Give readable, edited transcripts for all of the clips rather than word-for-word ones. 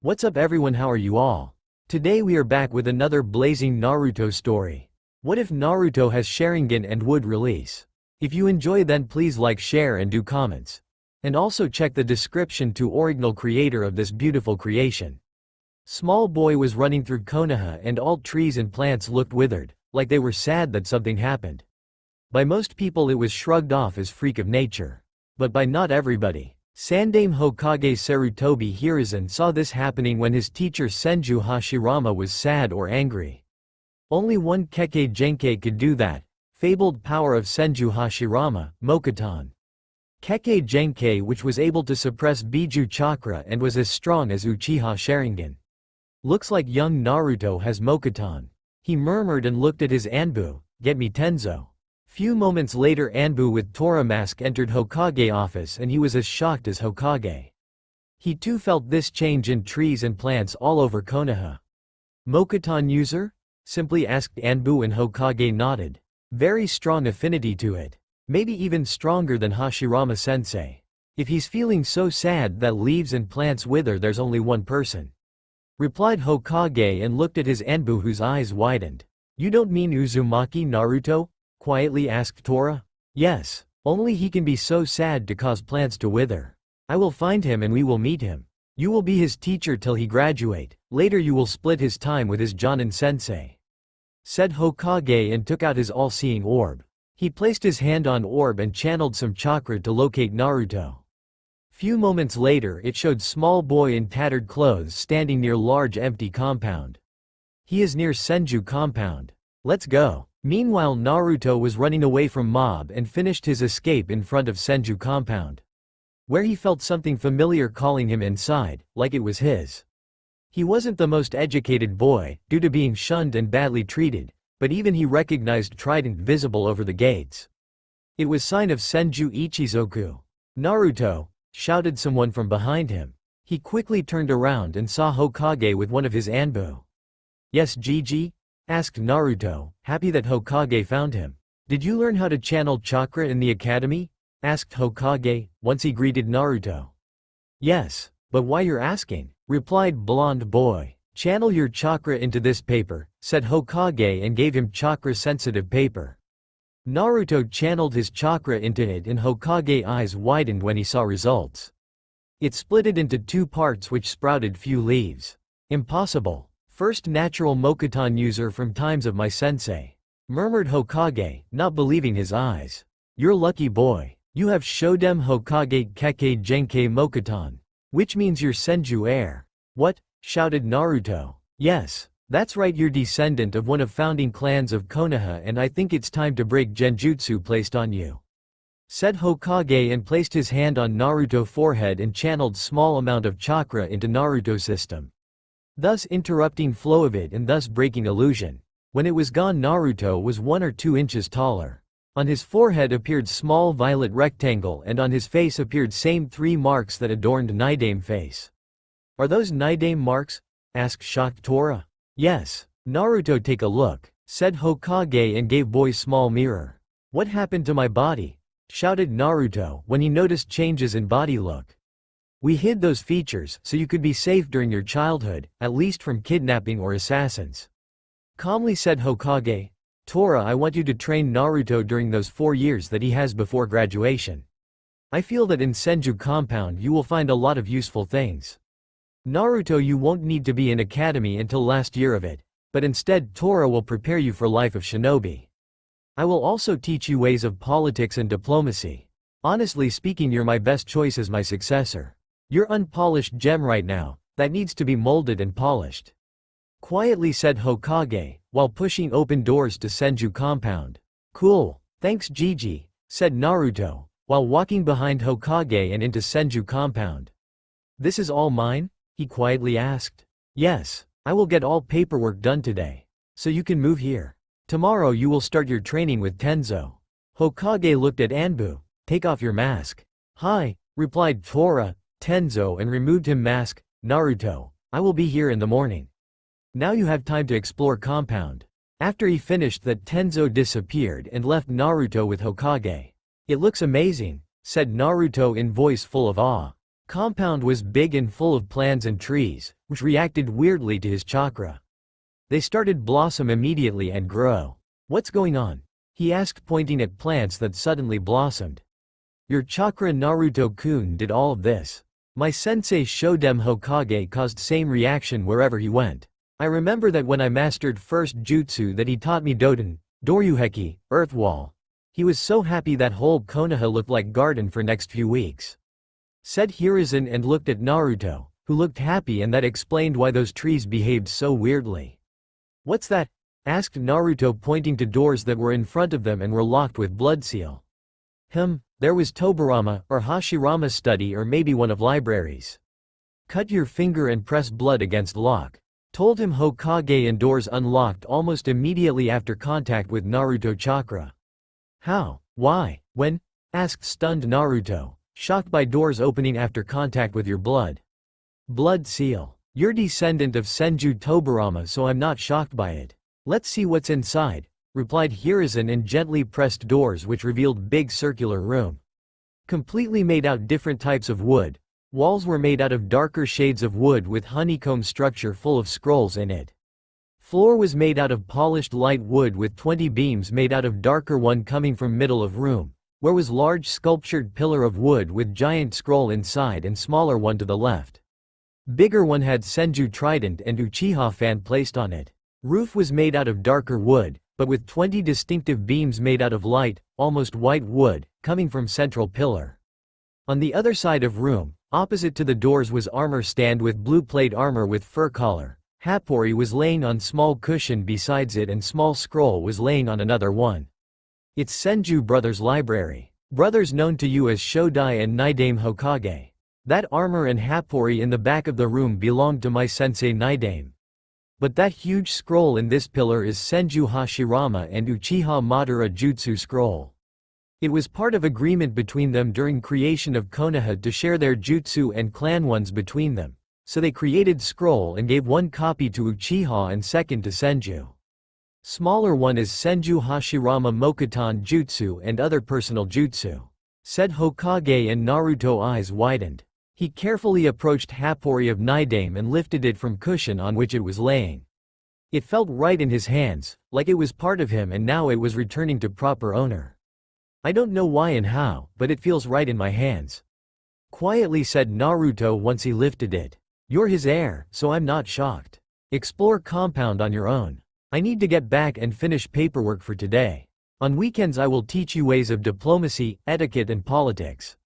What's up everyone, how are you all? Today we are back with another blazing Naruto story. What if Naruto has Sharingan and would release? If you enjoy then please like, share and do comments. And also check the description to original creator of this beautiful creation. Small boy was running through Konoha and all trees and plants looked withered, like they were sad that something happened. By most people it was shrugged off as freak of nature. But by not everybody. Sandaime Hokage Sarutobi Hiruzen saw this happening when his teacher Senju Hashirama was sad or angry. Only one Kekkei Genkai could do that, fabled power of Senju Hashirama, Mokuton. Kekkei Genkai, which was able to suppress Biju Chakra and was as strong as Uchiha Sharingan. Looks like young Naruto has Mokuton. He murmured and looked at his Anbu, get me Tenzo. Few moments later Anbu with Tora mask entered Hokage office and he was as shocked as Hokage. He too felt this change in trees and plants all over Konoha. Mokuton user? Simply asked Anbu and Hokage nodded. Very strong affinity to it. Maybe even stronger than Hashirama sensei. If he's feeling so sad that leaves and plants wither there's only one person. Replied Hokage and looked at his Anbu whose eyes widened. You don't mean Uzumaki Naruto? Quietly asked Tora. Yes, only he can be so sad to cause plants to wither. I will find him and we will meet him. You will be his teacher till he graduate, later you will split his time with his Jonin sensei. Said Hokage and took out his all-seeing orb. He placed his hand on orb and channeled some chakra to locate Naruto. Few moments later it showed small boy in tattered clothes standing near large empty compound. He is near Senju compound. Let's go. Meanwhile Naruto was running away from mob and finished his escape in front of Senju compound. Where he felt something familiar calling him inside, like it was his. He wasn't the most educated boy, due to being shunned and badly treated, but even he recognized trident visible over the gates. It was sign of Senju Ichizoku. Naruto, shouted someone from behind him. He quickly turned around and saw Hokage with one of his Anbu. Yes Gigi? Asked Naruto, happy that Hokage found him. Did you learn how to channel chakra in the academy? Asked Hokage, once he greeted Naruto. Yes, but why you're asking? Replied blonde boy. Channel your chakra into this paper, said Hokage and gave him chakra-sensitive paper. Naruto channeled his chakra into it and Hokage eyes widened when he saw results. It split it into two parts which sprouted few leaves. Impossible. First natural Mokuton user from times of my sensei. Murmured Hokage, not believing his eyes. You're lucky boy. You have Shodem Hokage Kekkei Genkai Mokuton. Which means you're Senju heir. What? Shouted Naruto. Yes, that's right, you're descendant of one of founding clans of Konoha and I think it's time to break genjutsu placed on you. Said Hokage and placed his hand on Naruto's forehead and channeled small amount of chakra into Naruto's system. Thus interrupting flow of it and thus breaking illusion. When it was gone Naruto was 1 or 2 inches taller. On his forehead appeared small violet rectangle and on his face appeared same 3 marks that adorned Naruto's face. Are those Naruto marks? Asked shocked Tora. Yes. Naruto take a look, said Hokage and gave boy small mirror. What happened to my body? Shouted Naruto when he noticed changes in body look. We hid those features so you could be safe during your childhood, at least from kidnapping or assassins. Calmly said Hokage. Tora, I want you to train Naruto during those 4 years that he has before graduation. I feel that in Senju compound you will find a lot of useful things. Naruto, you won't need to be in academy until last year of it, but instead Tora will prepare you for life of shinobi. I will also teach you ways of politics and diplomacy. Honestly speaking, you're my best choice as my successor. You're unpolished gem right now, that needs to be molded and polished. Quietly said Hokage, while pushing open doors to Senju compound. Cool, thanks Gigi, said Naruto, while walking behind Hokage and into Senju compound. This is all mine? He quietly asked. Yes, I will get all paperwork done today. So you can move here. Tomorrow you will start your training with Tenzo. Hokage looked at Anbu. Take off your mask. Hi, replied Tora, Tenzo and removed him mask. Naruto, I will be here in the morning. Now you have time to explore compound. After he finished that Tenzo disappeared and left Naruto with Hokage. It looks amazing, said Naruto in voice full of awe. Compound was big and full of plants and trees, which reacted weirdly to his chakra. They started blossom immediately and grow. What's going on? He asked, pointing at plants that suddenly blossomed. Your chakra Naruto-kun did all of this. My sensei Shodem Hokage caused same reaction wherever he went. I remember that when I mastered first jutsu that he taught me Doden, Doryuheki, Earth Wall. He was so happy that whole Konoha looked like garden for next few weeks. Said Hiruzen and looked at Naruto, who looked happy, and that explained why those trees behaved so weirdly. What's that? Asked Naruto, pointing to doors that were in front of them and were locked with blood seal. There was Tobarama, or Hashirama study, or maybe one of libraries. Cut your finger and press blood against lock. Told him Hokage, and doors unlocked almost immediately after contact with Naruto chakra. How? Why? When? Asked stunned Naruto, shocked by doors opening after contact with your blood. Blood seal. You're descendant of Senju Tobarama, so I'm not shocked by it. Let's see what's inside, replied Hiruzen, and gently pressed doors which revealed big circular room. Completely made out different types of wood. Walls were made out of darker shades of wood with honeycomb structure full of scrolls in it. Floor was made out of polished light wood with 20 beams made out of darker one coming from middle of room, where was large sculptured pillar of wood with giant scroll inside and smaller one to the left. Bigger one had Senju trident and Uchiha fan placed on it. Roof was made out of darker wood, but with 20 distinctive beams made out of light, almost white wood, coming from central pillar. On the other side of room, opposite to the doors, was armor stand with blue plate armor with fur collar. Happori was laying on small cushion besides it, and small scroll was laying on another one. It's Senju brothers library. Brothers known to you as Shodai and Naidame Hokage. That armor and Happori in the back of the room belonged to my sensei Naidame. But that huge scroll in this pillar is Senju Hashirama and Uchiha Madara Jutsu scroll. It was part of agreement between them during creation of Konoha to share their jutsu and clan ones between them, so they created scroll and gave one copy to Uchiha and second to Senju. Smaller one is Senju Hashirama Mokutan Jutsu and other personal jutsu. Said Hokage, and Naruto eyes widened. He carefully approached Happori of Naidame and lifted it from cushion on which it was laying. It felt right in his hands, like it was part of him and now it was returning to proper owner. I don't know why and how, but it feels right in my hands. Quietly said Naruto once he lifted it. You're his heir, so I'm not shocked. Explore compound on your own. I need to get back and finish paperwork for today. On weekends I will teach you ways of diplomacy, etiquette and politics.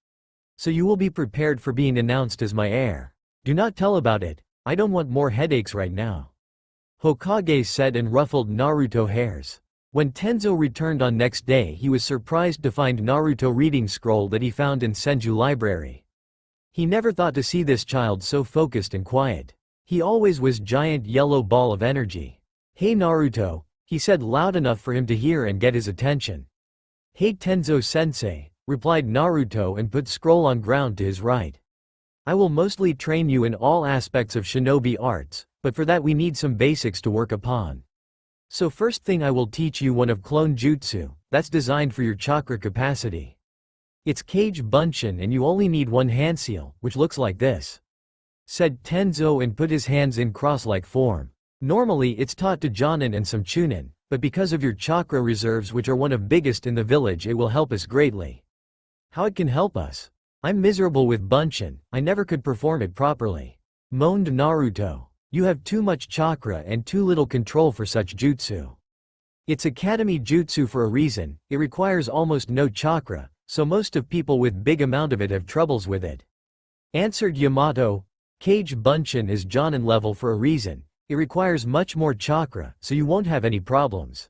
So you will be prepared for being announced as my heir. Do not tell about it. I don't want more headaches right now. Hokage said and ruffled Naruto hairs. When Tenzo returned on next day, he was surprised to find Naruto reading scroll that he found in Senju library. He never thought to see this child so focused and quiet. He always was giant yellow ball of energy. Hey Naruto, he said loud enough for him to hear and get his attention. Hey Tenzo-sensei, replied Naruto and put scroll on ground to his right. I will mostly train you in all aspects of shinobi arts, but for that we need some basics to work upon. So first thing I will teach you one of clone jutsu, that's designed for your chakra capacity. It's Kage Bunshin and you only need one hand seal, which looks like this. Said Tenzo and put his hands in cross-like form. Normally it's taught to Jonin and some Chunin, but because of your chakra reserves which are one of biggest in the village it will help us greatly. How it can help us? I'm miserable with Bunshin, I never could perform it properly. Moaned Naruto. You have too much chakra and too little control for such jutsu. It's academy jutsu for a reason, it requires almost no chakra, so most of people with big amount of it have troubles with it. Answered Yamato. Kage Bunshin is Jonin level for a reason, it requires much more chakra, so you won't have any problems.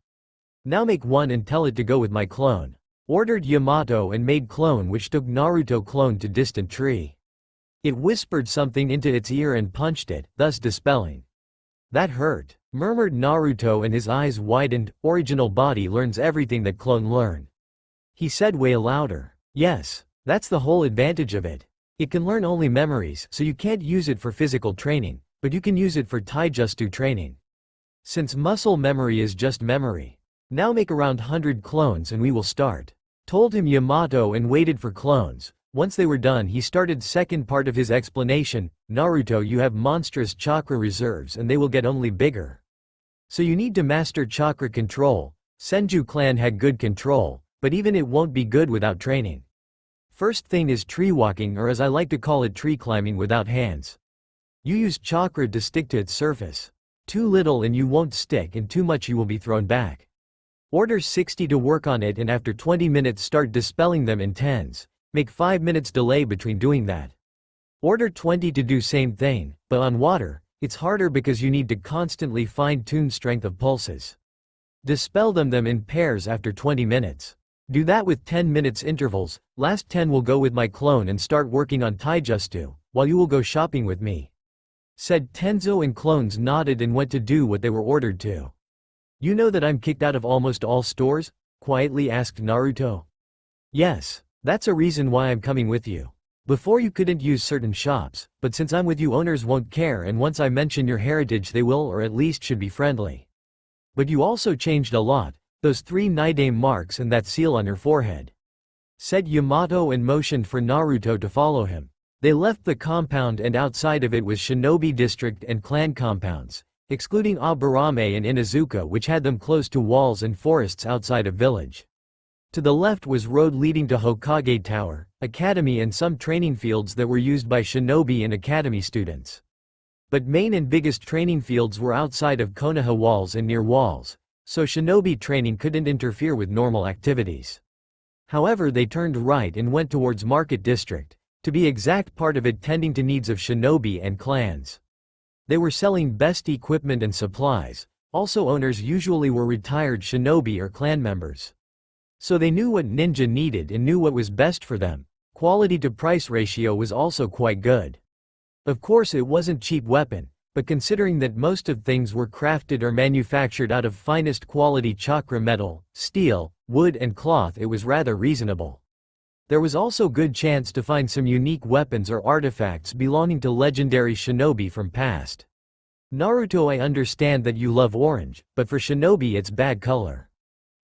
Now make one and tell it to go with my clone. Ordered Yamato and made clone, which took Naruto clone to distant tree. It whispered something into its ear and punched it, thus dispelling. That hurt, murmured Naruto and his eyes widened. Original body learns everything that clone learn. He said way louder. Yes, that's the whole advantage of it. It can learn only memories, so you can't use it for physical training, but you can use it for taijutsu training. Since muscle memory is just memory. Now make around 100 clones and we will start. Told him Yamato and waited for clones, Once they were done, he started second part of his explanation. Naruto, you have monstrous chakra reserves and they will get only bigger. So you need to master chakra control. Senju clan had good control, but even it won't be good without training. First thing is tree walking, or as I like to call it, tree climbing without hands. You use chakra to stick to its surface. Too little and you won't stick, and too much you will be thrown back. Order 60 to work on it, and after 20 minutes start dispelling them in tens. Make 5 minutes delay between doing that. Order 20 to do same thing, but on water, it's harder because you need to constantly fine-tune strength of pulses. Dispel them in pairs after 20 minutes. Do that with 10 minutes intervals. Last 10 will go with my clone and start working on taijutsu, while you will go shopping with me. Said Tenzo, and clones nodded and went to do what they were ordered to. You know that I'm kicked out of almost all stores? Quietly asked Naruto. Yes, that's a reason why I'm coming with you. Before you couldn't use certain shops, but since I'm with you owners won't care, and once I mention your heritage they will, or at least should be friendly. But you also changed a lot, those 3 Nidame marks and that seal on your forehead. Said Yamato and motioned for Naruto to follow him. They left the compound, and outside of it was Shinobi district and clan compounds, excluding Aburame and Inazuka, which had them close to walls and forests outside of village. To the left was road leading to Hokage Tower, academy, and some training fields that were used by shinobi and academy students. But main and biggest training fields were outside of Konoha walls and near walls, so shinobi training couldn't interfere with normal activities. However, they turned right and went towards Market District, to be exact, part of it tending to needs of shinobi and clans. They were selling best equipment and supplies. Also, owners usually were retired shinobi or clan members. So they knew what ninja needed and knew what was best for them. Quality to price ratio was also quite good. Of course, it wasn't cheap weapon, but considering that most of things were crafted or manufactured out of finest quality chakra metal, steel, wood and cloth, it was rather reasonable. There was also good chance to find some unique weapons or artifacts belonging to legendary shinobi from past. Naruto, I understand that you love orange, but for shinobi it's bad color.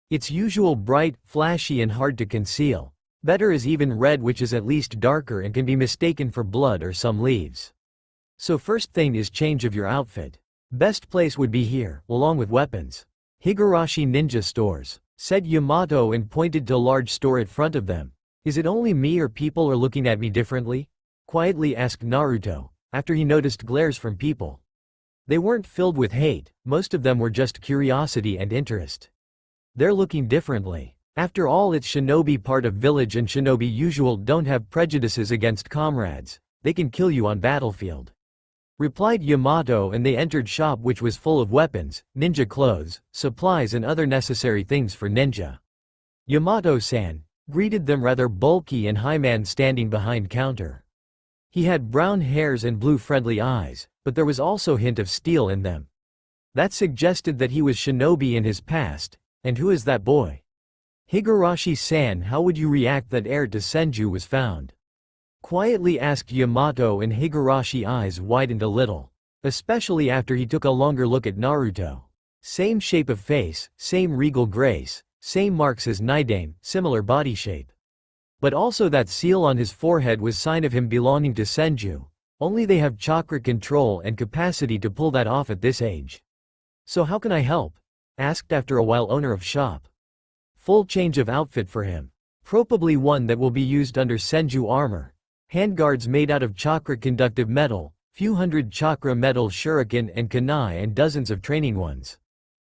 It's usual bright, flashy and hard to conceal. Better is even red, which is at least darker and can be mistaken for blood or some leaves. So first thing is change of your outfit. Best place would be here, along with weapons. Higurashi ninja stores, said Yamato and pointed to a large store at front of them. Is it only me or people are looking at me differently? Quietly asked Naruto, after he noticed glares from people. They weren't filled with hate, most of them were just curiosity and interest. They're looking differently. After all, it's shinobi part of village, and shinobi usual don't have prejudices against comrades. They can kill you on battlefield. Replied Yamato, and they entered shop, which was full of weapons, ninja clothes, supplies and other necessary things for ninja. Yamato-san greeted them, rather bulky and high man standing behind counter. He had brown hairs and blue friendly eyes, but there was also hint of steel in them. That suggested that he was shinobi in his past. And who is that boy? Higurashi-san, how would you react that heir to Senju was found? Quietly asked Yamato, and Higurashi eyes widened a little, especially after he took a longer look at Naruto. Same shape of face, same regal grace, same marks as Nidame, similar body shape. But also that seal on his forehead was sign of him belonging to Senju. Only they have chakra control and capacity to pull that off at this age. So how can I help? Asked after a while owner of shop. Full change of outfit for him. Probably one that will be used under Senju armor. Handguards made out of chakra conductive metal, few hundred chakra metal shuriken and kunai, and dozens of training ones.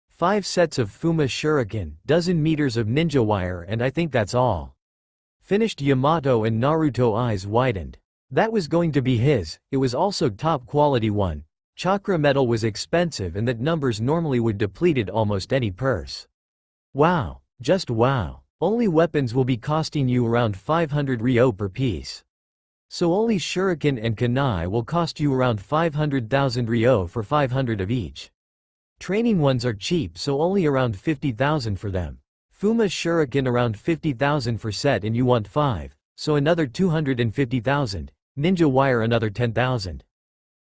5 sets of Fuma shuriken, dozen meters of ninja wire, and I think that's all. Finished Yamato, and Naruto eyes widened. That was going to be his. It was also top quality one. Chakra metal was expensive, and that numbers normally would depleted almost any purse. Wow, just wow. Only weapons will be costing you around 500 ryo per piece. So only shuriken and kunai will cost you around 500,000 ryo for 500 of each. Training ones are cheap, so only around 50,000 for them. Fuma shuriken around 50,000 for set, and you want 5, so another 250,000. Ninja wire another 10,000.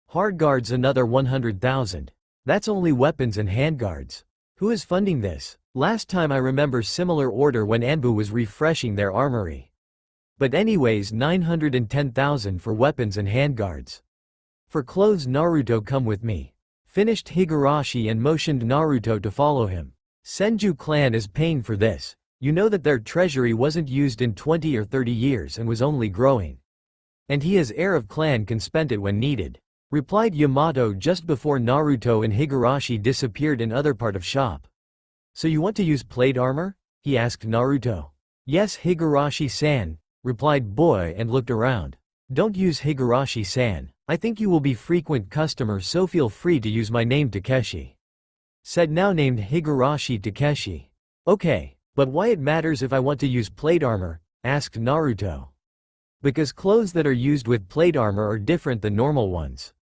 Hard guards another 100,000. That's only weapons and handguards. Who is funding this? Last time I remember similar order when Anbu was refreshing their armory. But anyways 910,000 for weapons and handguards. For clothes Naruto come with me. Finished Higurashi and motioned Naruto to follow him. Senju clan is paying for this. You know that their treasury wasn't used in 20 or 30 years and was only growing. And he as heir of clan can spend it when needed. Replied Yamato just before Naruto and Higurashi disappeared in other part of shop. So you want to use plate armor? He asked Naruto. Yes Higurashi-san, replied boy and looked around. Don't use Higurashi-san, I think you will be frequent customer so feel free to use my name Takeshi. Said now named Higurashi Takeshi. Okay, but why it matters if I want to use plate armor? Asked Naruto. Because clothes that are used with plate armor are different than normal ones.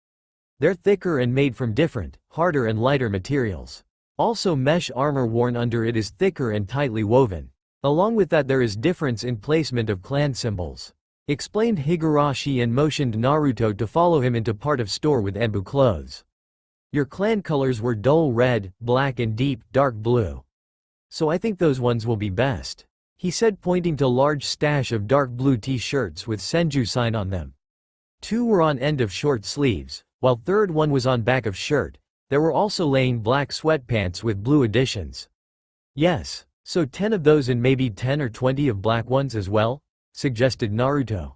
They're thicker and made from different, harder and lighter materials. Also mesh armor worn under it is thicker and tightly woven. Along with that there is difference in placement of clan symbols. Explained Higurashi and motioned Naruto to follow him into part of store with Enbu clothes. Your clan colors were dull red, black and deep, dark blue. So I think those ones will be best. He said pointing to large stash of dark blue t-shirts with Senju sign on them. 2 were on end of short sleeves, while third one was on back of shirt. There were also laying black sweatpants with blue additions. Yes. So 10 of those and maybe 10 or 20 of black ones as well? Suggested Naruto.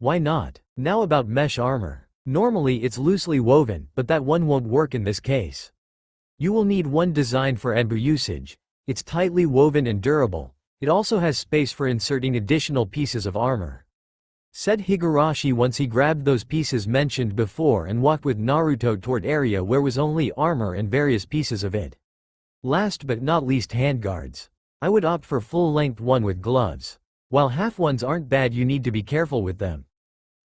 Why not? Now about mesh armor. Normally it's loosely woven, but that one won't work in this case. You will need one design for Enbu usage. It's tightly woven and durable. It also has space for inserting additional pieces of armor. Said Higurashi once he grabbed those pieces mentioned before and walked with Naruto toward area where was only armor and various pieces of it. Last but not least handguards. I would opt for full-length one with gloves. While half ones aren't bad you need to be careful with them.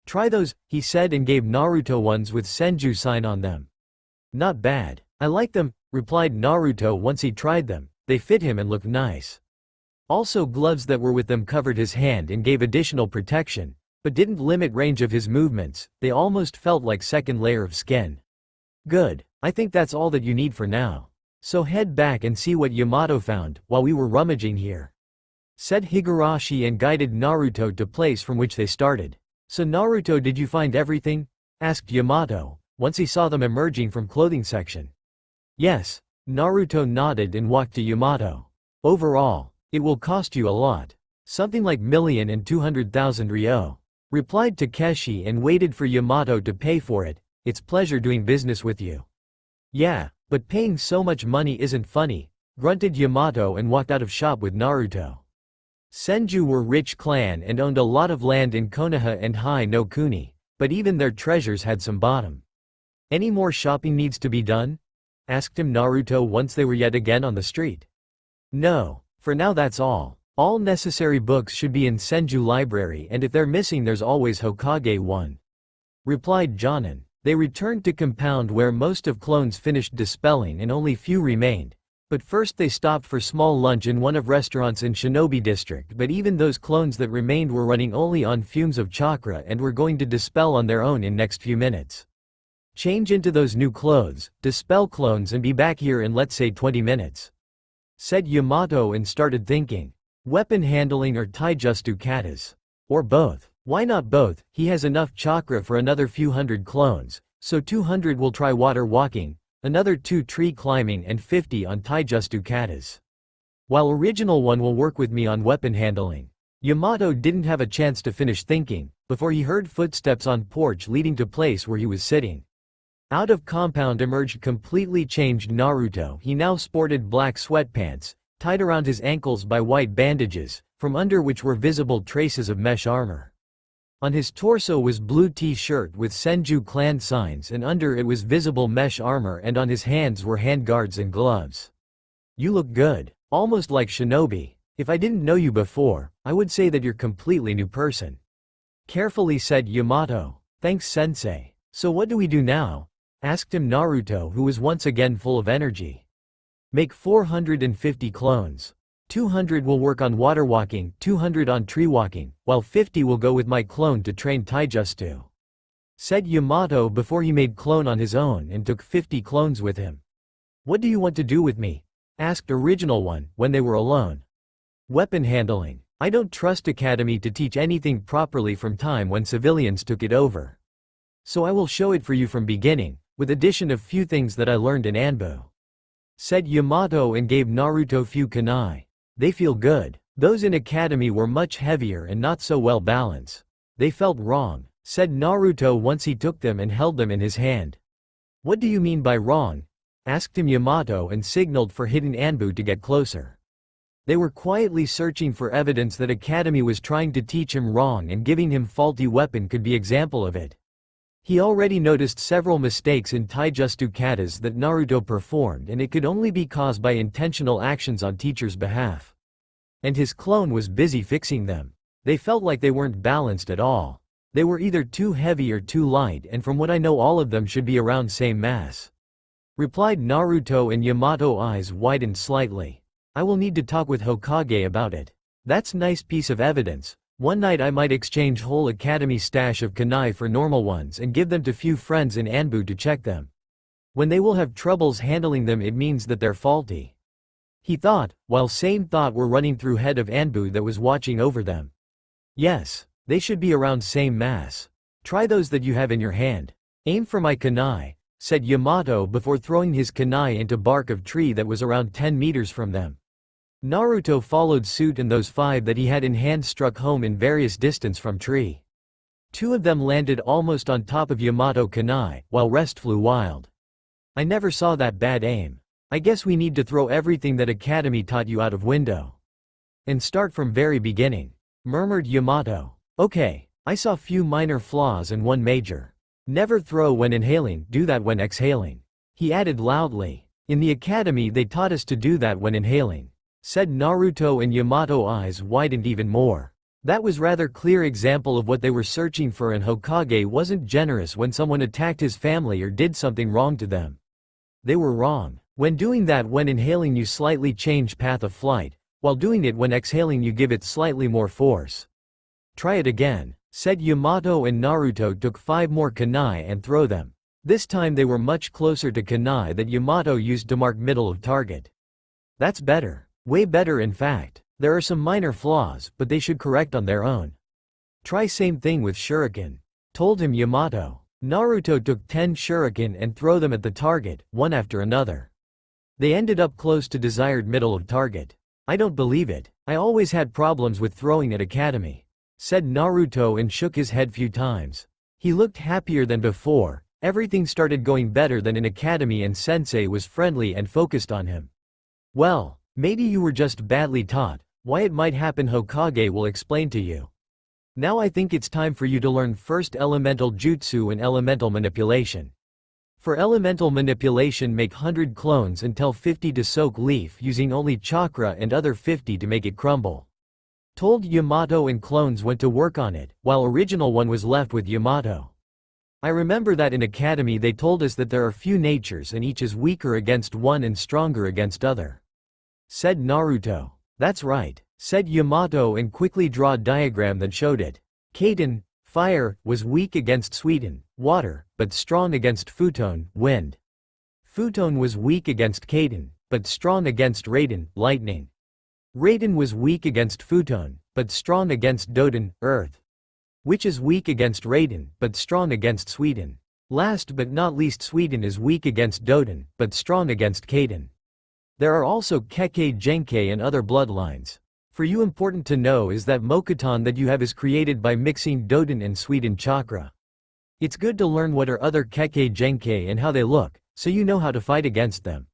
Try those, he said and gave Naruto ones with Senju sign on them. Not bad. I like them, replied Naruto once he tried them. They fit him and looked nice. Also gloves that were with them covered his hand and gave additional protection, but didn't limit range of his movements. They almost felt like second layer of skin. Good. I think that's all that you need for now. So head back and see what Yamato found while we were rummaging here. Said Higurashi and guided Naruto to place from which they started. So Naruto, did you find everything? Asked Yamato, once he saw them emerging from clothing section. Yes. Naruto nodded and walked to Yamato. Overall, it will cost you a lot. Something like 1,200,000 ryo. Replied Takeshi and waited for Yamato to pay for it. It's pleasure doing business with you. Yeah, but paying so much money isn't funny, grunted Yamato and walked out of shop with Naruto. Senju were rich clan and owned a lot of land in Konoha and Hai no Kuni, but even their treasures had some bottom. Any more shopping needs to be done? Asked him Naruto once they were yet again on the street. No, for now that's all. All necessary books should be in Senju library and if they're missing there's always Hokage one. Replied Jonin. They returned to compound where most of clones finished dispelling and only few remained. But first they stopped for small lunch in one of restaurants in Shinobi district but even those clones that remained were running only on fumes of chakra and were going to dispel on their own in next few minutes. Change into those new clothes, dispel clones and be back here in let's say 20 minutes. Said Yamato and started thinking. Weapon handling or taijutsu katas. Or both. Why not both? He has enough chakra for another few hundred clones, so 200 will try water walking, another 2 tree climbing and 50 on taijutsu katas. While original one will work with me on weapon handling. Yamato didn't have a chance to finish thinking, before he heard footsteps on porch leading to place where he was sitting. Out of compound emerged completely changed Naruto. He now sported black sweatpants, tied around his ankles by white bandages, from under which were visible traces of mesh armor. On his torso was blue t-shirt with Senju clan signs and under it was visible mesh armor and on his hands were handguards and gloves. You look good, almost like shinobi. If I didn't know you before, I would say that you're completely new person. Carefully said Yamato. Thanks sensei. So what do we do now? Asked him Naruto who was once again full of energy. Make 450 clones. 200 will work on water walking, 200 on tree walking, while 50 will go with my clone to train taijutsu. Said Yamato before he made clone on his own and took 50 clones with him. What do you want to do with me? Asked original one when they were alone. Weapon handling. I don't trust Academy to teach anything properly from time when civilians took it over. So I will show it for you from beginning, with addition of few things that I learned in Anbu. Said Yamato and gave Naruto few kunai. They feel good. Those in Academy were much heavier and not so well balanced. They felt wrong, said Naruto once he took them and held them in his hand. What do you mean by wrong? Asked him Yamato and signaled for hidden Anbu to get closer. They were quietly searching for evidence that Academy was trying to teach him wrong, and giving him faulty weapon could be example of it. He already noticed several mistakes in taijutsu katas that Naruto performed, and it could only be caused by intentional actions on teacher's behalf. And his clone was busy fixing them. They felt like they weren't balanced at all. They were either too heavy or too light, and from what I know all of them should be around same mass. Replied Naruto, and Yamato eyes widened slightly. I will need to talk with Hokage about it. That's nice piece of evidence. One night I might exchange whole Academy stash of kunai for normal ones and give them to few friends in Anbu to check them. When they will have troubles handling them, it means that they're faulty. He thought, while same thought were running through head of Anbu that was watching over them. Yes, they should be around same mass. Try those that you have in your hand. Aim for my kunai, said Yamato before throwing his kunai into bark of tree that was around 10 meters from them. Naruto followed suit, and those 5 that he had in hand struck home in various distance from tree. 2 of them landed almost on top of Yamato kunai, while rest flew wild. I never saw that bad aim. I guess we need to throw everything that Academy taught you out of window. And start from very beginning, murmured Yamato. Okay, I saw few minor flaws and one major. Never throw when inhaling, do that when exhaling. He added loudly. In the Academy they taught us to do that when inhaling. Said Naruto, and Yamato eyes widened even more. That was rather clear example of what they were searching for, and Hokage wasn't generous when someone attacked his family or did something wrong to them. They were wrong. When doing that when inhaling you slightly change path of flight, while doing it when exhaling you give it slightly more force. Try it again, said Yamato, and Naruto took 5 more kunai and throw them. This time they were much closer to kunai that Yamato used to mark middle of target. That's better. Way better in fact. There are some minor flaws, but they should correct on their own. Try same thing with shuriken, told him Yamato. Naruto took 10 shuriken and throw them at the target, one after another. They ended up close to desired middle of target. I don't believe it. I always had problems with throwing at Academy, said Naruto, and shook his head few times. He looked happier than before. Everything started going better than in Academy, and Sensei was friendly and focused on him. Well, maybe you were just badly taught. Why it might happen Hokage will explain to you. Now I think it's time for you to learn first elemental jutsu and elemental manipulation. For elemental manipulation, make 100 clones and tell 50 to soak leaf using only chakra and other 50 to make it crumble. Told Yamato, and clones went to work on it, while original one was left with Yamato. I remember that in Academy they told us that there are few natures and each is weaker against one and stronger against other. Said Naruto. That's right, said Yamato, and quickly draw a diagram that showed it. Kaden, fire, was weak against Suiten, water, but strong against Futon, wind. Futon was weak against Kaden, but strong against Raiden, lightning. Raiden was weak against Futon, but strong against Doden, earth. Which is weak against Raiden, but strong against Suiten. Last but not least, Suiten is weak against Doden, but strong against Kaden. There are also Kekkei Genkei and other bloodlines. For you, important to know is that Mokuton that you have is created by mixing Doden and Suiten chakra. It's good to learn what are other Kekkei Genkei and how they look, so you know how to fight against them.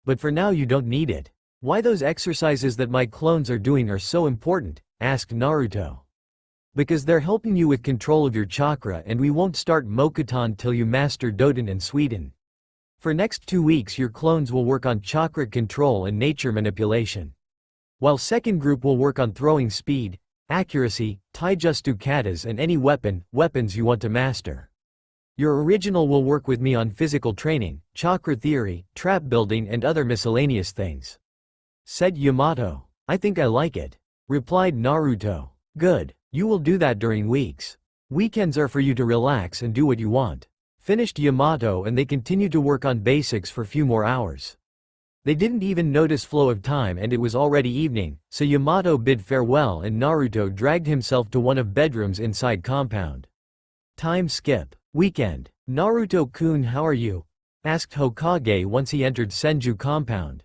But for now you don't need it. Why those exercises that my clones are doing are so important? Asked Naruto. Because they're helping you with control of your chakra, and we won't start Mokuton till you master Doden and Suiten. For next 2 weeks your clones will work on chakra control and nature manipulation. While second group will work on throwing speed, accuracy, taijutsu katas and any weapons you want to master. Your original will work with me on physical training, chakra theory, trap building and other miscellaneous things. Said Yamato. I think I like it. Replied Naruto. Good, you will do that during weeks. Weekends are for you to relax and do what you want. Finished Yamato, and they continued to work on basics for few more hours. They didn't even notice flow of time and it was already evening, so Yamato bid farewell and Naruto dragged himself to one of bedrooms inside compound. Time skip. Weekend. Naruto-kun, how are you? Asked Hokage once he entered Senju compound.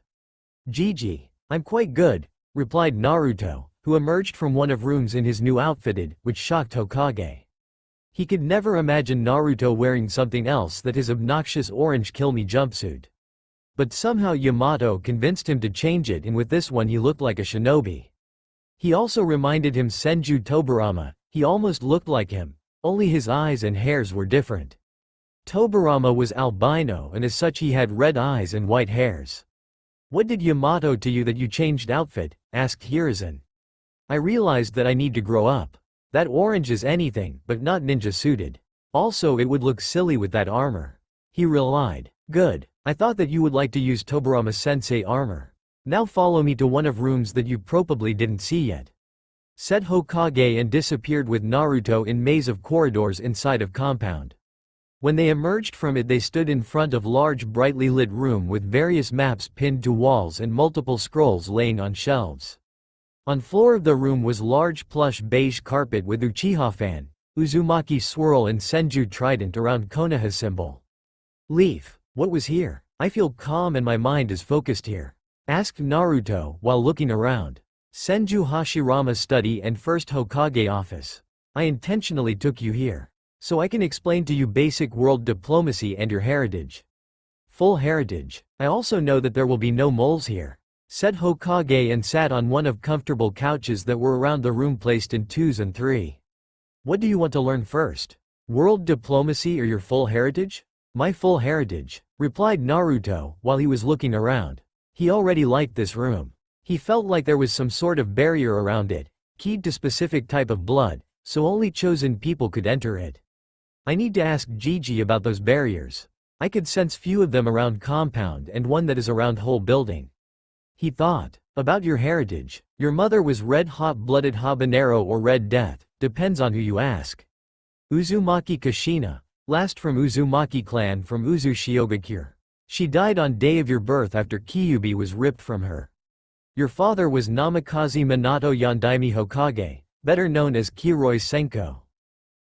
Gigi. I'm quite good, replied Naruto, who emerged from one of rooms in his new outfitted, which shocked Hokage. He could never imagine Naruto wearing something else than his obnoxious orange kill-me jumpsuit. But somehow Yamato convinced him to change it, and with this one he looked like a shinobi. He also reminded him Senju Tobirama, he almost looked like him, only his eyes and hairs were different. Tobirama was albino and as such he had red eyes and white hairs. What did Yamato to you that you changed outfit? Asked Hiruzen. I realized that I need to grow up. That orange is anything but not ninja suited. Also it would look silly with that armor. He relied. Good. I thought that you would like to use Tobirama-sensei armor. Now follow me to one of rooms that you probably didn't see yet. Said Hokage and disappeared with Naruto in maze of corridors inside of compound. When they emerged from it they stood in front of large brightly lit room with various maps pinned to walls and multiple scrolls laying on shelves. On floor of the room was large plush beige carpet with Uchiha fan, Uzumaki swirl and Senju trident around Konoha symbol. Leaf. What was here? I feel calm and my mind is focused here. Asked Naruto while looking around. Senju Hashirama's study and first Hokage office. I intentionally took you here. So I can explain to you basic world diplomacy and your heritage. Full heritage. I also know that there will be no moles here. Said Hokage and sat on one of comfortable couches that were around the room placed in 2s and 3. What do you want to learn first? World diplomacy or your full heritage? My full heritage, replied Naruto while he was looking around. He already liked this room. He felt like there was some sort of barrier around it, keyed to specific type of blood, so only chosen people could enter it. I need to ask Gigi about those barriers. I could sense few of them around compound and one that is around whole building. He thought. About your heritage. Your mother was red hot-blooded habanero or red death, depends on who you ask. Uzumaki Kushina. Last from Uzumaki clan from Uzushigakure. She died on day of your birth after Kyuubi was ripped from her. Your father was Namikaze Minato Yondaime Hokage, better known as Kiroi Senko.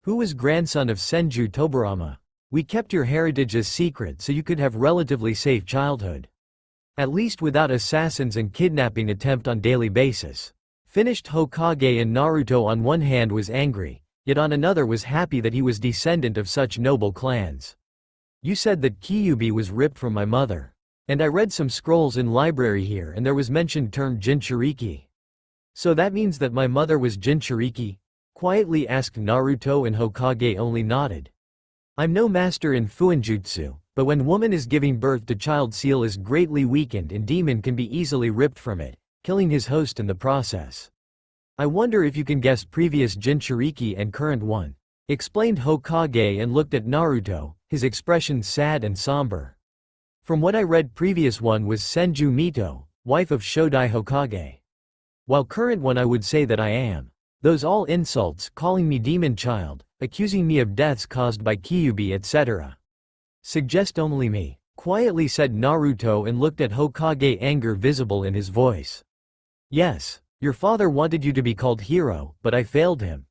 Who was grandson of Senju Tobirama. We kept your heritage as secret so you could have relatively safe childhood. At least without assassins and kidnapping attempt on daily basis. Finished Hokage and Naruto on one hand was angry, yet on another was happy that he was descendant of such noble clans. You said that Kyuubi was ripped from my mother. And I read some scrolls in library here and there was mentioned term Jinchuriki. So that means that my mother was Jinchuriki? Quietly asked Naruto and Hokage only nodded. I'm no master in Fuinjutsu, but when woman is giving birth to child seal is greatly weakened and demon can be easily ripped from it, killing his host in the process. I wonder if you can guess previous Jinchuriki and current one. Explained Hokage and looked at Naruto, his expression sad and somber. From what I read previous one was Senju Mito, wife of Shodai Hokage. While current one I would say that I am. Those all insults calling me demon child, accusing me of deaths caused by Kyuubi etc. Suggest only me, quietly said Naruto and looked at Hokage, anger visible in his voice. Yes. Your father wanted you to be called hero, but I failed him.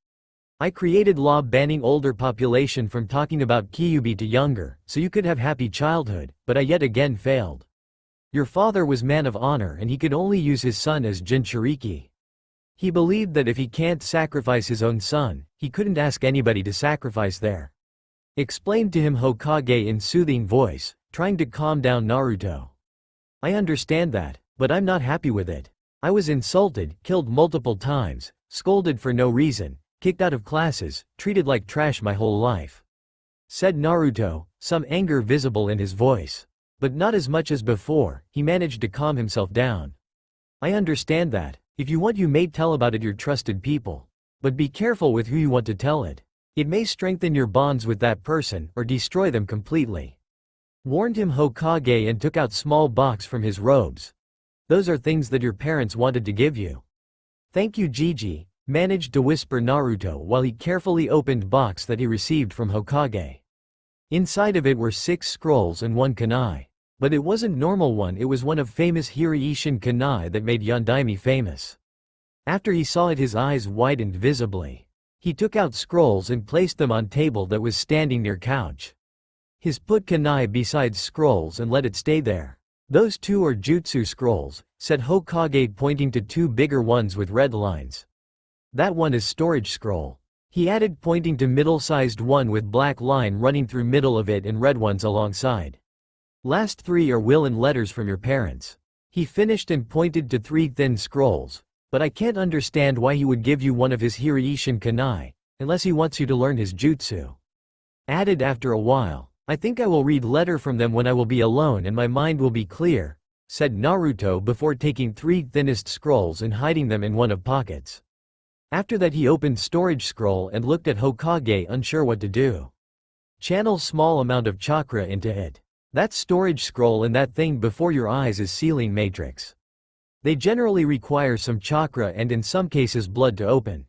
I created law banning older population from talking about Kyuubi to younger, so you could have happy childhood, but I yet again failed. Your father was man of honor and he could only use his son as Jinchuriki. He believed that if he can't sacrifice his own son, he couldn't ask anybody to sacrifice there. Explained to him Hokage in soothing voice, trying to calm down Naruto. I understand that, but I'm not happy with it. I was insulted, killed multiple times, scolded for no reason, kicked out of classes, treated like trash my whole life. Said Naruto, some anger visible in his voice. But not as much as before, he managed to calm himself down. I understand that. If you want you may tell about it your trusted people. But be careful with who you want to tell it. It may strengthen your bonds with that person or destroy them completely. Warned him Hokage and took out small box from his robes. Those are things that your parents wanted to give you. Thank you Gigi, managed to whisper Naruto while he carefully opened box that he received from Hokage. Inside of it were 6 scrolls and 1 kunai. But it wasn't normal one, it was one of famous Hiraishin Kanai that made Yondaime famous. After he saw it his eyes widened visibly. He took out scrolls and placed them on table that was standing near couch. His put Kanai beside scrolls and let it stay there. Those two are jutsu scrolls, said Hokage pointing to two bigger ones with red lines. That one is storage scroll. He added pointing to middle-sized one with black line running through middle of it and red ones alongside. Last three are will and letters from your parents. He finished and pointed to three thin scrolls, but I can't understand why he would give you one of his Hiraishin Kanai, unless he wants you to learn his jutsu. Added after a while, I think I will read letter from them when I will be alone and my mind will be clear, said Naruto before taking three thinnest scrolls and hiding them in one of pockets. After that he opened storage scroll and looked at Hokage unsure what to do. Channel small amount of chakra into it. That storage scroll and that thing before your eyes is sealing matrix. They generally require some chakra and in some cases blood to open.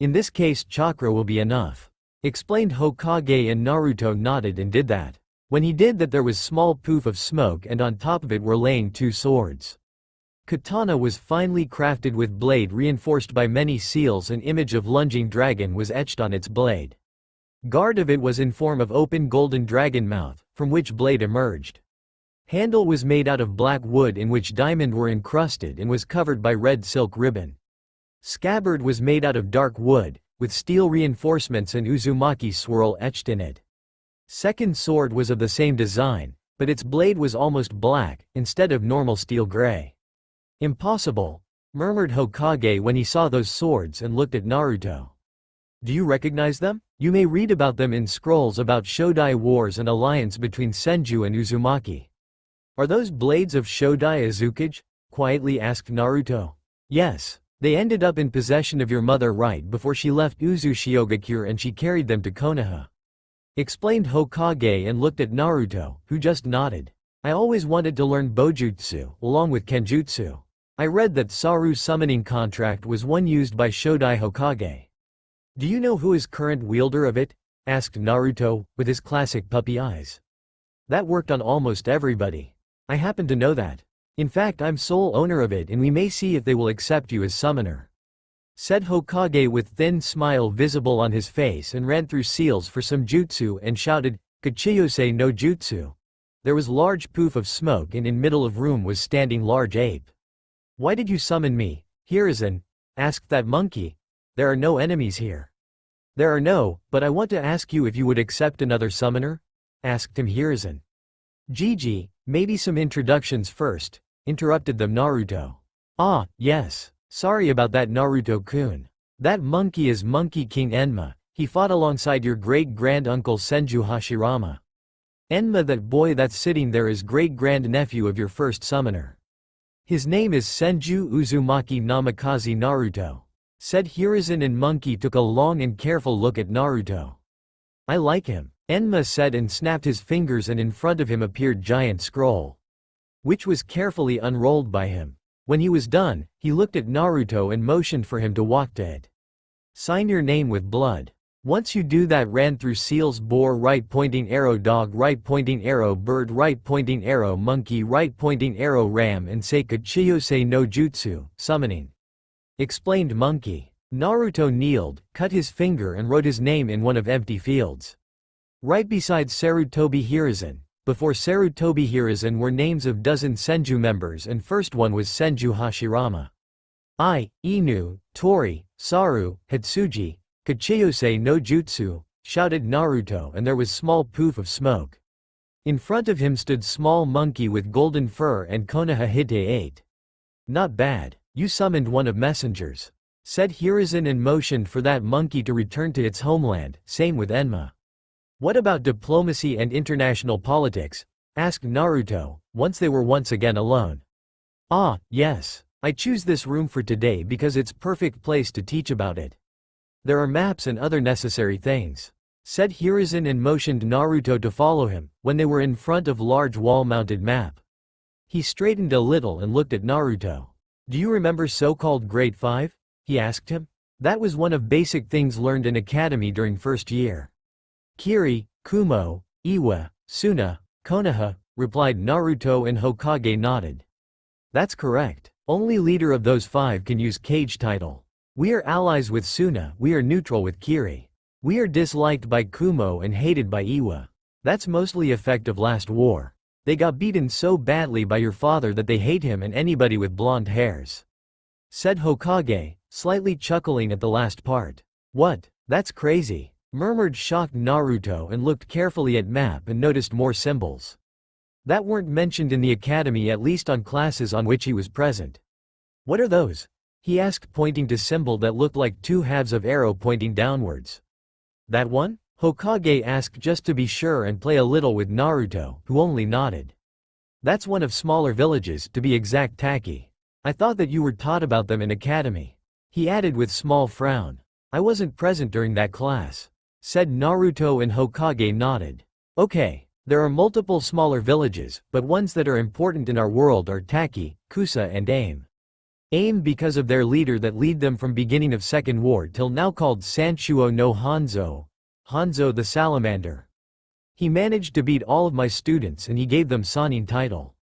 In this case chakra will be enough, explained Hokage, and Naruto nodded and did that. When he did that there was small poof of smoke and on top of it were laying two swords. Katana was finely crafted with blade reinforced by many seals, an image of lunging dragon was etched on its blade. Guard of it was in form of open golden dragon mouth, from which blade emerged. Handle was made out of black wood in which diamond were encrusted and was covered by red silk ribbon. Scabbard was made out of dark wood, with steel reinforcements and Uzumaki swirl etched in it. Second sword was of the same design, but its blade was almost black, instead of normal steel gray. Impossible, murmured Hokage when he saw those swords and looked at Naruto. Do you recognize them? You may read about them in scrolls about Shodai wars and alliance between Senju and Uzumaki. Are those blades of Shodai Azuki? Quietly asked Naruto. Yes, they ended up in possession of your mother right before she left Uzushiogakure and she carried them to Konoha. Explained Hokage and looked at Naruto, who just nodded. I always wanted to learn Bojutsu, along with Kenjutsu. I read that Saru's summoning contract was one used by Shodai Hokage. Do you know who is current wielder of it? Asked Naruto, with his classic puppy eyes. That worked on almost everybody. I happen to know that. In fact, I'm sole owner of it and we may see if they will accept you as summoner. Said Hokage with thin smile visible on his face and ran through seals for some jutsu and shouted, Kachiyose no jutsu. There was large poof of smoke and in middle of room was standing large ape. Why did you summon me, Hiruzen? Asked that monkey. There are no enemies here. There are no, but I want to ask you if you would accept another summoner? Asked him Hiruzen. Gigi, maybe some introductions first, interrupted them Naruto. Ah, yes. Sorry about that Naruto-kun. That monkey is Monkey King Enma, he fought alongside your great-grand-uncle Senju Hashirama. Enma, that boy that's sitting there, is great-grand-nephew of your first summoner. His name is Senju Uzumaki Namikaze Naruto. Said Hiruzen, and Monkey took a long and careful look at Naruto. I like him, Enma said and snapped his fingers and in front of him appeared giant scroll, which was carefully unrolled by him. When he was done, he looked at Naruto and motioned for him to walk to it. Sign your name with blood. Once you do that, ran through seals, boar right pointing arrow, dog right pointing arrow, bird right pointing arrow, monkey right pointing arrow, ram, and say Kachiyose no jutsu, summoning. Explained Monkey. Naruto kneeled, cut his finger and wrote his name in one of empty fields. Right beside Sarutobi Hiruzen. Before Sarutobi Hiruzen were names of dozen Senju members and first one was Senju Hashirama. Inu, Tori, Saru, Hitsuji, Kachiyose no jutsu, shouted Naruto, and there was small poof of smoke. In front of him stood small monkey with golden fur and Konoha Hite 8. Not bad. You summoned one of messengers, said Hiruzen and motioned for that monkey to return to its homeland, same with Enma. What about diplomacy and international politics? Asked Naruto, once they were once again alone. Ah, yes. I choose this room for today because it's perfect place to teach about it. There are maps and other necessary things, said Hiruzen and motioned Naruto to follow him, when they were in front of large wall-mounted map. He straightened a little and looked at Naruto. Do you remember so-called grade 5? He asked him. That was one of basic things learned in academy during first year. Kiri, Kumo, Iwa, Suna, Konoha, replied Naruto, and Hokage nodded. That's correct. Only leader of those 5 can use Kage title. We are allies with Suna, we are neutral with Kiri. We are disliked by Kumo and hated by Iwa. That's mostly effect of last war. They got beaten so badly by your father that they hate him and anybody with blonde hairs," said Hokage, slightly chuckling at the last part. "What? That's crazy," murmured shocked Naruto and looked carefully at map and noticed more symbols that weren't mentioned in the academy, at least on classes on which he was present. "What are those?" he asked, pointing to symbol that looked like 2 halves of arrow pointing downwards. "That one?" Hokage asked just to be sure and play a little with Naruto, who only nodded. "That's one of smaller villages, to be exact, Taki. I thought that you were taught about them in academy," he added with small frown. "I wasn't present during that class," said Naruto, and Hokage nodded. "Okay. There are multiple smaller villages, but ones that are important in our world are Taki, Kusa and Aim. Aim because of their leader that lead them from beginning of Second War till now, called Sanchuo no Hanzo, Hanzo the Salamander. He managed to beat all of my students and he gave them Sanin title.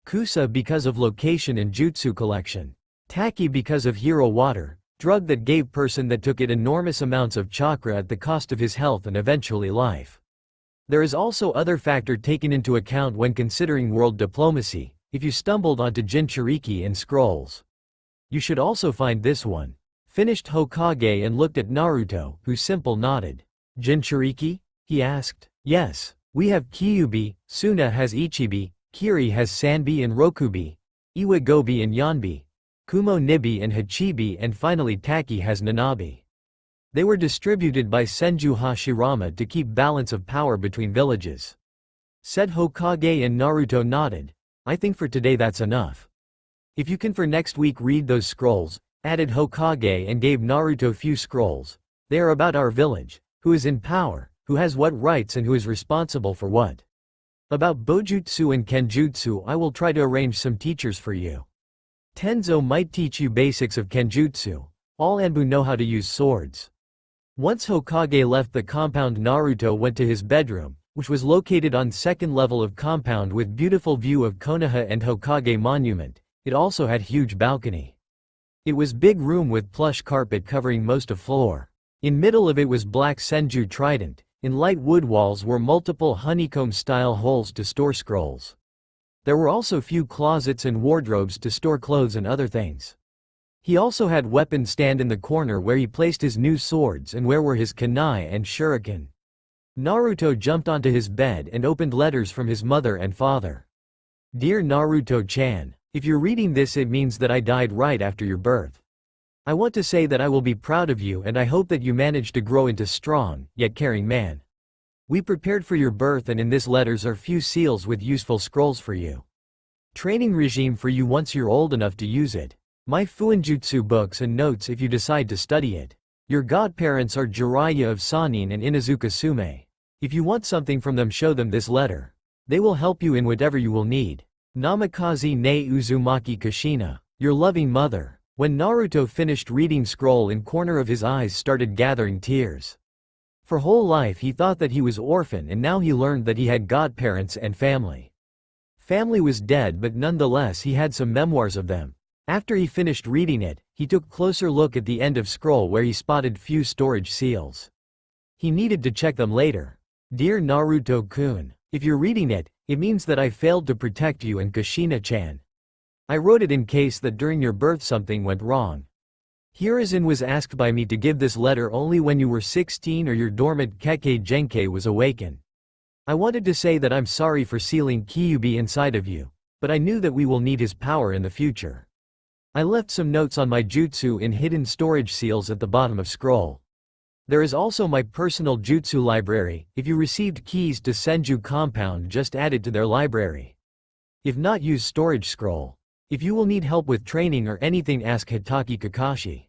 Kusa because of location and jutsu collection. Taki because of hero water, drug that gave person that took it enormous amounts of chakra at the cost of his health and eventually life. There is also other factor taken into account when considering world diplomacy, if you stumbled onto Jinchuriki and scrolls. You should also find this one," finished Hokage and looked at Naruto, who simple nodded. "Jinchuriki?" he asked. "Yes. We have Kyubi, Suna has Ichibi, Kiri has Sanbi and Rokubi, Iwagobi and Yanbi, Kumo Nibi and Hachibi, and finally Taki has Nanabi. They were distributed by Senju Hashirama to keep balance of power between villages," said Hokage, and Naruto nodded. "I think for today that's enough. If you can for next week read those scrolls," added Hokage and gave Naruto few scrolls. "They are about our village, who is in power, who has what rights and who is responsible for what. About Bojutsu and Kenjutsu I will try to arrange some teachers for you. Tenzo might teach you basics of Kenjutsu. All Anbu know how to use swords." Once Hokage left the compound, Naruto went to his bedroom, which was located on second level of compound with beautiful view of Konoha and Hokage monument. It also had huge balcony. It was big room with plush carpet covering most of floor. In middle of it was black Senju trident. In light wood walls were multiple honeycomb style holes to store scrolls. There were also few closets and wardrobes to store clothes and other things. He also had weapon stand in the corner where he placed his new swords and where were his kunai and shuriken. Naruto jumped onto his bed and opened letters from his mother and father. "Dear Naruto-chan, if you're reading this, it means that I died right after your birth. I want to say that I will be proud of you and I hope that you manage to grow into strong, yet caring man. We prepared for your birth and in this letters are few seals with useful scrolls for you. Training regime for you once you're old enough to use it. My Fuinjutsu books and notes if you decide to study it. Your godparents are Jiraiya of Sanin and Inazuka Sume. If you want something from them, show them this letter. They will help you in whatever you will need. Namikaze ne Uzumaki Kushina, your loving mother." When Naruto finished reading scroll, in corner of his eyes started gathering tears. For whole life he thought that he was orphan and now he learned that he had godparents and family. Family was dead but nonetheless he had some memoirs of them. After he finished reading it, he took closer look at the end of scroll where he spotted few storage seals. He needed to check them later. "Dear Naruto-kun, if you're reading it, it means that I failed to protect you and Kushina-chan. I wrote it in case that during your birth something went wrong. Hiruzen was asked by me to give this letter only when you were 16 or your dormant Kekkei Genkai was awakened. I wanted to say that I'm sorry for sealing Kyubi inside of you, but I knew that we will need his power in the future. I left some notes on my jutsu in hidden storage seals at the bottom of scroll. There is also my personal jutsu library. If you received keys to Senju compound, just add it to their library. If not, use storage scroll. If you will need help with training or anything, ask Hitaki Kakashi.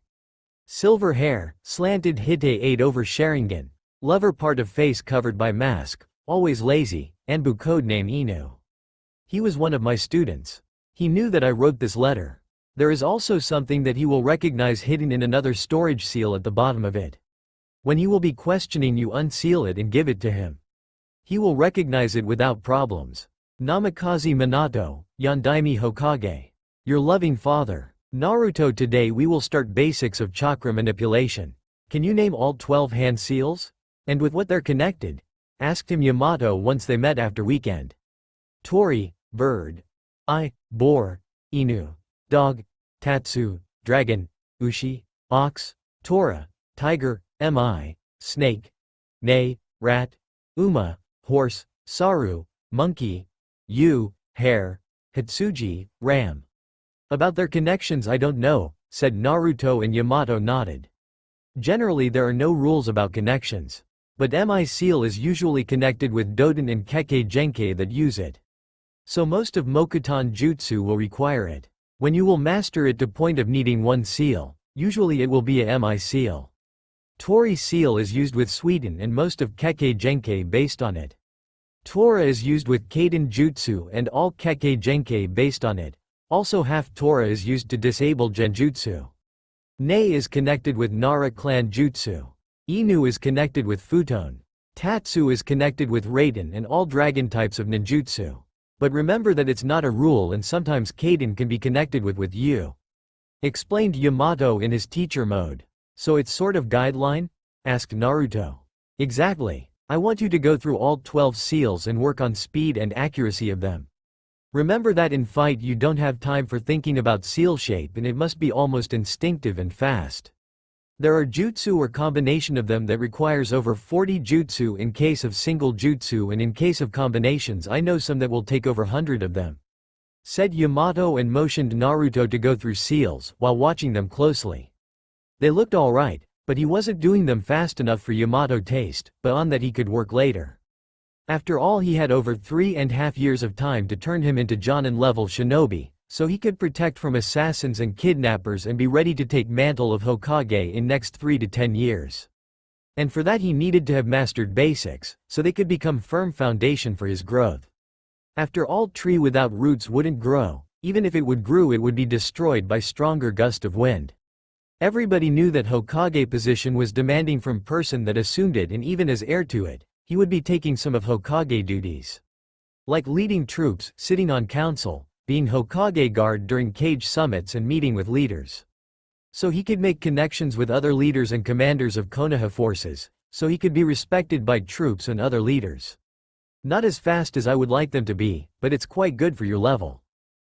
Silver hair, slanted Hite 8 over Sharingan, lover part of face covered by mask, always lazy, Anbu codename Inu. He was one of my students. He knew that I wrote this letter. There is also something that he will recognize hidden in another storage seal at the bottom of it. When he will be questioning you, unseal it and give it to him. He will recognize it without problems. Namikaze Minato, Yondaime Hokage. Your loving father. Naruto. Today we will start basics of chakra manipulation. Can you name all 12 hand seals? And with what they're connected? Asked him Yamato once they met after weekend. Tori, bird. I, boar. Inu, dog. Tatsu, dragon. Ushi, ox. Tora, tiger. Mi, snake. Ne, rat. Uma, horse. Saru, monkey. Yu, hare. Hitsuji, ram. About their connections I don't know, said Naruto, and Yamato nodded. Generally there are no rules about connections. But Mi seal is usually connected with Doden and Kekkei Genkai that use it. So most of Mokuton Jutsu will require it. When you will master it to point of needing one seal, usually it will be a Mi seal. Tori seal is used with Suiden and most of Kekkei Genkai based on it. Tora is used with Kaiden Jutsu and all Kekkei Genkai based on it. Also half Tora is used to disable Genjutsu. Ne is connected with Nara clan Jutsu. Inu is connected with Futon. Tatsu is connected with Raiden and all dragon types of ninjutsu. But remember that it's not a rule, and sometimes Kaiden can be connected with Yu. Explained Yamato in his teacher mode. So it's sort of guideline? Asked Naruto. Exactly. I want you to go through all 12 seals and work on speed and accuracy of them. Remember that in fight you don't have time for thinking about seal shape, and it must be almost instinctive and fast. There are jutsu or combination of them that requires over 40 jutsu in case of single jutsu, and in case of combinations I know some that will take over 100 of them. Said Yamato and motioned Naruto to go through seals while watching them closely. They looked alright, but he wasn't doing them fast enough for Yamato taste, but on that he could work later. After all, he had over 3.5 years of time to turn him into Jonin level shinobi, so he could protect from assassins and kidnappers and be ready to take mantle of Hokage in next 3 to 10 years. And for that he needed to have mastered basics, so they could become firm foundation for his growth. After all, tree without roots wouldn't grow, even if it would grow it would be destroyed by stronger gust of wind. Everybody knew that Hokage position was demanding from person that assumed it, and even as heir to it, he would be taking some of Hokage duties. Like leading troops, sitting on council, being Hokage guard during cage summits and meeting with leaders. So he could make connections with other leaders and commanders of Konoha forces, so he could be respected by troops and other leaders. Not as fast as I would like them to be, but it's quite good for your level.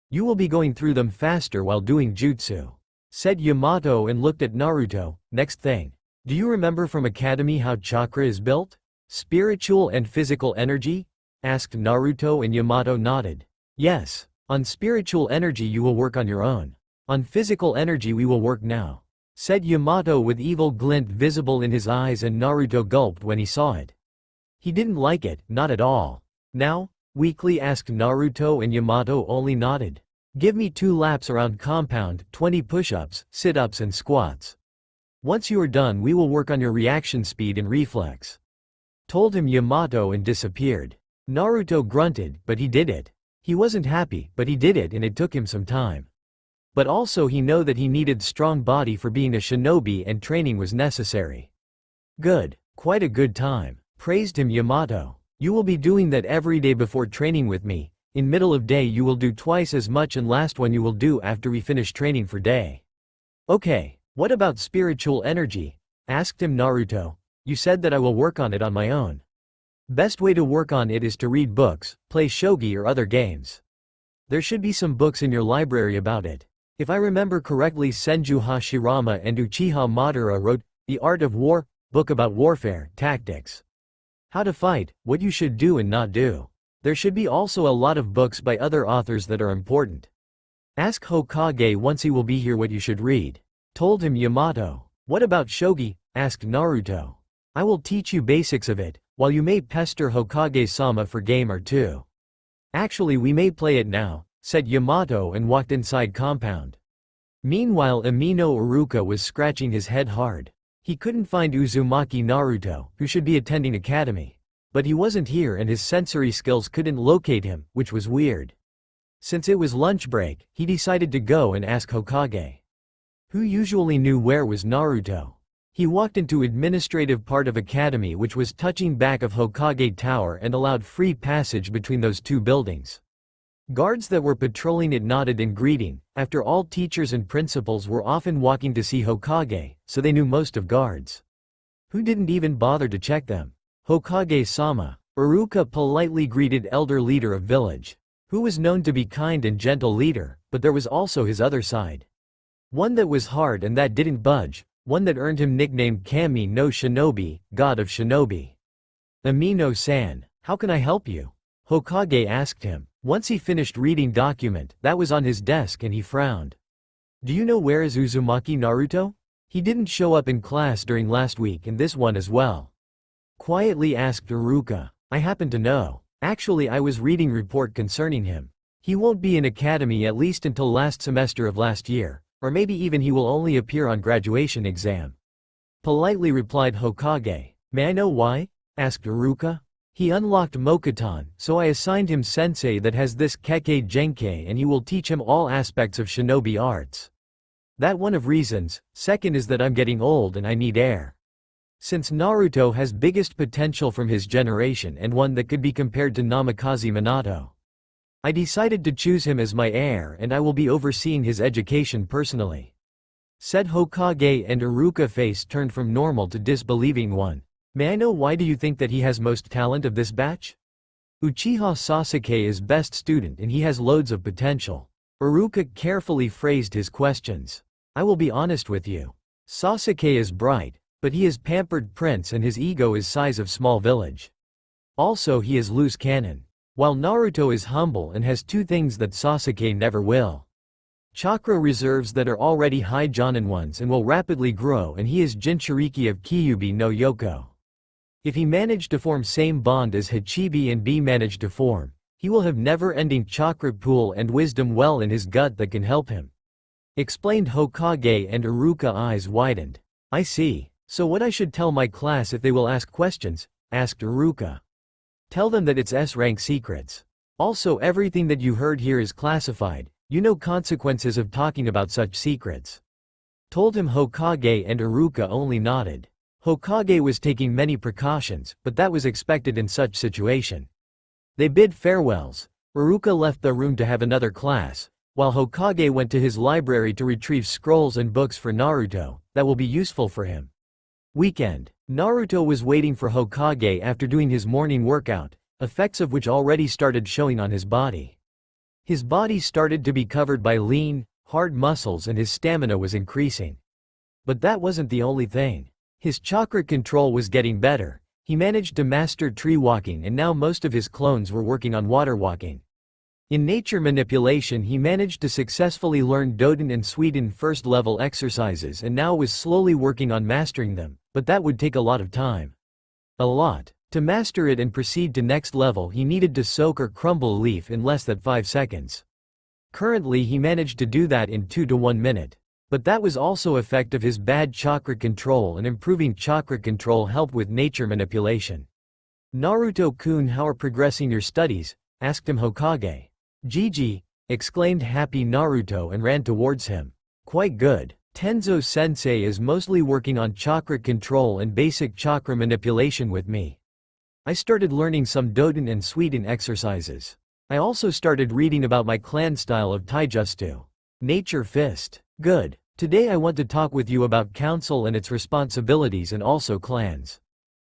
You will be going through them faster while doing jutsu. Said Yamato and looked at Naruto. Next thing. Do you remember from academy how chakra is built? Spiritual and physical energy? Asked Naruto, and Yamato nodded. Yes. On spiritual energy you will work on your own. On physical energy we will work now. Said Yamato with evil glint visible in his eyes, and Naruto gulped when he saw it. He didn't like it, not at all. Now? Weakly asked Naruto, and Yamato only nodded. Give me 2 laps around compound, 20 push-ups, sit-ups and squats. Once you are done we will work on your reaction speed and reflex. Told him Yamato and disappeared. Naruto grunted, but he did it. He wasn't happy, but he did it, and it took him some time. But also he knew that he needed strong body for being a shinobi, and training was necessary. Good. Quite a good time. Praised him Yamato. You will be doing that every day before training with me. In middle of day you will do twice as much, and last one you will do after we finish training for day. Okay. What about spiritual energy? Asked him Naruto. You said that I will work on it on my own. Best way to work on it is to read books, play shogi or other games. There should be some books in your library about it. If I remember correctly, Senju Hashirama and Uchiha Madara wrote The Art of War, book about warfare, tactics. How to fight, what you should do and not do. There should be also a lot of books by other authors that are important. Ask Hokage once he will be here what you should read. Told him Yamato. What about shogi? Asked Naruto. I will teach you basics of it, while you may pester Hokage-sama for game or two. Actually we may play it now, said Yamato and walked inside compound. Meanwhile Amino Uruka was scratching his head hard. He couldn't find Uzumaki Naruto, who should be attending academy. But he wasn't here, and his sensory skills couldn't locate him, which was weird. Since it was lunch break, he decided to go and ask Hokage. Who usually knew where was Naruto. He walked into administrative part of academy, which was touching back of Hokage Tower and allowed free passage between those two buildings. Guards that were patrolling it nodded in greeting. After all, teachers and principals were often walking to see Hokage, so they knew most of guards. Who didn't even bother to check them? Hokage-sama. Iruka politely greeted elder leader of village, who was known to be kind and gentle leader, but there was also his other side. One that was hard and that didn't budge, one that earned him nickname Kami no Shinobi, god of shinobi. Amino-san, how can I help you? Hokage asked him. Once he finished reading document that was on his desk and he frowned. Do you know where is Uzumaki Naruto? He didn't show up in class during last week and this one as well. Quietly asked Iruka. I happen to know. Actually, I was reading report concerning him. He won't be in academy at least until last semester of last year, or maybe even he will only appear on graduation exam. Politely replied Hokage. May I know why? Asked Iruka. He unlocked Mokuton, so I assigned him sensei that has this Kekkei Genkei and he will teach him all aspects of shinobi arts. That one of reasons. Second is that I'm getting old and I need heir. Since Naruto has biggest potential from his generation and one that could be compared to Namikaze Minato, I decided to choose him as my heir and I will be overseeing his education personally. Said Hokage, and Iruka face turned from normal to disbelieving one. May I know why do you think that he has most talent of this batch? Uchiha Sasuke is best student and he has loads of potential. Iruka carefully phrased his questions. I will be honest with you. Sasuke is bright, but he is pampered prince and his ego is size of small village. Also he is loose cannon. While Naruto is humble and has two things that Sasuke never will. Chakra reserves that are already high Jonin ones and will rapidly grow, and he is Jinchuriki of Kyuubi no Yoko. If he managed to form same bond as Hachibi and B managed to form, he will have never-ending chakra pool and wisdom well in his gut that can help him. Explained Hokage, and Iruka eyes widened. I see. So what I should tell my class if they will ask questions? Asked Iruka. Tell them that it's S-rank secrets. Also everything that you heard here is classified, you know consequences of talking about such secrets. Told him Hokage, and Iruka only nodded. Hokage was taking many precautions, but that was expected in such situation. They bid farewells. Iruka left the room to have another class, while Hokage went to his library to retrieve scrolls and books for Naruto that will be useful for him. Weekend. Naruto was waiting for Hokage after doing his morning workout, effects of which already started showing on his body. His body started to be covered by lean, hard muscles and his stamina was increasing. But that wasn't the only thing. His chakra control was getting better. He managed to master tree walking and now most of his clones were working on water walking. In nature manipulation he managed to successfully learn Doden and Sweden first level exercises and now was slowly working on mastering them, but that would take a lot of time. A lot. To master it and proceed to next level he needed to soak or crumble a leaf in less than 5 seconds. Currently he managed to do that in 2 to 1 minute. But that was also effect of his bad chakra control, and improving chakra control helped with nature manipulation. Naruto-kun, how are progressing your studies? Asked him Hokage. Gigi, exclaimed happy Naruto and ran towards him. Quite good. Tenzo-sensei is mostly working on chakra control and basic chakra manipulation with me. I started learning some Doden and Sweden exercises. I also started reading about my clan style of taijutsu. Nature fist. Good. Today I want to talk with you about council and its responsibilities and also clans.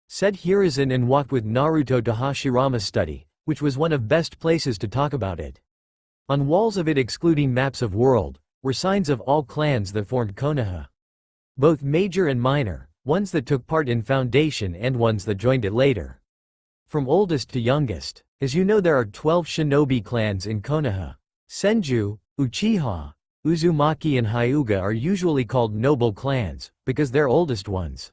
Said Hiruzen and walked with Naruto to Hashirama study, which was one of best places to talk about it. On walls of it, excluding maps of world, were signs of all clans that formed Konoha. Both major and minor, ones that took part in foundation and ones that joined it later. From oldest to youngest. As you know, there are 12 shinobi clans in Konoha. Senju, Uchiha, Uzumaki and Hyuga are usually called noble clans, because they're oldest ones.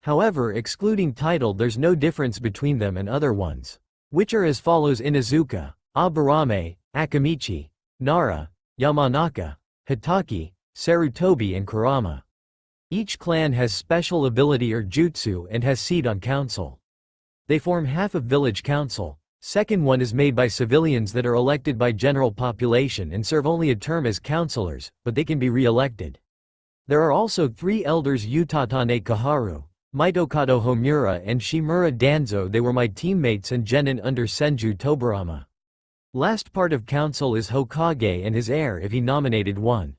However, excluding title, there's no difference between them and other ones, which are as follows: Inuzuka, Aburame, Akamichi, Nara, Yamanaka, Hitaki, Sarutobi and Kurama. Each clan has special ability or jutsu and has seat on council. They form half of village council. Second one is made by civilians that are elected by general population and serve only a term as councillors, but they can be re-elected. There are also 3 elders Utatane Kaharu, Mitokado Homura and Shimura Danzo. They were my teammates and genin under Senju Toburama. Last part of council is Hokage and his heir if he nominated one.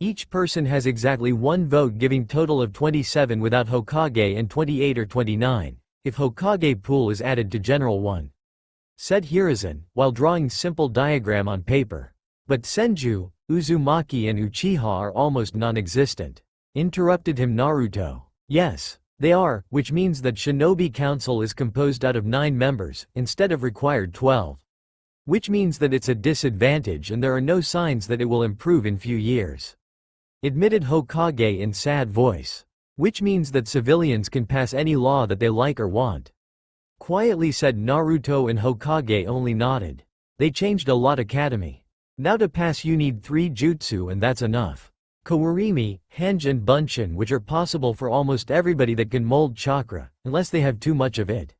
Each person has exactly 1 vote, giving total of 27 without Hokage and 28 or 29, if Hokage pool is added to general one. Said Hiruzen, while drawing simple diagram on paper. But Senju, Uzumaki and Uchiha are almost non-existent. Interrupted him Naruto. Yes, they are, which means that Shinobi Council is composed out of 9 members, instead of required 12. Which means that it's a disadvantage and there are no signs that it will improve in few years. Admitted Hokage in sad voice. Which means that civilians can pass any law that they like or want. Quietly said Naruto and Hokage only nodded. They changed a lot academy. Now to pass you need 3 jutsu and that's enough. Kawarimi, Henge and Bunshin, which are possible for almost everybody that can mold chakra, unless they have too much of it.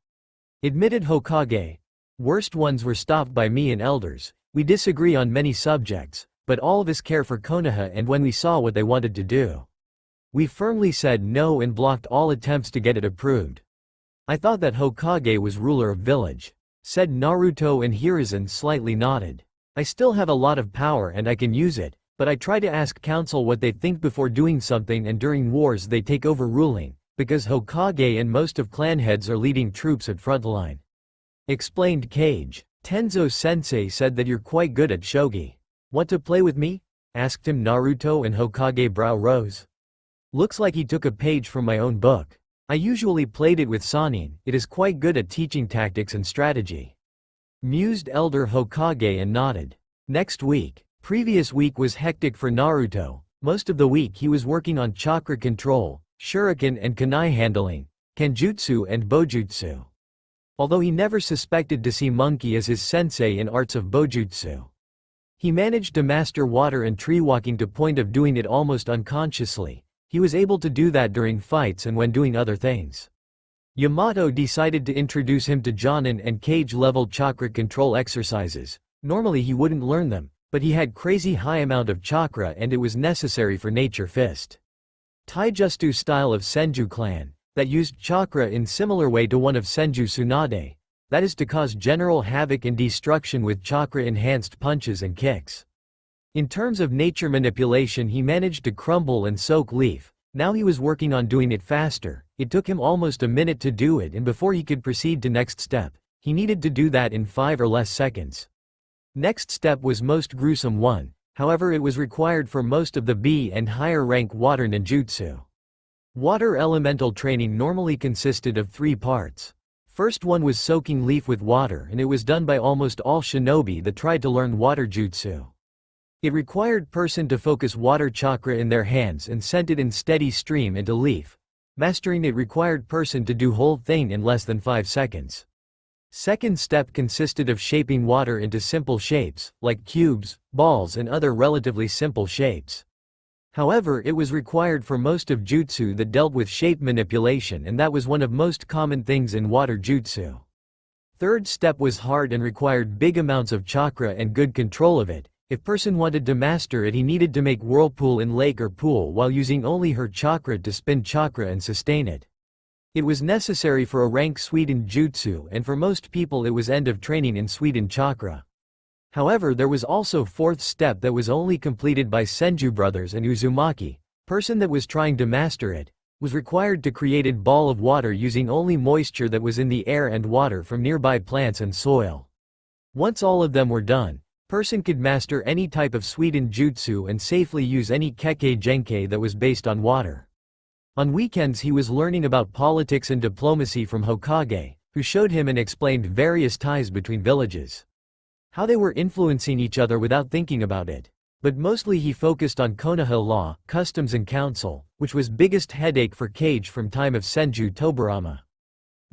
Admitted Hokage. Worst ones were stopped by me and elders. We disagree on many subjects, but all of us care for Konoha, and when we saw what they wanted to do, we firmly said no and blocked all attempts to get it approved. I thought that Hokage was ruler of village. Said Naruto and Hiruzen slightly nodded. I still have a lot of power and I can use it, but I try to ask council what they think before doing something, and during wars they take over ruling, because Hokage and most of clan heads are leading troops at frontline. Explained Kage. Tenzo Sensei said that you're quite good at shogi. Want to play with me? Asked him Naruto, and Hokage brow rose. Looks like he took a page from my own book. I usually played it with Sanin. It is quite good at teaching tactics and strategy. Mused elder Hokage and nodded. Next week. Previous week was hectic for Naruto. Most of the week he was working on chakra control, shuriken and kunai handling, kenjutsu and bojutsu. Although he never suspected to see Monkey as his sensei in arts of bojutsu. He managed to master water and tree walking to point of doing it almost unconsciously. He was able to do that during fights and when doing other things. Yamato decided to introduce him to Jonin and Kage level chakra control exercises. Normally he wouldn't learn them, but he had crazy high amount of chakra and it was necessary for nature fist. Taijutsu style of Senju clan, that used chakra in similar way to one of Senju Tsunade, that is to cause general havoc and destruction with chakra-enhanced punches and kicks. In terms of nature manipulation he managed to crumble and soak leaf. Now he was working on doing it faster. It took him almost a minute to do it, and before he could proceed to next step, he needed to do that in 5 or less seconds. Next step was most gruesome one, however it was required for most of the B and higher rank water ninjutsu. Water elemental training normally consisted of 3 parts. First one was soaking leaf with water, and it was done by almost all shinobi that tried to learn water jutsu. It required person to focus water chakra in their hands and sent it in steady stream into leaf. Mastering it required person to do whole thing in less than 5 seconds. Second step consisted of shaping water into simple shapes, like cubes, balls and other relatively simple shapes. However, it was required for most of jutsu that dealt with shape manipulation, and that was one of most common things in water jutsu. Third step was hard and required big amounts of chakra and good control of it. If person wanted to master it, he needed to make whirlpool in lake or pool while using only her chakra to spin chakra and sustain it. It was necessary for a rank Sweden jutsu, and for most people it was end of training in Sweden chakra. However, there was also fourth step that was only completed by Senju brothers and Uzumaki. Person that was trying to master it was required to create a ball of water using only moisture that was in the air and water from nearby plants and soil. Once all of them were done, person could master any type of Sweden jutsu and safely use any kekkei genkei that was based on water. On weekends he was learning about politics and diplomacy from Hokage, who showed him and explained various ties between villages. How they were influencing each other without thinking about it. But mostly he focused on Konoha law, customs and council, which was biggest headache for Kage from time of Senju Toburama.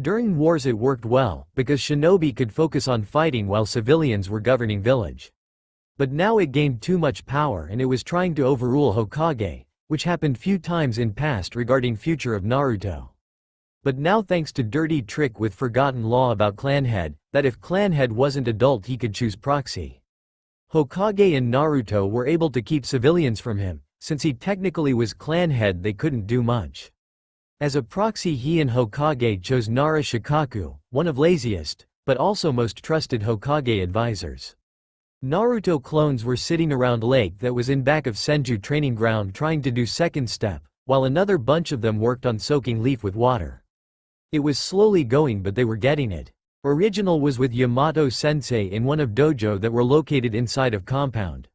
During wars it worked well, because shinobi could focus on fighting while civilians were governing village. But now it gained too much power and it was trying to overrule Hokage, which happened few times in past regarding future of Naruto. But now thanks to dirty trick with forgotten law about clan head, that if clan head wasn't adult he could choose proxy. Hokage and Naruto were able to keep civilians from him, Since he technically was clan head, they couldn't do much. As a proxy, he and Hokage chose Nara Shikaku, one of laziest, but also most trusted Hokage advisors. Naruto clones were sitting around lake that was in back of Senju training ground trying to do second step, while another bunch of them worked on soaking leaf with water. It was slowly going, but they were getting it. Original was with Yamato sensei in one of dojo that were located inside of compound.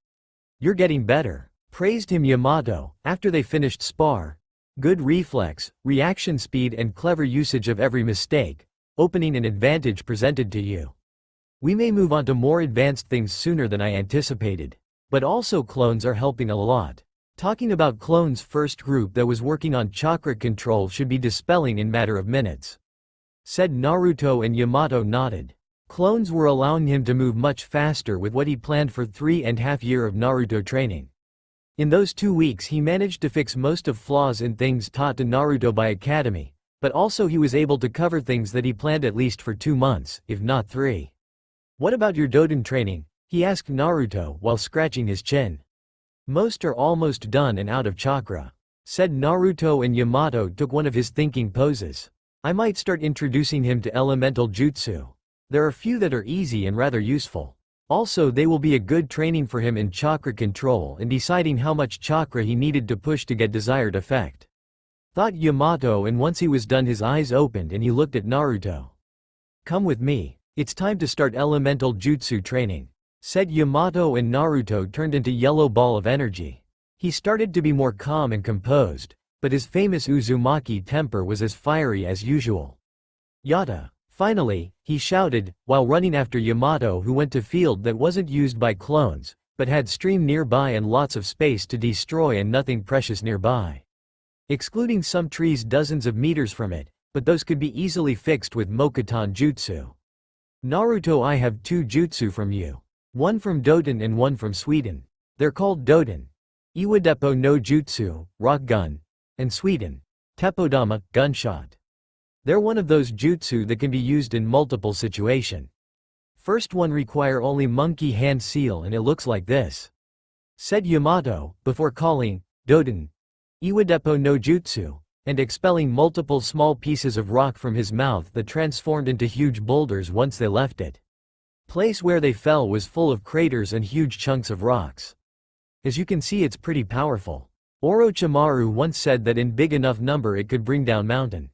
"You're getting better," praised him Yamato, after they finished spar. "Good reflex, reaction speed and clever usage of every mistake, opening an advantage presented to you. We may move on to more advanced things sooner than I anticipated. But also clones are helping a lot. Talking about clones, first group that was working on chakra control should be dispelling in matter of minutes," said Naruto, and Yamato nodded. Clones were allowing him to move much faster with what he planned for 3.5 years of Naruto training. In those 2 weeks he managed to fix most of flaws in things taught to Naruto by Academy, but also he was able to cover things that he planned at least for 2 months, if not 3. "What about your Doden training?" he asked Naruto while scratching his chin. "Most are almost done and out of chakra," said Naruto, and Yamato took one of his thinking poses. "I might start introducing him to elemental jutsu. There are few that are easy and rather useful. Also they will be a good training for him in chakra control and deciding how much chakra he needed to push to get desired effect," thought Yamato, and once he was done his eyes opened and he looked at Naruto. "Come with me. It's time to start elemental jutsu training," said Yamato, and Naruto turned into yellow ball of energy. He started to be more calm and composed, but his famous Uzumaki temper was as fiery as usual. "Yata!" Finally, he shouted, while running after Yamato, who went to field that wasn't used by clones, but had stream nearby and lots of space to destroy and nothing precious nearby. Excluding some trees dozens of meters from it, but those could be easily fixed with Mokuton jutsu. "Naruto, I have 2 jutsu from you. One from Doden and one from Sweden. They're called Doden Iwadepo no Jutsu, rock gun, and Sweden Teppodama, gunshot. They're one of those jutsu that can be used in multiple situation. First one require only monkey hand seal and it looks like this," said Yamato, before calling Doden Iwadepo no Jutsu, and expelling multiple small pieces of rock from his mouth that transformed into huge boulders once they left it. Place where they fell was full of craters and huge chunks of rocks. As you can see, it's pretty powerful. Orochimaru once said that in big enough number it could bring down mountain,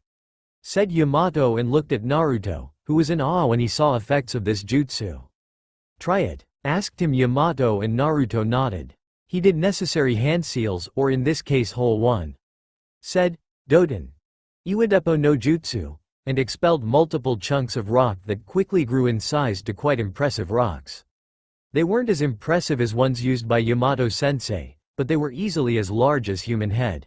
said Yamato, and looked at Naruto, who was in awe when he saw effects of this jutsu. "Try it?" asked him Yamato, and Naruto nodded. He did necessary hand seals, or in this case whole one, said Doden Iwadepo no Jutsu, and expelled multiple chunks of rock that quickly grew in size to quite impressive rocks. They weren't as impressive as ones used by Yamato sensei, but they were easily as large as human head.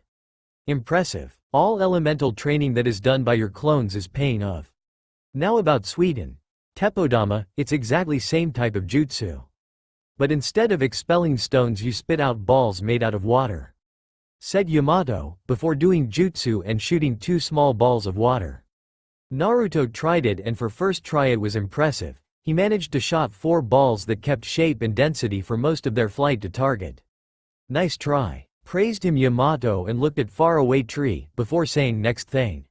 Impressive. All elemental training that is done by your clones is paying off. Now about Sweden Teppodama, it's exactly same type of jutsu. But instead of expelling stones you spit out balls made out of water, said Yamato, before doing jutsu and shooting 2 small balls of water. Naruto tried it, and for first try it was impressive. He managed to shot 4 balls that kept shape and density for most of their flight to target. "Nice try," praised him Yamato, and looked at faraway tree, before saying next thing.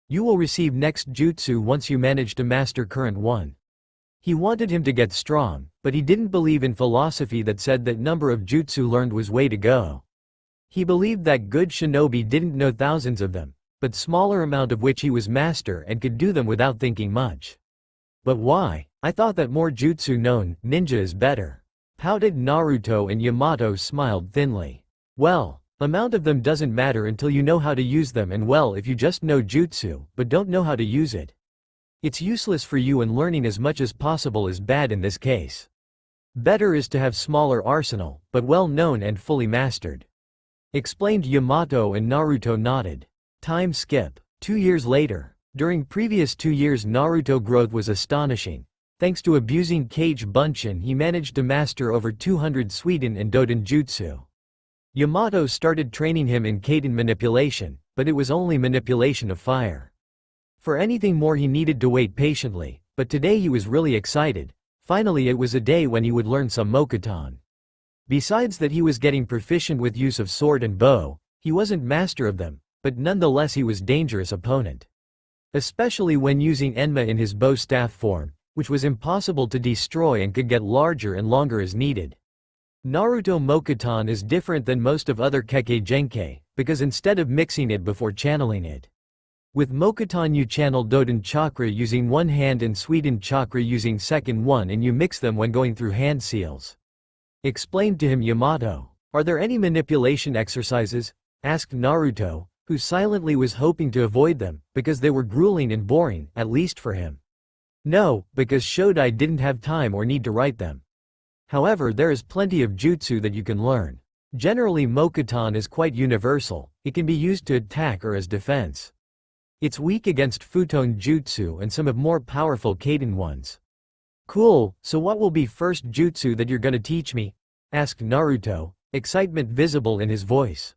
"You will receive next jutsu once you manage to master current one." He wanted him to get strong, but he didn't believe in philosophy that said that number of jutsu learned was way to go. He believed that good shinobi didn't know thousands of them, but smaller amount of which he was master and could do them without thinking much. "But why? I thought that more jutsu known, ninja is better," pouted Naruto, and Yamato smiled thinly. "Well, amount of them doesn't matter until you know how to use them, and well, if you just know jutsu, but don't know how to use it, it's useless for you, and learning as much as possible is bad in this case. Better is to have smaller arsenal, but well known and fully mastered," explained Yamato, and Naruto nodded. Time skip. 2 years later. During previous 2 years Naruto growth was astonishing. Thanks to abusing Kage Bunshin he managed to master over 200 Sweden and Doden jutsu. Yamato started training him in Kaden manipulation, but it was only manipulation of fire. For anything more he needed to wait patiently, but today he was really excited. Finally it was a day when he would learn some Mokuton. Besides that he was getting proficient with use of sword and bow, he wasn't master of them, but nonetheless he was dangerous opponent. Especially when using Enma in his bow staff form, which was impossible to destroy and could get larger and longer as needed. Naruto Mokuton is different than most of other Kekkei Genkei, because instead of mixing it before channeling it. With Mokuton you channel Doden Chakra using one hand and Suiden Chakra using second one, and you mix them when going through hand seals. Explained to him Yamato. Are there any manipulation exercises? Asked Naruto, who silently was hoping to avoid them, because they were grueling and boring, at least for him. No, because Shodai didn't have time or need to write them. However, there is plenty of jutsu that you can learn. Generally Mokuton is quite universal, it can be used to attack or as defense. It's weak against Futon jutsu and some of more powerful Kaden ones. Cool, so what will be first jutsu that you're gonna teach me? Asked Naruto, excitement visible in his voice.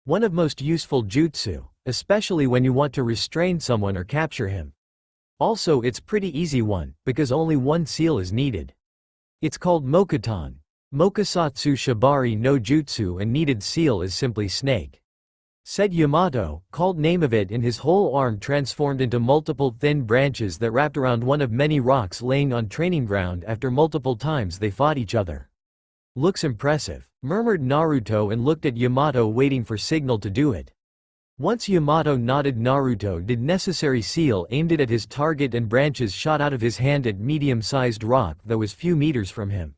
One of most useful jutsu, especially when you want to restrain someone or capture him. Also it's pretty easy one, because only one seal is needed. It's called Mokuton. Mokusatsu Shibari no Jutsu, and needed seal is simply snake. Said Yamato, called name of it, and his whole arm transformed into multiple thin branches that wrapped around one of many rocks laying on training ground after multiple times they fought each other. Looks impressive, murmured Naruto and looked at Yamato waiting for signal to do it. Once Yamato nodded, Naruto did necessary seal, aimed it at his target, and branches shot out of his hand at medium-sized rock that was few meters from him.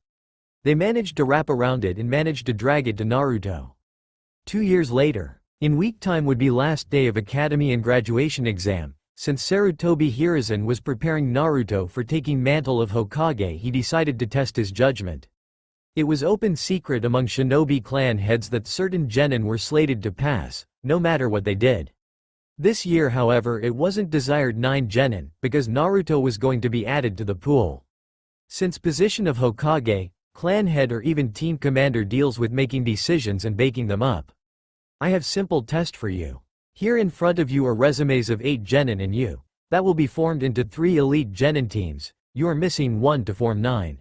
They managed to wrap around it and managed to drag it to Naruto. 2 years later, in week time would be last day of academy and graduation exam. Since Sarutobi Hiruzen was preparing Naruto for taking mantle of Hokage, he decided to test his judgment. It was open secret among shinobi clan heads that certain genin were slated to pass, no matter what they did. This year however it wasn't desired 9 genin, because Naruto was going to be added to the pool. Since position of Hokage, clan head or even team commander deals with making decisions and baking them up. I have simple test for you. Here in front of you are resumes of 8 genin and you. That will be formed into 3 elite genin teams, you are missing 1 to form 9.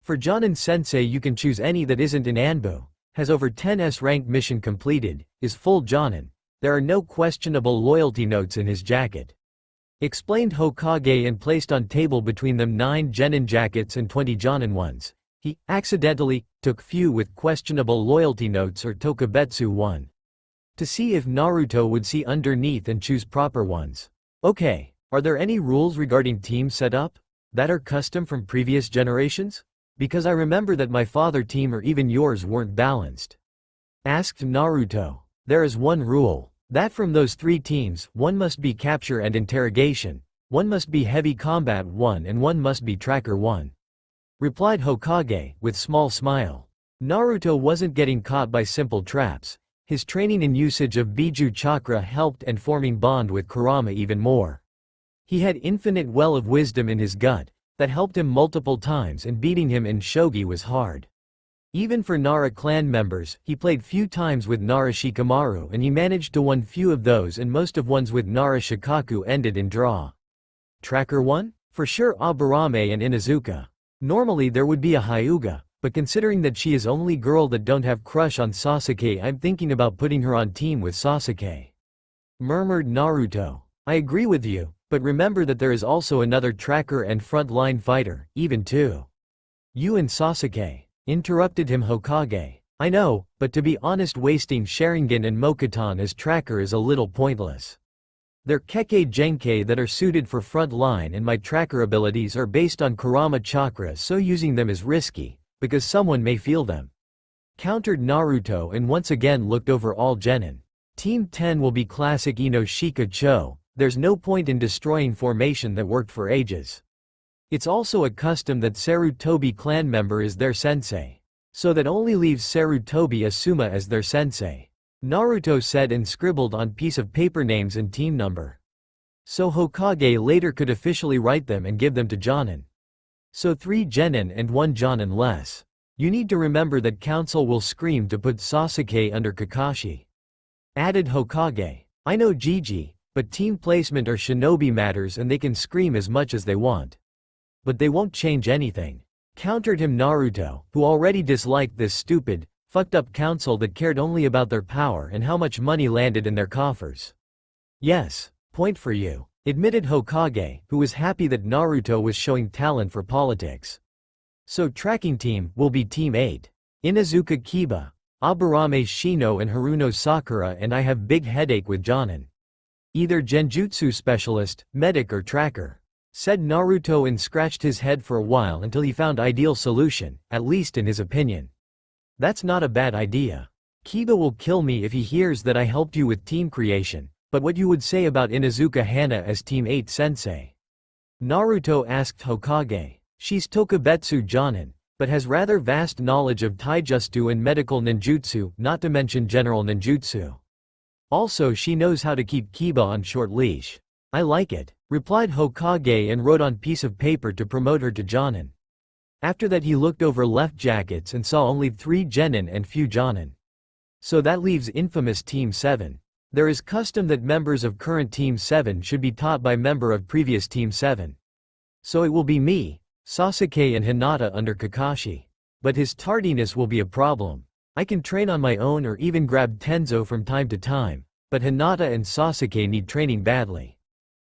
For Jonin Sensei you can choose any that isn't in Anbu, has over 10s rank, mission completed, is full Jonin, there are no questionable loyalty notes in his jacket. Explained Hokage and placed on table between them 9 genin jackets and 20 Jonin ones. He, accidentally, took few with questionable loyalty notes or Tokubetsu 1. To see if Naruto would see underneath and choose proper ones. Okay, are there any rules regarding team setup? That are custom from previous generations? Because I remember that my father team or even yours weren't balanced. Asked Naruto. There is one rule, that from those 3 teams, one must be capture and interrogation, one must be heavy combat 1, and one must be tracker 1. Replied Hokage, with small smile. Naruto wasn't getting caught by simple traps. His training and usage of Biju Chakra helped, and forming bond with Kurama even more. He had infinite well of wisdom in his gut, that helped him multiple times, and beating him in shogi was hard. Even for Nara clan members, he played few times with Nara Shikamaru and he managed to win few of those, and most of ones with Nara Shikaku ended in draw. Tracker 1? For sure Aburame and Inuzuka. Normally there would be a Hyuga, but considering that she is only girl that don't have crush on Sasuke, I'm thinking about putting her on team with Sasuke. Murmured Naruto. I agree with you, but remember that there is also another tracker and front-line fighter, even 2. You and Sasuke. Interrupted him Hokage. I know, but to be honest, wasting Sharingan and Mokuton as tracker is a little pointless. They're Kekkei Genkei that are suited for front line, and my tracker abilities are based on Kurama Chakra, so using them is risky, because someone may feel them. Countered Naruto and once again looked over all genin. Team 10 will be classic Inoshika Cho, there's no point in destroying formation that worked for ages. It's also a custom that Sarutobi clan member is their sensei. So that only leaves Sarutobi Asuma as their sensei. Naruto said and scribbled on piece of paper names and team number. So Hokage later could officially write them and give them to Jonin. So 3 genin and 1 Jonin less. You need to remember that council will scream to put Sasuke under Kakashi. Added Hokage. I know Gigi, but team placement or shinobi matters, and they can scream as much as they want. But they won't change anything. Countered him Naruto, who already disliked this stupid, fucked up council that cared only about their power and how much money landed in their coffers. Yes, point for you, admitted Hokage, who was happy that Naruto was showing talent for politics. So tracking team will be Team 8. Inuzuka Kiba, Aburame Shino and Haruno Sakura, and I have big headache with Jonin. Either genjutsu specialist, medic or tracker, said Naruto and scratched his head for a while until he found ideal solution, at least in his opinion. That's not a bad idea. Kiba will kill me if he hears that I helped you with team creation, but what you would say about Inuzuka Hana as Team 8 sensei? Naruto asked Hokage. She's Tokubetsu Jonin, but has rather vast knowledge of taijutsu and medical ninjutsu, not to mention general ninjutsu. Also she knows how to keep Kiba on short leash. I like it, replied Hokage and wrote on piece of paper to promote her to Jonin. After that he looked over left jackets and saw only 3 genin and few jonin. So that leaves infamous Team 7. There is custom that members of current Team 7 should be taught by member of previous Team 7. So it will be me, Sasuke and Hinata under Kakashi. But his tardiness will be a problem. I can train on my own or even grab Tenzo from time to time, but Hinata and Sasuke need training badly.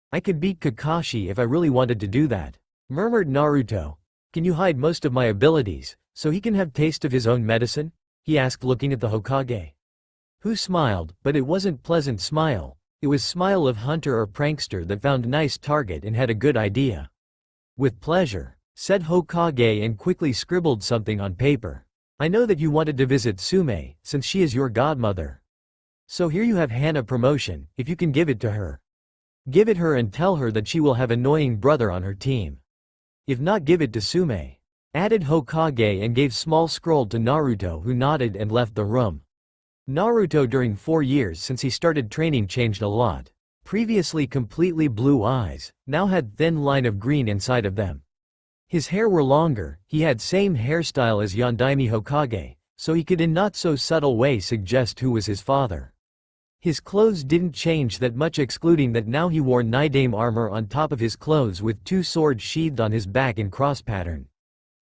I could beat Kakashi if I really wanted to do that, murmured Naruto. Can you hide most of my abilities, so he can have taste of his own medicine? He asked looking at the Hokage. Who smiled, but it wasn't pleasant smile. It was smile of hunter or prankster that found nice target and had a good idea. With pleasure, said Hokage and quickly scribbled something on paper. I know that you wanted to visit Sume, since she is your godmother. So here you have Hana promotion, if you can give it to her. Give it her and tell her that she will have annoying brother on her team. If not, give it to Sume, added Hokage and gave small scroll to Naruto, who nodded and left the room. Naruto during 4 years since he started training changed a lot. Previously completely blue eyes, now had thin line of green inside of them. His hair were longer, he had same hairstyle as Yondaime Hokage, so he could in not so subtle way suggest who was his father. His clothes didn't change that much, excluding that now he wore Nidaime armor on top of his clothes with 2 swords sheathed on his back in cross pattern.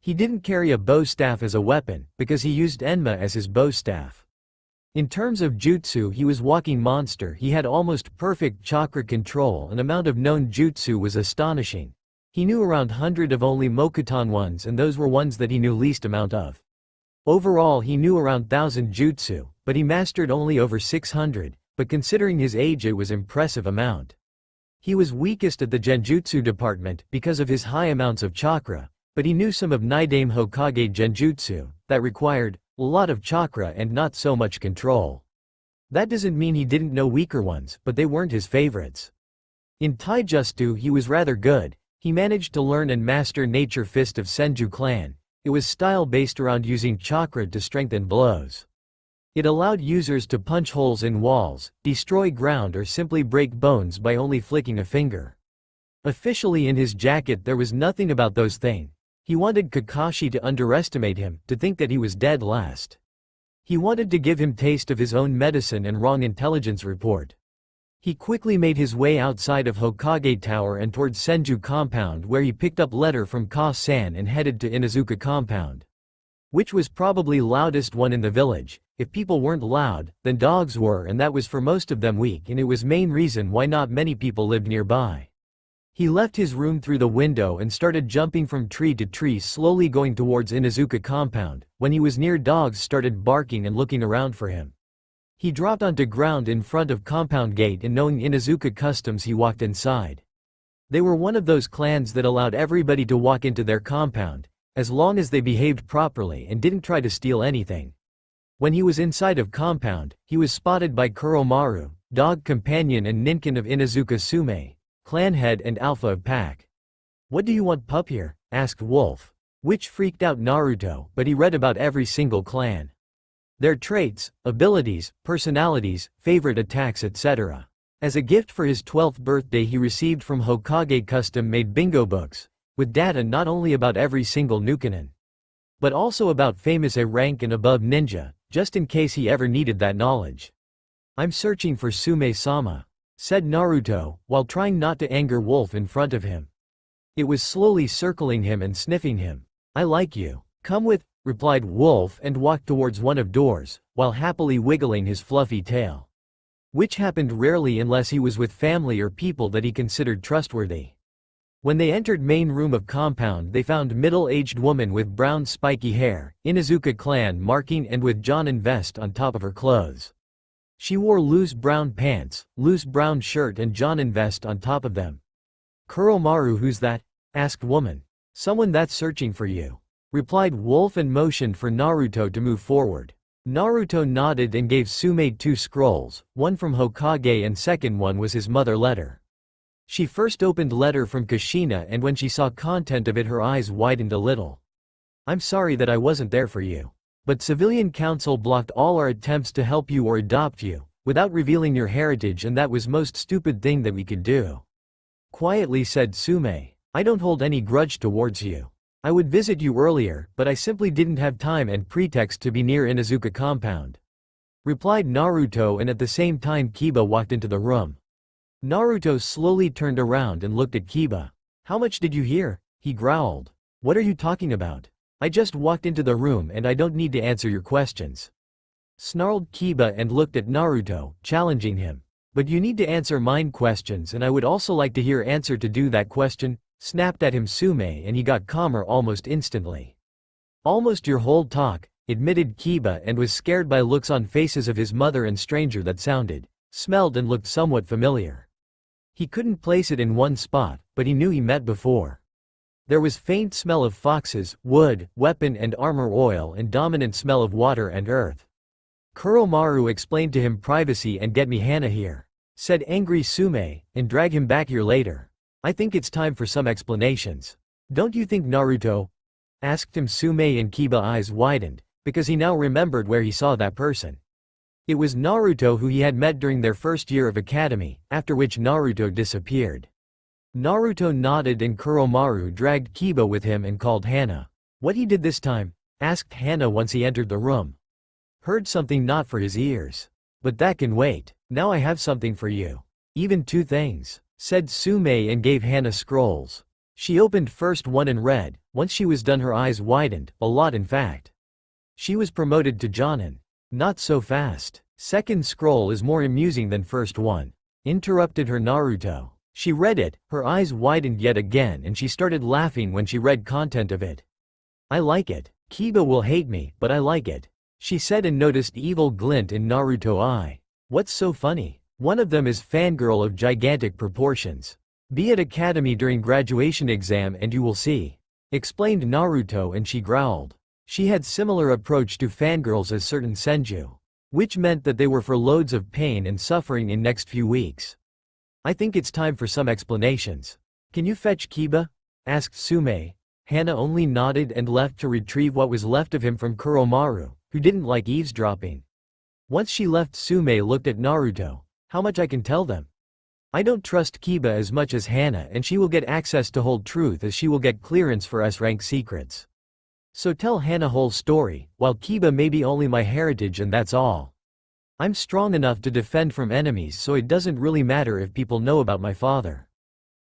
He didn't carry a bow staff as a weapon, because he used Enma as his bow staff. In terms of jutsu he was walking monster, he had almost perfect chakra control and amount of known jutsu was astonishing. He knew around 100 of only Mokuton ones, and those were ones that he knew least amount of. Overall he knew around 1000 jutsu, but he mastered only over 600, but considering his age it was impressive amount. He was weakest at the genjutsu department because of his high amounts of chakra, but he knew some of Nidaime Hokage genjutsu, that required a lot of chakra and not so much control. That doesn't mean he didn't know weaker ones, but they weren't his favorites. In taijutsu he was rather good. He managed to learn and master Nature Fist of Senju clan. It was style based around using chakra to strengthen blows. It allowed users to punch holes in walls, destroy ground or simply break bones by only flicking a finger. Officially in his jacket there was nothing about those things. He wanted Kakashi to underestimate him, to think that he was dead last. He wanted to give him taste of his own medicine and wrong intelligence report. He quickly made his way outside of Hokage Tower and towards Senju compound, where he picked up letter from Ka-san and headed to Inuzuka compound, which was probably loudest one in the village. If people weren't loud, then dogs were, and that was for most of them weak, and it was main reason why not many people lived nearby. He left his room through the window and started jumping from tree to tree, slowly going towards Inuzuka compound. When he was near, dogs started barking and looking around for him. He dropped onto ground in front of compound gate, and knowing Inuzuka customs he walked inside. They were one of those clans that allowed everybody to walk into their compound, as long as they behaved properly and didn't try to steal anything. When he was inside of compound, he was spotted by Kuromaru, dog companion and Ninkin of Inuzuka Sume, clan head and alpha of pack. What do you want, pup, here? Asked Wolf, which freaked out Naruto, but he read about every single clan, their traits, abilities, personalities, favorite attacks, etc. As a gift for his 12th birthday he received from Hokage custom-made bingo books, with data not only about every single Nukenin, but also about famous A rank and above ninja, just in case he ever needed that knowledge. I'm searching for Sume-sama, said Naruto, while trying not to anger Wolf in front of him. It was slowly circling him and sniffing him. I like you. Come with, replied Wolf and walked towards one of doors, while happily wiggling his fluffy tail. Which happened rarely unless he was with family or people that he considered trustworthy. When they entered main room of compound they found middle-aged woman with brown spiky hair, Inuzuka clan marking and with Jonin vest on top of her clothes. She wore loose brown pants, loose brown shirt and Jonin vest on top of them. Kuromaru, who's that? Asked woman. Someone that's searching for you, replied Wolf and motioned for Naruto to move forward. Naruto nodded and gave Tsume 2 scrolls, one from Hokage and second one was his mother letter. She first opened letter from Kushina and when she saw content of it her eyes widened a little. I'm sorry that I wasn't there for you. But civilian council blocked all our attempts to help you or adopt you, without revealing your heritage and that was most stupid thing that we could do. Quietly said Tsume. I don't hold any grudge towards you. I would visit you earlier, but I simply didn't have time and pretext to be near Inuzuka compound. Replied Naruto and at the same time Kiba walked into the room. Naruto slowly turned around and looked at Kiba. How much did you hear? He growled. What are you talking about? I just walked into the room and I don't need to answer your questions. Snarled Kiba and looked at Naruto, challenging him. But you need to answer mine questions and I would also like to hear answer to do that question, snapped at him Tsume and he got calmer almost instantly. Almost your whole talk, admitted Kiba and was scared by looks on faces of his mother and stranger that sounded, smelled and looked somewhat familiar. He couldn't place it in one spot, but he knew he met before. There was faint smell of foxes, wood, weapon and armor oil and dominant smell of water and earth. Kuromaru explained to him privacy and get me Hana here, said angry Tsume, and drag him back here later. I think it's time for some explanations. Don't you think Naruto? Asked him Tsume and Kiba eyes widened, because he now remembered where he saw that person. It was Naruto who he had met during their first year of academy, after which Naruto disappeared. Naruto nodded and Kuromaru dragged Kiba with him and called Hana. What he did this time? Asked Hana once he entered the room. Heard something not for his ears. But that can wait. Now I have something for you. Even 2 things, said Tsume and gave Hana scrolls. She opened first one and read. Once she was done her eyes widened, a lot in fact. She was promoted to Jonin. Not so fast. Second scroll is more amusing than first one. Interrupted her Naruto. She read it, her eyes widened yet again and she started laughing when she read content of it. I like it. Kiba will hate me, but I like it. She said and noticed evil glint in Naruto's eye. What's so funny? One of them is fangirl of gigantic proportions. Be at academy during graduation exam and you will see. Explained Naruto and she growled. She had similar approach to fangirls as certain senju. Which meant that they were for loads of pain and suffering in next few weeks. I think it's time for some explanations. Can you fetch Kiba? Asked Tsume. Hana only nodded and left to retrieve what was left of him from Kuromaru, who didn't like eavesdropping. Once she left Tsume looked at Naruto. How much I can tell them? I don't trust Kiba as much as Hana and she will get access to hold truth as she will get clearance for S-rank secrets. So tell Hana whole story, while Kiba may be only my heritage and that's all. I'm strong enough to defend from enemies so it doesn't really matter if people know about my father.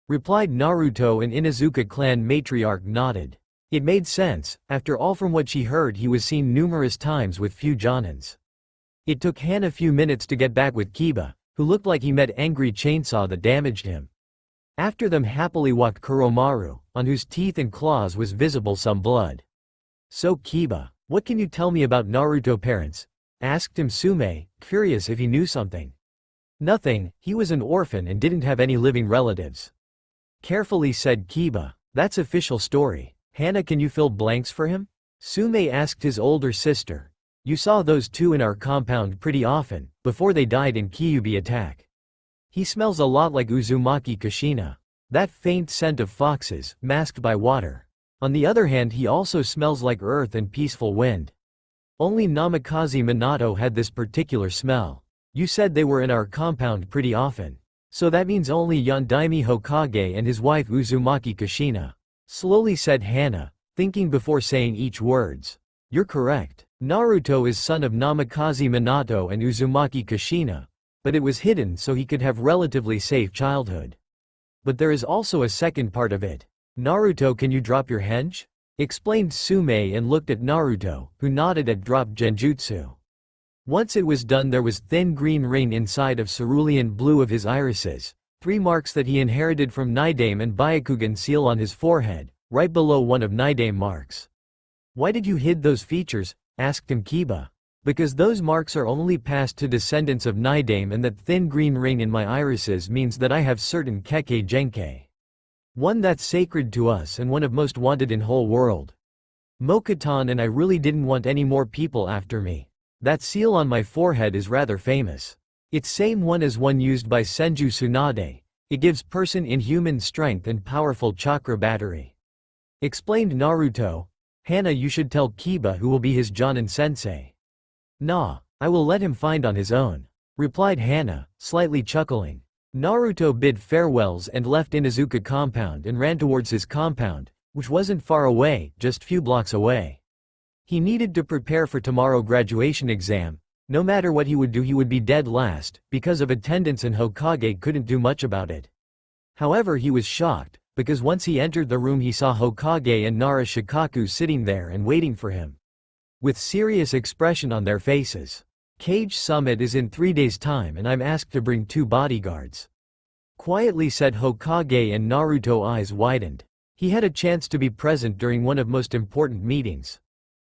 Replied Naruto and Inuzuka clan matriarch nodded. It made sense, after all from what she heard he was seen numerous times with few Jonins. It took Hana few minutes to get back with Kiba, who looked like he met angry chainsaw that damaged him. After them happily walked Kuromaru, on whose teeth and claws was visible some blood. So Kiba, what can you tell me about Naruto parents? Asked him Tsume, curious if he knew something. Nothing, he was an orphan and didn't have any living relatives. Carefully said Kiba, that's official story. Hana, can you fill blanks for him? Tsume asked his older sister. You saw those 2 in our compound pretty often, before they died in Kyuubi attack. He smells a lot like Uzumaki Kushina. That faint scent of foxes, masked by water. On the other hand he also smells like earth and peaceful wind. Only Namikaze Minato had this particular smell. You said they were in our compound pretty often. So that means only Yondaime Hokage and his wife Uzumaki Kushina. Slowly said Hana, thinking before saying each words. You're correct. Naruto is son of Namikaze Minato and Uzumaki Kushina. But it was hidden so he could have relatively safe childhood. But there is also a second part of it. Naruto, can you drop your hench? explained Sume and looked at Naruto, who nodded at drop genjutsu. Once it was done, there was thin green ring inside of cerulean blue of his irises, 3 marks that he inherited from Nidaime, and Byakugan seal on his forehead, right below one of Nidaime marks. "Why did you hide those features?" asked him Kiba. "Because those marks are only passed to descendants of Nidaime, and that thin green ring in my irises means that I have certain Kekkei Genkei. One that's sacred to us and one of most wanted in whole world. Mokuton, and I really didn't want any more people after me. That seal on my forehead is rather famous. It's same one as one used by Senju Tsunade. It gives person inhuman strength and powerful chakra battery," explained Naruto. "Hana, you should tell Kiba, who will be his Jonin sensei." "Nah, I will let him find on his own," replied Hana, slightly chuckling. Naruto bid farewells and left Inuzuka compound and ran towards his compound, which wasn't far away, just few blocks away. He needed to prepare for tomorrow graduation exam. No matter what he would do, he would be dead last, because of attendance, and Hokage couldn't do much about it. However, he was shocked, because once he entered the room he saw Hokage and Nara Shikaku sitting there and waiting for him, with serious expression on their faces. "Cage Summit is in 3 days' time, and I'm asked to bring 2 bodyguards," quietly said Hokage, and Naruto eyes widened. He had a chance to be present during one of most important meetings.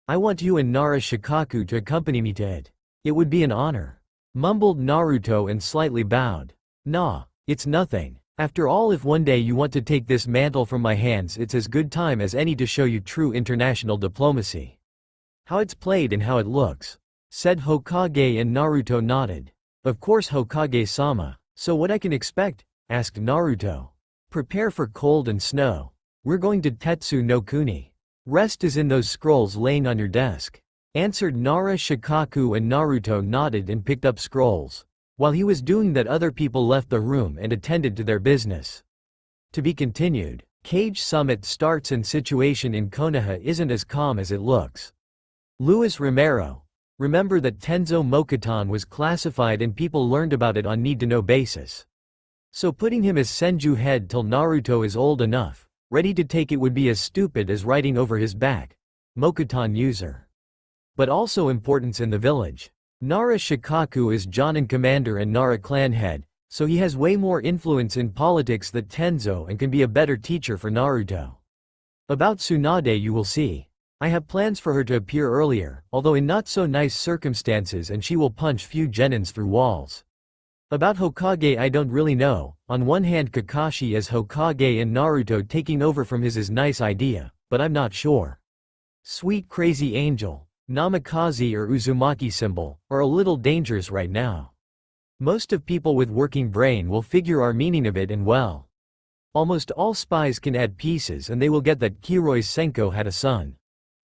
"I want you and Nara Shikaku to accompany me to it. It would be an honor," mumbled Naruto and slightly bowed. "Nah, it's nothing. After all, if one day you want to take this mantle from my hands, it's as good time as any to show you true international diplomacy. How it's played and how it looks," said Hokage, and Naruto nodded. "Of course, Hokage-sama. So what I can expect?" asked Naruto. "Prepare for cold and snow. We're going to Tetsu no Kuni. Rest is in those scrolls laying on your desk," answered Nara Shikaku, and Naruto nodded and picked up scrolls. While he was doing that, other people left the room and attended to their business. To be continued. Cage Summit starts, and situation in Konoha isn't as calm as it looks. Luis Romero. Remember that Tenzo Mokuton was classified and people learned about it on need-to-know basis. So putting him as Senju head till Naruto is old enough, ready to take it, would be as stupid as writing over his back, "Mokuton user." But also importance in the village. Nara Shikaku is Jonin commander and Nara clan head, so he has way more influence in politics than Tenzo and can be a better teacher for Naruto. About Tsunade, you will see. I have plans for her to appear earlier, although in not so nice circumstances, and she will punch few genins through walls. About Hokage, I don't really know. On one hand, Kakashi as Hokage and Naruto taking over from his is nice idea, but I'm not sure. Sweet crazy angel, Namikaze or Uzumaki symbol, are a little dangerous right now. Most of people with working brain will figure our meaning of it, and well, almost all spies can add pieces, and they will get that Kiroi Senko had a son.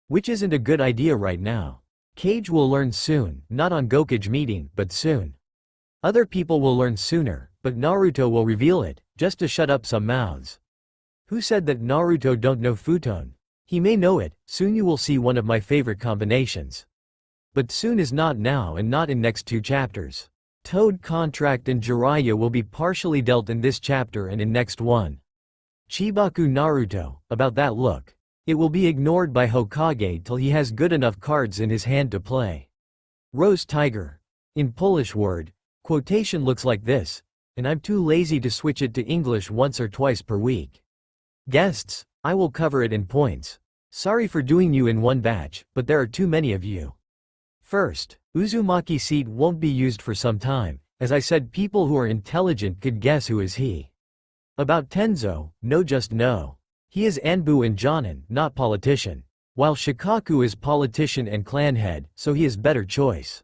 Which isn't a good idea right now. Cage will learn soon, not on Gokage meeting, but soon. Other people will learn sooner, but Naruto will reveal it, just to shut up some mouths. Who said that Naruto don't know futon? He may know it. Soon you will see one of my favorite combinations. But soon is not now, and not in next 2 chapters. Toad contract and Jiraiya will be partially dealt in this chapter and in next one. Chibaku Naruto, about that look. It will be ignored by Hokage till he has good enough cards in his hand to play. Rose Tiger. In Polish word, quotation looks like this, and I'm too lazy to switch it to English once or twice per week. Guests, I will cover it in points. Sorry for doing you in one batch, but there are too many of you. First, Uzumaki seat won't be used for some time. As I said, people who are intelligent could guess who is he. About Tenzo, no, just no. He is Anbu and Jonin, not politician. While Shikaku is politician and clan head, so he is better choice.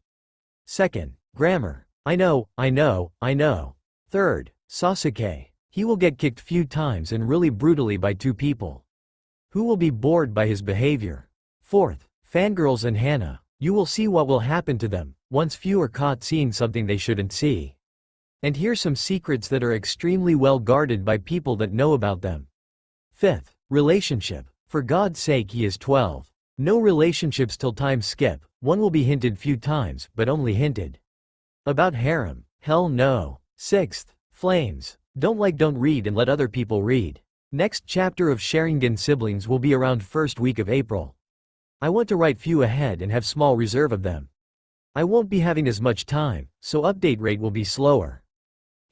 Second, grammar. I know. Third, Sasuke. He will get kicked few times and really brutally by 2 people, who will be bored by his behavior. Fourth, fangirls and Hana. You will see what will happen to them, once few are caught seeing something they shouldn't see. And here's some secrets that are extremely well guarded by people that know about them. Fifth, relationship. For God's sake, he is 12. No relationships till time skip. One will be hinted few times, but only hinted. About harem. Hell no. Sixth, flames. Don't read and let other people read. Next chapter of Sharingan siblings will be around first week of April. I want to write few ahead and have small reserve of them. I won't be having as much time, so update rate will be slower.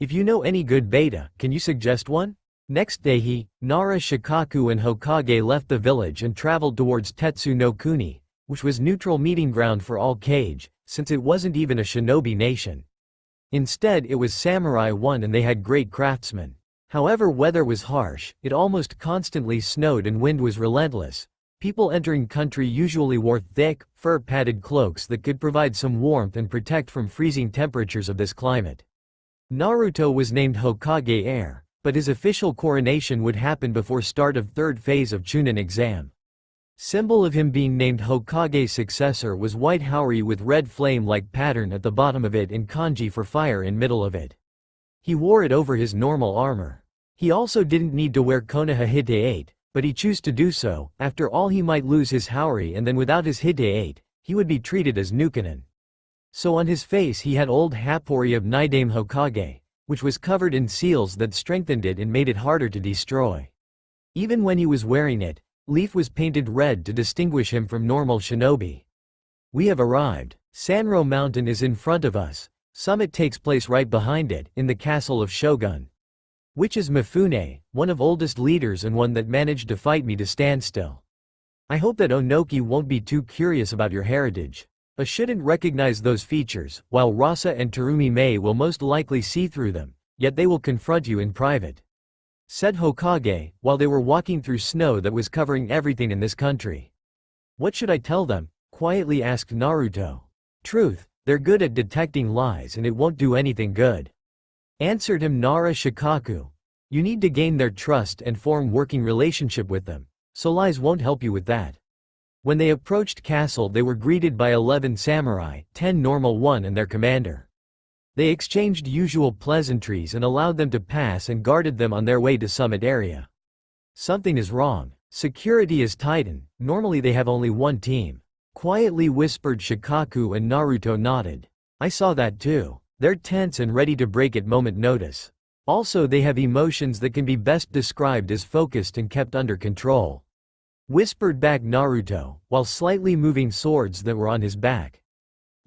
If you know any good beta, can you suggest one? Next day Nara, Shikaku and Hokage left the village and traveled towards Tetsu no Kuni, which was neutral meeting ground for all Kage, since it wasn't even a shinobi nation. Instead it was samurai one and they had great craftsmen. However, weather was harsh, it almost constantly snowed and wind was relentless. People entering country usually wore thick, fur-padded cloaks that could provide some warmth and protect from freezing temperatures of this climate. Naruto was named Hokage heir, but his official coronation would happen before start of third phase of Chunin exam. Symbol of him being named Hokage's successor was white haori with red flame-like pattern at the bottom of it and kanji for fire in middle of it. He wore it over his normal armor. He also didn't need to wear Konoha Hite 8, but he chose to do so. After all, he might lose his haori and then without his Hite 8, he would be treated as Nukanen. So on his face he had old hapori of Nidame Hokage, which was covered in seals that strengthened it and made it harder to destroy. Even when he was wearing it, leaf was painted red to distinguish him from normal shinobi. We have arrived. Sanro Mountain is in front of us. Summit takes place right behind it, in the castle of Shogun. Which is Mifune, one of oldest leaders and one that managed to fight me to stand still. I hope that Onoki won't be too curious about your heritage. I shouldn't recognize those features, while Rasa and Terumi Mei will most likely see through them, yet they will confront you in private. Said Hokage, while they were walking through snow that was covering everything in this country. What should I tell them? Quietly asked Naruto. Truth, they're good at detecting lies and it won't do anything good. Answered him Nara Shikaku. You need to gain their trust and form working relationship with them, so lies won't help you with that. When they approached castle they were greeted by 11 samurai, 10 normal one and their commander. They exchanged usual pleasantries and allowed them to pass and guarded them on their way to summit area. Something is wrong. Security is tightened, normally they have only one team. Quietly whispered Shikaku and Naruto nodded. I saw that too. They're tense and ready to break at moment notice. Also they have emotions that can be best described as focused and kept under control. Whispered back Naruto, while slightly moving swords that were on his back.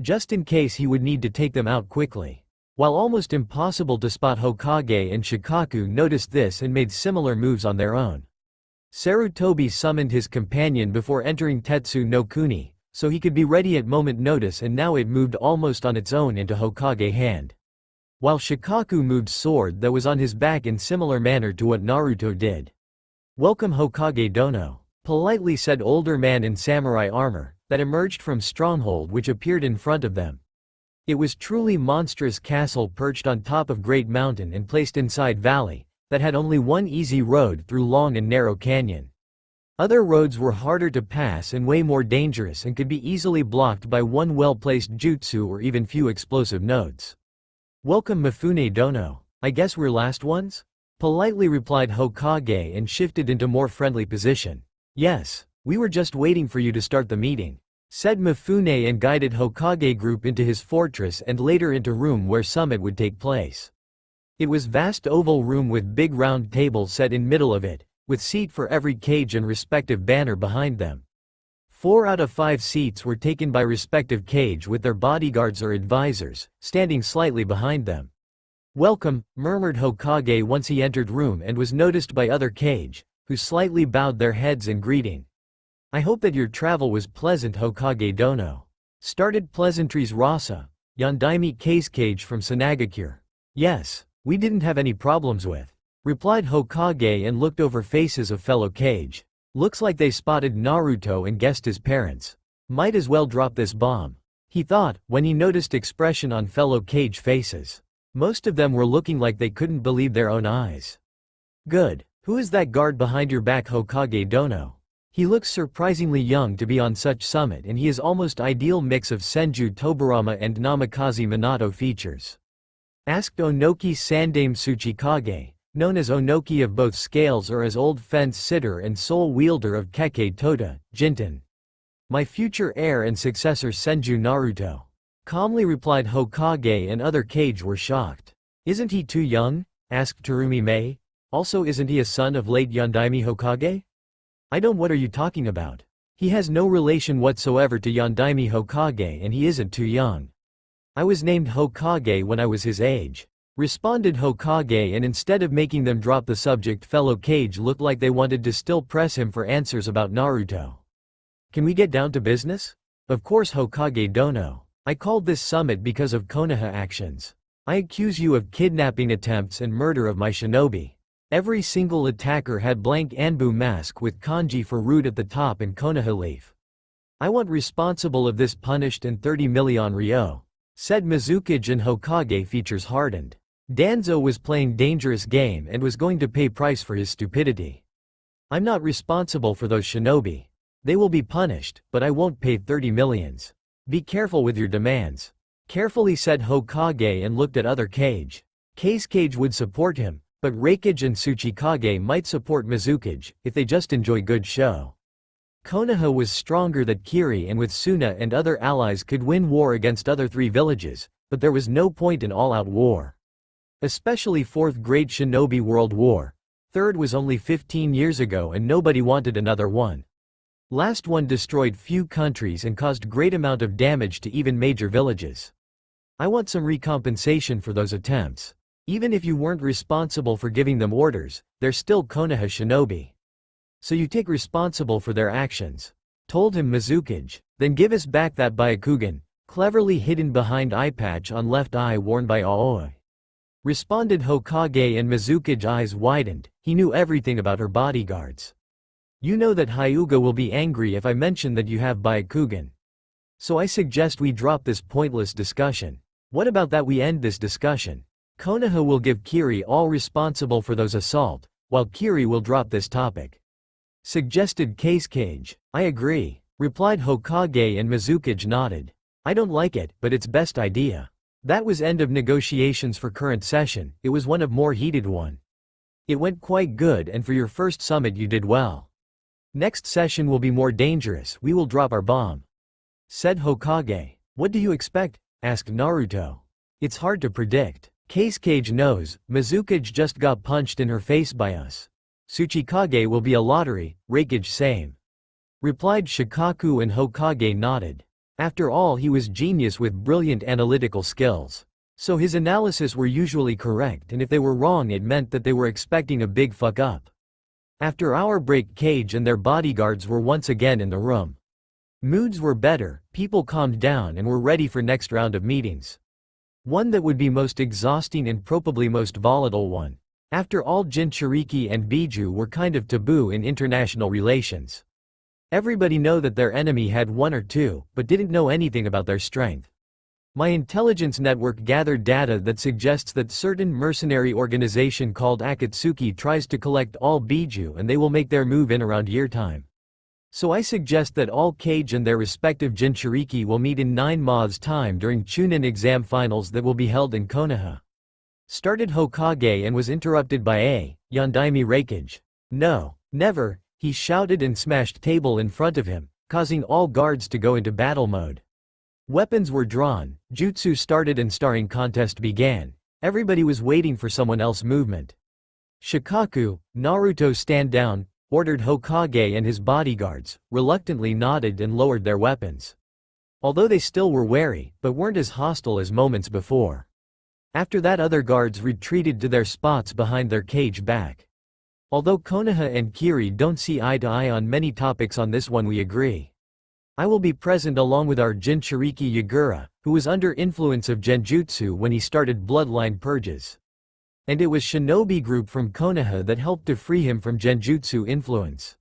Just in case he would need to take them out quickly. While almost impossible to spot, Hokage and Shikaku noticed this and made similar moves on their own. Sarutobi summoned his companion before entering Tetsu no Kuni, so he could be ready at moment notice, and now it moved almost on its own into Hokage hand. While Shikaku moved sword that was on his back in similar manner to what Naruto did. Welcome Hokage Dono, politely said older man in samurai armor, that emerged from stronghold which appeared in front of them. It was truly monstrous castle perched on top of great mountain and placed inside valley, that had only one easy road through long and narrow canyon. Other roads were harder to pass and way more dangerous and could be easily blocked by one well-placed jutsu or even few explosive nodes. Welcome Mifune Dono, I guess we're last ones? Politely replied Hokage and shifted into more friendly position. Yes, we were just waiting for you to start the meeting. Said Mifune and guided Hokage group into his fortress and later into room where summit would take place. It was vast oval room with big round table set in middle of it, with seat for every cage and respective banner behind them. 4 out of 5 seats were taken by respective cage with their bodyguards or advisors, standing slightly behind them. Welcome, murmured Hokage once he entered room and was noticed by other cage, who slightly bowed their heads in greeting. I hope that your travel was pleasant Hokage Dono. Started pleasantries Rasa, Yondaime Cage from Sanagakure. Yes, we didn't have any problems with. Replied Hokage and looked over faces of fellow cage. Looks like they spotted Naruto and guessed his parents. Might as well drop this bomb. He thought, when he noticed expression on fellow cage faces. Most of them were looking like they couldn't believe their own eyes. Good. Who is that guard behind your back Hokage Dono? He looks surprisingly young to be on such summit and he is almost ideal mix of Senju Tobarama and Namikaze Minato features. Asked Onoki Sandame Tsuchikage, known as Onoki of both scales or as old fence sitter and sole wielder of Kekkei Tota, Jinten. My future heir and successor Senju Naruto. Calmly replied Hokage and other cage were shocked. Isn't he too young? Asked Terumi Mei. Also, isn't he a son of late Yondaime Hokage? I don't. What are you talking about? He has no relation whatsoever to Yondaime Hokage and he isn't too young. I was named Hokage when I was his age. Responded Hokage, and instead of making them drop the subject, fellow Kage looked like they wanted to still press him for answers about Naruto. Can we get down to business? Of course Hokage Dono. I called this summit because of Konoha actions. I accuse you of kidnapping attempts and murder of my shinobi. Every single attacker had blank Anbu mask with kanji for root at the top and Konoha leaf. I want responsible of this punished and 30 million ryo. Said Mizukage, and Hokage features hardened. Danzo was playing dangerous game and was going to pay price for his stupidity. I'm not responsible for those shinobi. They will be punished, but I won't pay 30 millions. Be careful with your demands. Carefully said Hokage and looked at other Kage. Kage would support him, but Raikage and Tsuchikage might support Mizukage, if they just enjoy good show. Konoha was stronger than Kiri, and with Suna and other allies could win war against other 3 villages, but there was no point in all-out war. Especially 4th Great Shinobi World War. 3rd was only 15 years ago and nobody wanted another one. Last one destroyed few countries and caused great amount of damage to even major villages. I want some recompensation for those attempts. Even if you weren't responsible for giving them orders, they're still Konoha shinobi. So you take responsible for their actions. Told him Mizukage. Then give us back that Byakugan, cleverly hidden behind eye patch on left eye worn by Aoi. Responded Hokage, and Mizukage eyes widened. He knew everything about her bodyguards. You know that Hyuga will be angry if I mention that you have Byakugan. So I suggest we drop this pointless discussion. What about that we end this discussion? Konoha will give Kiri all responsible for those assault, while Kiri will drop this topic. Suggested Kage. I agree, replied Hokage, and Mizukage nodded. I don't like it, but it's best idea. That was end of negotiations for current session. It was one of more heated one. It went quite good, and for your first summit you did well. Next session will be more dangerous. We will drop our bomb. Said Hokage. What do you expect? Asked Naruto. It's hard to predict. Kage knows, Mizukage just got punched in her face by us. Tsuchikage will be a lottery, Raikage same. Replied Shikaku, and Hokage nodded. After all, he was genius with brilliant analytical skills. So his analysis were usually correct, and if they were wrong it meant that they were expecting a big fuck up. After our break, Kage and their bodyguards were once again in the room. Moods were better, people calmed down and were ready for next round of meetings. One that would be most exhausting and probably most volatile one. After all, Jinchuriki and Biju were kind of taboo in international relations. Everybody know that their enemy had 1 or 2, but didn't know anything about their strength. My intelligence network gathered data that suggests that certain mercenary organization called Akatsuki tries to collect all Biju, and they will make their move in around year time. So I suggest that all Kage and their respective Jinchuriki will meet in 9 months' time during Chunin exam finals that will be held in Konoha. Started Hokage and was interrupted by Yondaime Raikage. No, never, he shouted and smashed table in front of him, causing all guards to go into battle mode. Weapons were drawn, jutsu started and starring contest began. Everybody was waiting for someone else's movement. Shikaku, Naruto stand down, ordered Hokage, and his bodyguards reluctantly nodded and lowered their weapons. Although they still were wary, but weren't as hostile as moments before. After that, other guards retreated to their spots behind their cage back. Although Konoha and Kiri don't see eye to eye on many topics, on this one we agree. I will be present along with our Jinchuriki Yagura, who was under influence of Genjutsu when he started bloodline purges. And it was Shinobi group from Konoha that helped to free him from Genjutsu influence.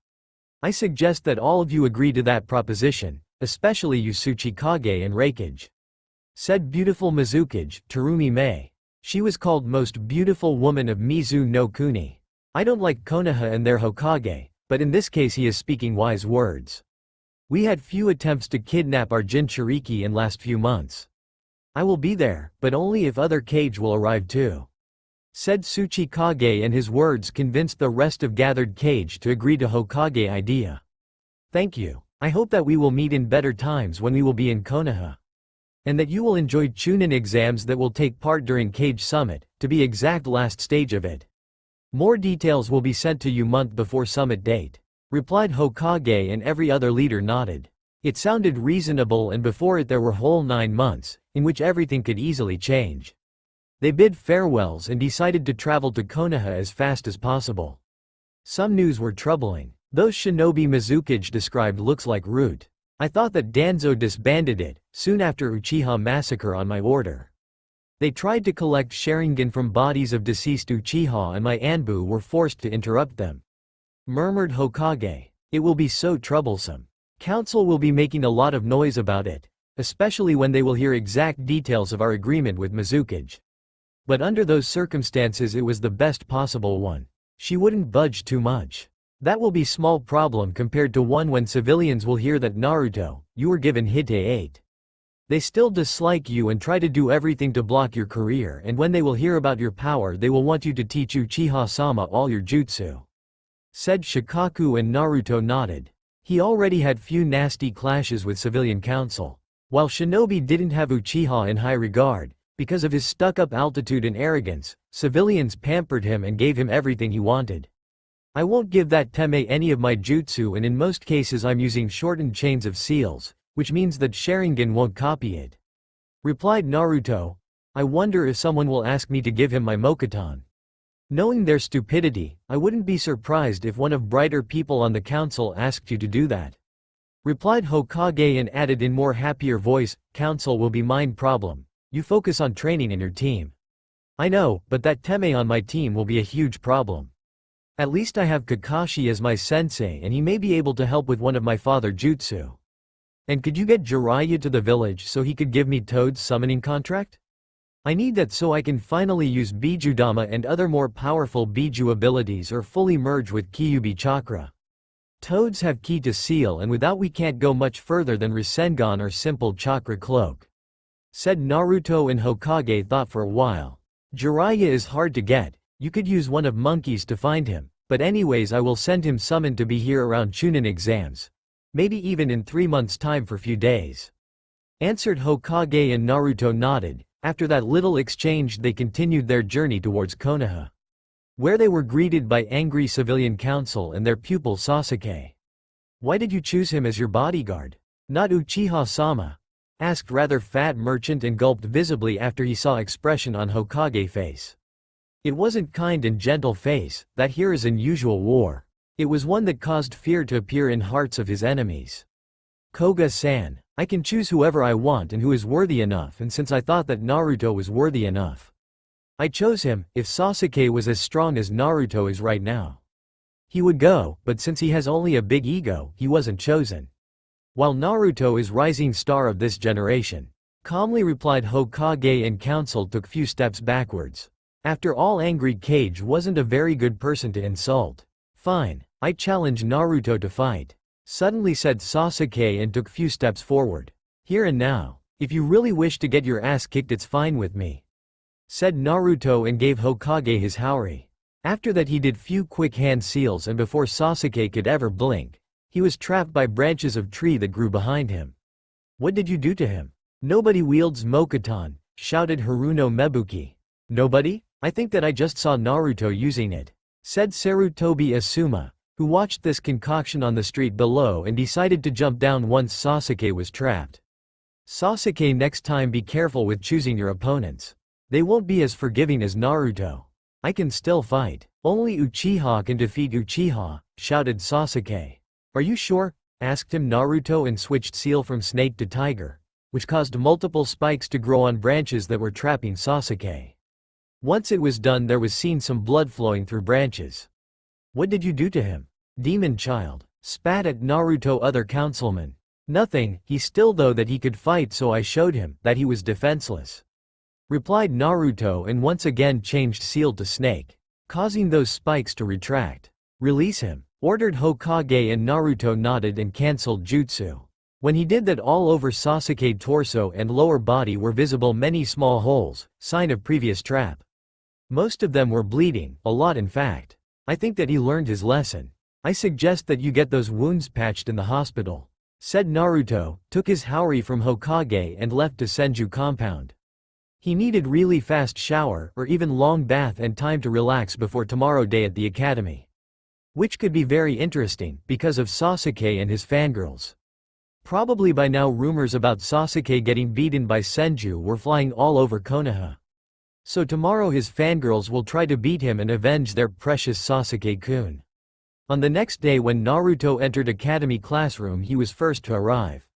I suggest that all of you agree to that proposition, especially you Tsuchikage and Raikage. Said beautiful Mizukage, Terumi Mei. She was called most beautiful woman of Mizu no Kuni. I don't like Konoha and their Hokage, but in this case he is speaking wise words. We had few attempts to kidnap our Jinchuriki in last few months. I will be there, but only if other Kage will arrive too. Said Tsuchikage, and his words convinced the rest of gathered Kage to agree to Hokage idea. Thank you. I hope that we will meet in better times when we will be in Konoha. And that you will enjoy Chunin exams that will take part during Kage Summit, to be exact last stage of it. More details will be sent to you month before summit date, replied Hokage, and every other leader nodded. It sounded reasonable, and before it there were whole 9 months, in which everything could easily change. They bid farewells and decided to travel to Konoha as fast as possible. Some news were troubling. Those shinobi Mizukage described looks like Root. I thought that Danzo disbanded it, soon after Uchiha massacre on my order. They tried to collect Sharingan from bodies of deceased Uchiha, and my Anbu were forced to interrupt them. Murmured Hokage. It will be so troublesome. Council will be making a lot of noise about it, especially when they will hear exact details of our agreement with Mizukage. But under those circumstances it was the best possible one. She wouldn't budge too much. That will be small problem compared to one when civilians will hear that Naruto, you were given Hite 8. They still dislike you and try to do everything to block your career, and when they will hear about your power they will want you to teach Uchiha-sama all your jutsu. Said Shikaku, and Naruto nodded. He already had few nasty clashes with civilian council. While Shinobi didn't have Uchiha in high regard, because of his stuck-up attitude and arrogance, civilians pampered him and gave him everything he wanted. I won't give that Teme any of my jutsu, and in most cases I'm using shortened chains of seals, which means that Sharingan won't copy it. Replied Naruto. I wonder if someone will ask me to give him my Mokuton. Knowing their stupidity, I wouldn't be surprised if one of brighter people on the council asked you to do that. Replied Hokage, and added in more happier voice, council will be mine problem. You focus on training in your team. I know, but that Teme on my team will be a huge problem. At least I have Kakashi as my sensei, and he may be able to help with one of my father jutsu. And could you get Jiraiya to the village so he could give me Toad's summoning contract? I need that so I can finally use Bijudama and other more powerful Biju abilities, or fully merge with Kyuubi chakra. Toads have ki to seal, and without we can't go much further than Rasengan or simple chakra cloak. Said Naruto, and Hokage thought for a while. Jiraiya is hard to get. You could use one of monkeys to find him, but anyways I will send him summoned to be here around Chunin exams. Maybe even in 3 months' time for few days. Answered Hokage, and Naruto nodded. After that little exchange they continued their journey towards Konoha, where they were greeted by angry civilian council and their pupil Sasuke. Why did you choose him as your bodyguard? Not Uchiha-sama? Asked rather fat merchant, and gulped visibly after he saw expression on Hokage face. It wasn't kind and gentle face, that here is unusual war. It was one that caused fear to appear in hearts of his enemies. Koga-san, I can choose whoever I want and who is worthy enough, and since I thought that Naruto was worthy enough, I chose him. If Sasuke was as strong as Naruto is right now, he would go, but since he has only a big ego, he wasn't chosen. While Naruto is rising star of this generation, calmly replied Hokage, and council took few steps backwards. After all, angry Kage wasn't a very good person to insult. Fine, I challenge Naruto to fight. Suddenly said Sasuke, and took few steps forward. Here and now, if you really wish to get your ass kicked it's fine with me. Said Naruto, and gave Hokage his Haori. After that he did few quick hand seals, and before Sasuke could ever blink, he was trapped by branches of tree that grew behind him. What did you do to him? Nobody wields Mokuton, shouted Haruno Mebuki. Nobody? I think that I just saw Naruto using it. Said Sarutobi Asuma, who watched this concoction on the street below and decided to jump down once Sasuke was trapped. Sasuke, next time be careful with choosing your opponents. They won't be as forgiving as Naruto. I can still fight. Only Uchiha can defeat Uchiha, shouted Sasuke. Are you sure? Asked him Naruto, and switched seal from snake to tiger, which caused multiple spikes to grow on branches that were trapping Sasuke. Once it was done there was seen some blood flowing through branches. What did you do to him? Demon child. Spat at Naruto other councilman. Nothing, he still though that he could fight, so I showed him that he was defenseless. Replied Naruto, and once again changed seal to snake, causing those spikes to retract. Release him, ordered Hokage, and Naruto nodded and cancelled jutsu. When he did that, all over Sasuke torso and lower body were visible many small holes, sign of previous trap. Most of them were bleeding, a lot in fact. I think that he learned his lesson. I suggest that you get those wounds patched in the hospital. Said Naruto, took his Haori from Hokage and left to Senju compound. He needed really fast shower or even long bath and time to relax before tomorrow day at the academy. Which could be very interesting because of Sasuke and his fangirls. Probably by now rumors about Sasuke getting beaten by Senju were flying all over Konoha. So tomorrow his fangirls will try to beat him and avenge their precious Sasuke-kun. On the next day when Naruto entered academy classroom he was first to arrive.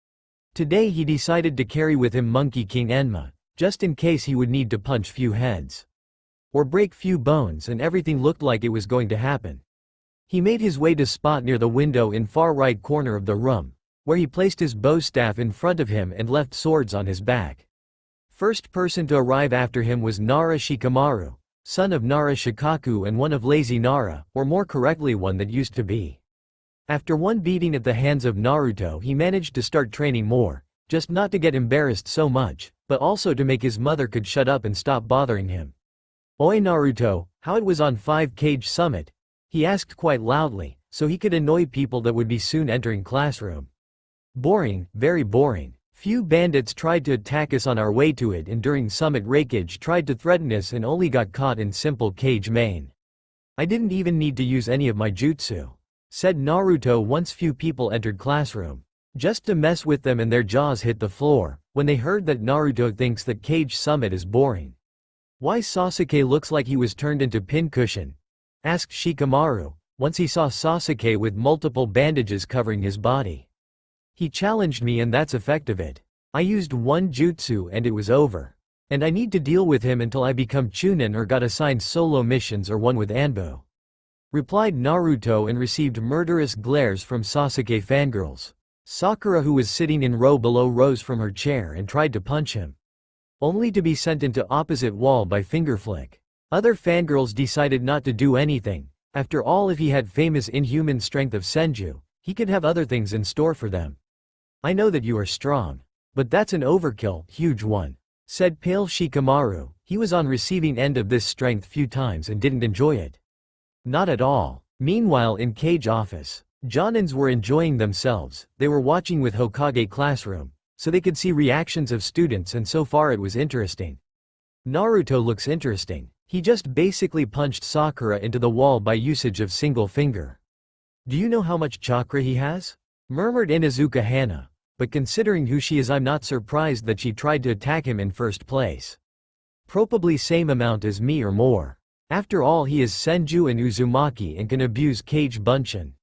Today he decided to carry with him Monkey King Enma, just in case he would need to punch few heads. Or break few bones, and everything looked like it was going to happen. He made his way to spot near the window in far right corner of the room, where he placed his bow staff in front of him and left swords on his back. First person to arrive after him was Nara Shikamaru, son of Nara Shikaku and one of Lazy Nara, or more correctly one that used to be. After one beating at the hands of Naruto he managed to start training more, just not to get embarrassed so much, but also to make his mother could shut up and stop bothering him. "Oi Naruto, how it was on 5 Cage Summit?" he asked quite loudly, so he could annoy people that would be soon entering classroom. "Boring, very boring. Few bandits tried to attack us on our way to it, and during Summit Raikage tried to threaten us and only got caught in simple Cage main. I didn't even need to use any of my jutsu," said Naruto once few people entered classroom. Just to mess with them, and their jaws hit the floor when they heard that Naruto thinks that Cage Summit is boring. "Why Sasuke looks like he was turned into pincushion?" asked Shikamaru, once he saw Sasuke with multiple bandages covering his body. "He challenged me and that's effect of it. I used one jutsu and it was over. And I need to deal with him until I become Chunin or got assigned solo missions or one with Anbu," replied Naruto, and received murderous glares from Sasuke fangirls. Sakura, who was sitting in row below, rose from her chair and tried to punch him, only to be sent into opposite wall by finger flick. Other fangirls decided not to do anything. After all, if he had famous inhuman strength of Senju, he could have other things in store for them. "I know that you are strong. But that's an overkill, huge one," said pale Shikamaru. He was on receiving end of this strength few times and didn't enjoy it. Not at all. Meanwhile in Cage office, Jonins were enjoying themselves. They were watching with Hokage classroom, so they could see reactions of students, and so far it was interesting. Naruto looks interesting. He just basically punched Sakura into the wall by usage of single finger. "Do you know how much chakra he has?" murmured Inuzuka Hana. But considering who she is, I'm not surprised that she tried to attack him in first place. Probably same amount as me or more. After all, he is Senju and Uzumaki and can abuse Cage Bunshin.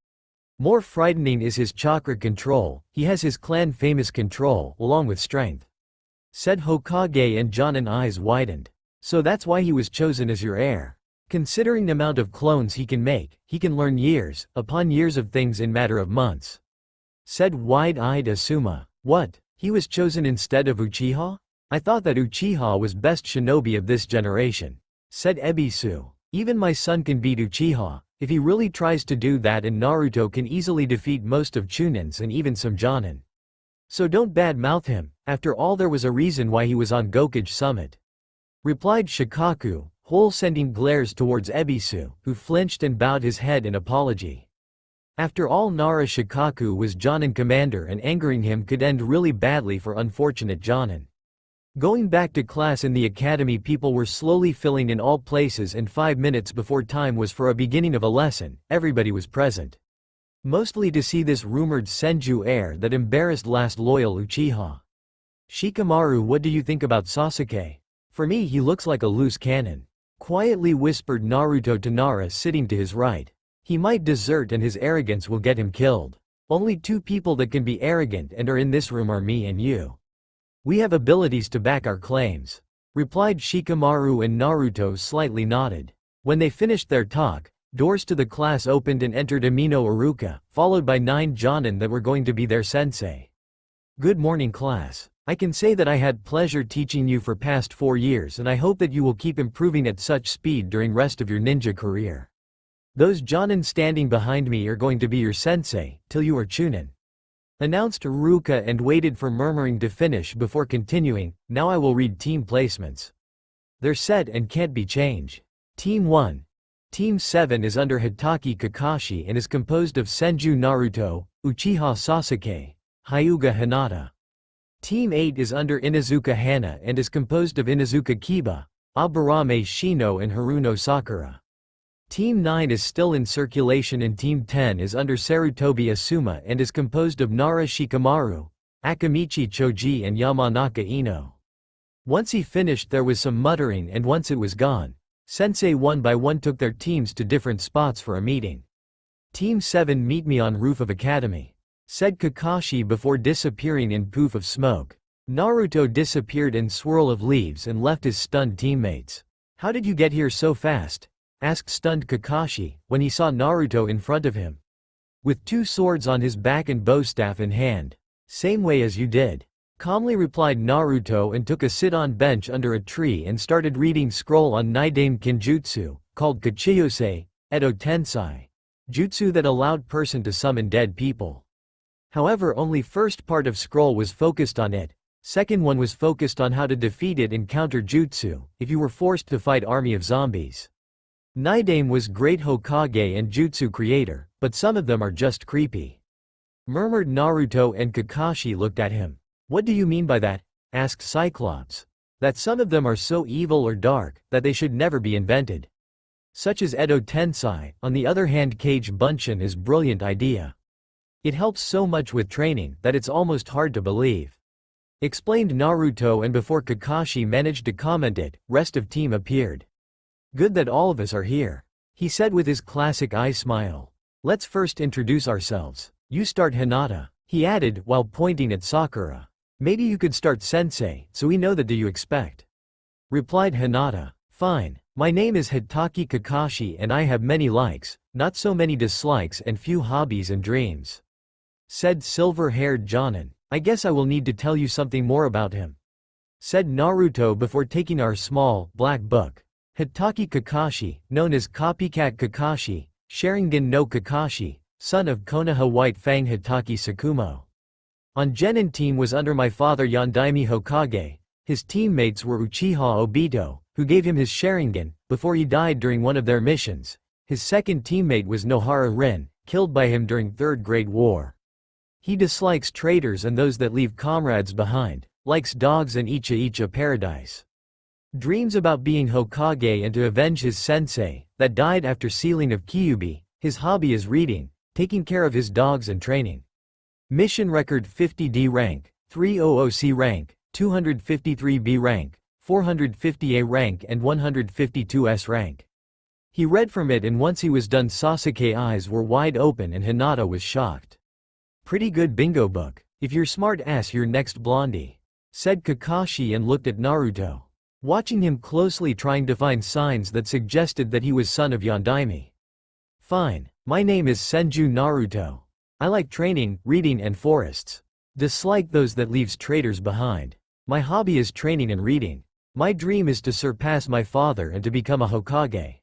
More frightening is his chakra control. He has his clan famous control, along with strength," said Hokage, and Jonin eyes widened. "So that's why he was chosen as your heir. Considering the amount of clones he can make, he can learn years upon years of things in matter of months," said wide-eyed Asuma. "What? He was chosen instead of Uchiha? I thought that Uchiha was best shinobi of this generation," said Ebisu. "Even my son can beat Uchiha, if he really tries to do that, and Naruto can easily defeat most of Chunins and even some Jonin. So don't bad-mouth him. After all, there was a reason why he was on Gokage Summit," replied Shikaku, sending glares towards Ebisu, who flinched and bowed his head in apology. After all, Nara Shikaku was Jonin commander, and angering him could end really badly for unfortunate Jonin. Going back to class in the academy, people were slowly filling in all places, and 5 minutes before time was for a beginning of a lesson, everybody was present. Mostly to see this rumored Senju heir that embarrassed last loyal Uchiha. "Shikamaru, what do you think about Sasuke?" "For me, he looks like a loose cannon," quietly whispered Naruto to Nara sitting to his right. "He might desert and his arrogance will get him killed. Only 2 people that can be arrogant and are in this room are me and you. We have abilities to back our claims," replied Shikamaru, and Naruto slightly nodded. When they finished their talk, doors to the class opened and entered Amino Iruka, followed by 9 Jonin that were going to be their sensei. "Good morning, class. I can say that I had pleasure teaching you for past 4 years, and I hope that you will keep improving at such speed during rest of your ninja career. Those Jonin standing behind me are going to be your sensei, till you are Chunin," announced Iruka, and waited for murmuring to finish before continuing. "Now I will read team placements. They're set and can't be changed. Team 1. Team 7 is under Hitaki Kakashi and is composed of Senju Naruto, Uchiha Sasuke, Hyuga Hinata. Team 8 is under Inuzuka Hana and is composed of Inuzuka Kiba, Aburame Shino and Haruno Sakura. Team 9 is still in circulation and Team 10 is under Sarutobi Asuma and is composed of Nara Shikamaru, Akamichi Choji and Yamanaka Ino. Once he finished there was some muttering and once it was gone, Sensei one by one took their teams to different spots for a meeting. Team 7 meet me on roof of academy, said Kakashi before disappearing in poof of smoke. Naruto disappeared in swirl of leaves and left his stunned teammates. How did you get here so fast? Asked stunned Kakashi, when he saw Naruto in front of him. With 2 swords on his back and bow staff in hand. Same way as you did. Calmly replied Naruto and took a sit-on bench under a tree and started reading scroll on Nidaime Kinjutsu, called Kachiyose, Edo Tensai. Jutsu that allowed person to summon dead people. However, only first part of scroll was focused on it. Second one was focused on how to defeat it and counter jutsu, if you were forced to fight army of zombies. Nidaime was great Hokage and jutsu creator, but some of them are just creepy. Murmured Naruto and Kakashi looked at him. What do you mean by that? Asked Cyclops. That some of them are so evil or dark, that they should never be invented. Such as Edo Tensai, on the other hand Kage Bunshin is brilliant idea. It helps so much with training, that it's almost hard to believe. Explained Naruto and before Kakashi managed to comment it, rest of team appeared. Good that all of us are here, he said with his classic eye smile. Let's first introduce ourselves. You start Hinata, he added while pointing at Sakura. Maybe you could start Sensei, so we know that do you expect? Replied Hinata. Fine, my name is Hitaki Kakashi and I have many likes, not so many dislikes and few hobbies and dreams. Said silver-haired Jonin. I guess I will need to tell you something more about him. Said Naruto before taking our small, black book. Hitaki Kakashi, known as Copycat Kakashi, Sharingan no Kakashi, son of Konoha White Fang Hitaki Sakumo. On Genin team was under my father Yondaime Hokage, his teammates were Uchiha Obito, who gave him his Sharingan, before he died during one of their missions. His second teammate was Nohara Rin, killed by him during Third Great War. He dislikes traitors and those that leave comrades behind, likes dogs and Icha paradise. Dreams about being Hokage and to avenge his sensei, that died after sealing of Kyuubi. His hobby is reading, taking care of his dogs and training. Mission record 50D rank, 300C rank, 253B rank, 450A rank and 152S rank. He read from it and once he was done Sasuke's eyes were wide open and Hinata was shocked. Pretty good bingo book, if you're smart ass you're next blondie. Said Kakashi and looked at Naruto. Watching him closely trying to find signs that suggested that he was son of Yondaime. Fine, my name is Senju Naruto. I like training, reading and forests. Dislike those that leaves traitors behind. My hobby is training and reading. My dream is to surpass my father and to become a Hokage.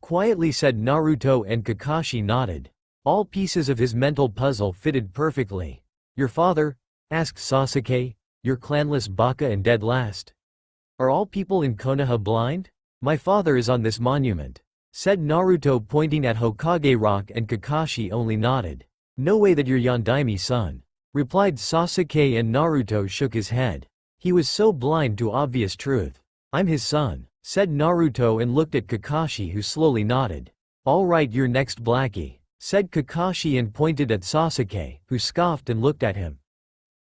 Quietly said Naruto and Kakashi nodded. All pieces of his mental puzzle fitted perfectly. Your father? Asked Sasuke. Your clanless baka and dead last? Are all people in Konoha blind? My father is on this monument. Said Naruto pointing at Hokage Rock and Kakashi only nodded. No way that you're Yondaime's son. Replied Sasuke and Naruto shook his head. He was so blind to obvious truth. I'm his son. Said Naruto and looked at Kakashi who slowly nodded. Alright you're next Blackie. Said Kakashi and pointed at Sasuke, who scoffed and looked at him.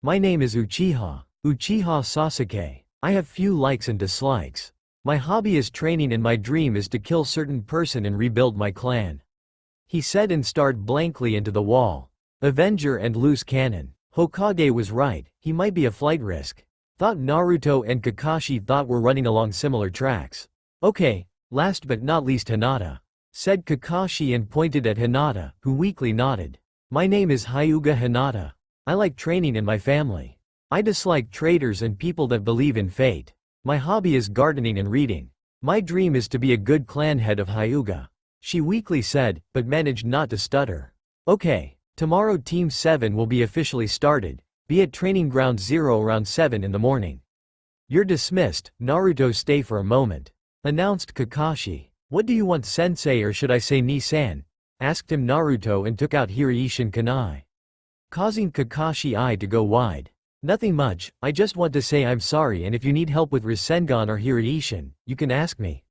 My name is Uchiha Sasuke. I have few likes and dislikes. My hobby is training and my dream is to kill certain person and rebuild my clan. He said and stared blankly into the wall. Avenger and loose cannon. Hokage was right, he might be a flight risk. Thought Naruto and Kakashi thought were running along similar tracks. Okay, last but not least Hinata. Said Kakashi and pointed at Hinata, who weakly nodded. My name is Hyuga Hinata. I like training in my family. I dislike traitors and people that believe in fate. My hobby is gardening and reading. My dream is to be a good clan head of Hyuga. She weakly said, but managed not to stutter. Okay, tomorrow Team 7 will be officially started. Be at Training Ground 0 around 7 in the morning. You're dismissed, Naruto stay for a moment. Announced Kakashi. What do you want sensei or should I say Ni-san? Asked him Naruto and took out Hiraishin Kunai. Causing Kakashi eye to go wide. Nothing much, I just want to say I'm sorry, and if you need help with Rasengan or Hiruishin, you can ask me.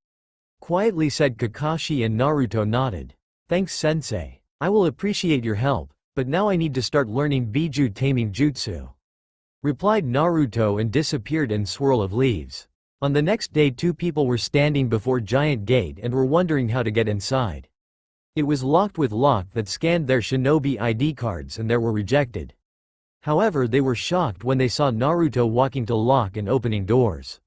Quietly said Kakashi, and Naruto nodded. Thanks sensei. I will appreciate your help, but now I need to start learning Biju taming jutsu. Replied Naruto and disappeared in swirl of leaves. On the next day, two people were standing before giant gate and were wondering how to get inside. It was locked with lock that scanned their shinobi ID cards and they were rejected. However, they were shocked when they saw Naruto walking to lock and opening doors.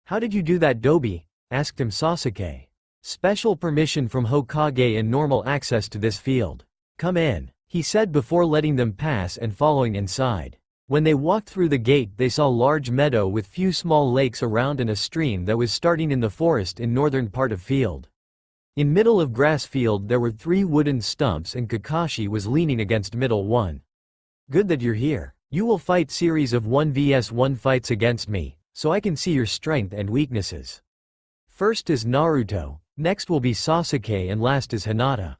How did you do that, Dobi? Asked him Sasuke. Special permission from Hokage and normal access to this field. Come in, he said before letting them pass and following inside. When they walked through the gate, they saw a large meadow with few small lakes around and a stream that was starting in the forest in northern part of field. In middle of grass field there were 3 wooden stumps and Kakashi was leaning against middle one. Good that you're here. You will fight series of 1vs1 fights against me, so I can see your strength and weaknesses. First is Naruto, next will be Sasuke, and last is Hinata.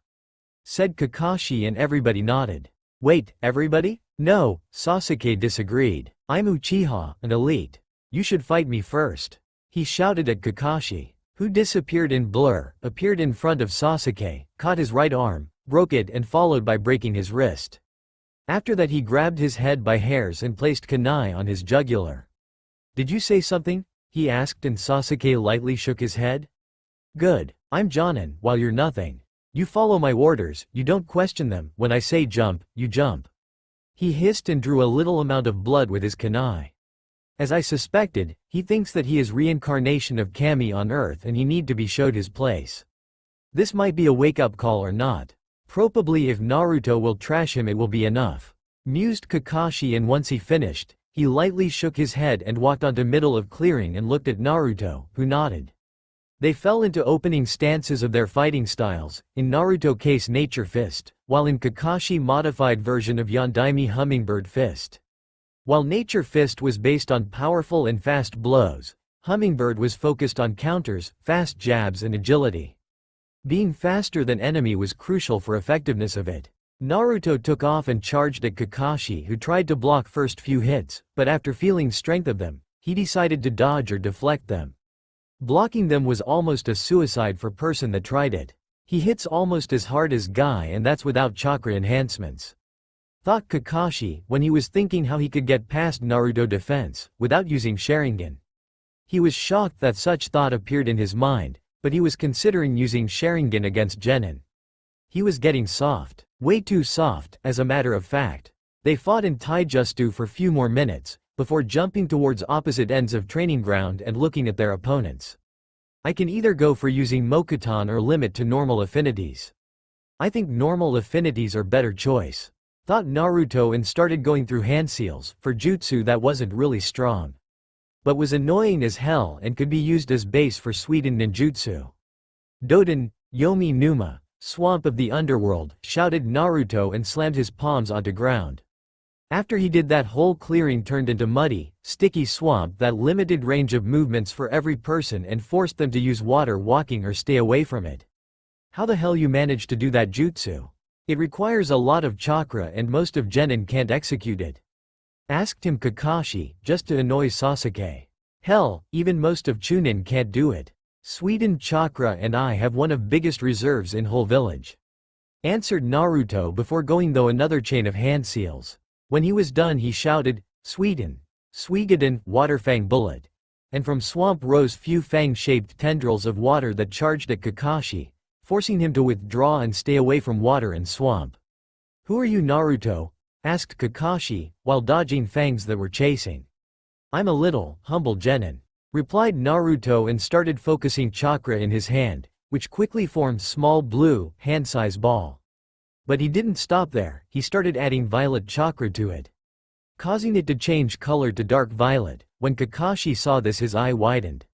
Said Kakashi, and everybody nodded. Wait, everybody? No, Sasuke disagreed. I'm Uchiha, an elite. You should fight me first. He shouted at Kakashi, who disappeared in blur, appeared in front of Sasuke, caught his right arm, broke it and followed by breaking his wrist. After that he grabbed his head by hairs and placed kunai on his jugular. Did you say something? He asked, and Sasuke lightly shook his head. Good, I'm Jonin, while you're nothing. You follow my orders, you don't question them, when I say jump, you jump. He hissed and drew a little amount of blood with his kunai. As I suspected, he thinks that he is reincarnation of Kami on Earth and he need to be showed his place. This might be a wake-up call or not. Probably if Naruto will trash him it will be enough. Mused Kakashi, and once he finished, he lightly shook his head and walked onto middle of clearing and looked at Naruto, who nodded. They fell into opening stances of their fighting styles, in Naruto case Nature Fist, while in Kakashi modified version of Yondaime Hummingbird Fist. While Nature Fist was based on powerful and fast blows, Hummingbird was focused on counters, fast jabs and agility. Being faster than enemy was crucial for effectiveness of it. Naruto took off and charged at Kakashi, who tried to block first few hits, but after feeling strength of them, he decided to dodge or deflect them. Blocking them was almost a suicide for person that tried it. He hits almost as hard as Guy, and that's without chakra enhancements. Thought Kakashi, when he was thinking how he could get past Naruto defense, without using Sharingan. He was shocked that such thought appeared in his mind, but he was considering using Sharingan against Genin. He was getting soft. Way too soft, as a matter of fact. They fought in taijutsu for few more minutes, before jumping towards opposite ends of training ground and looking at their opponents. I can either go for using Mokuton or limit to normal affinities. I think normal affinities are better choice. Thought Naruto, and started going through hand seals for jutsu that wasn't really strong, but was annoying as hell and could be used as base for Suiden ninjutsu. Doden, Yomi Numa, Swamp of the Underworld, shouted Naruto and slammed his palms onto ground. After he did that, whole clearing turned into muddy, sticky swamp that limited range of movements for every person and forced them to use water walking or stay away from it. How the hell you managed to do that jutsu? It requires a lot of chakra and most of Genin can't execute it. Asked him Kakashi, just to annoy Sasuke. Hell, even most of Chunin can't do it. Suiden chakra and I have one of biggest reserves in whole village. Answered Naruto before going though another chain of hand seals. When he was done he shouted, Suiden, Suigaden, Waterfang Bullet. And from swamp rose few fang-shaped tendrils of water that charged at Kakashi, forcing him to withdraw and stay away from water and swamp. Who are you, Naruto? Asked Kakashi, while dodging fangs that were chasing. I'm a little, humble Genin. Replied Naruto and started focusing chakra in his hand, which quickly formed small blue, hand-size ball. But he didn't stop there, he started adding violet chakra to it, causing it to change color to dark violet. When Kakashi saw this his eye widened.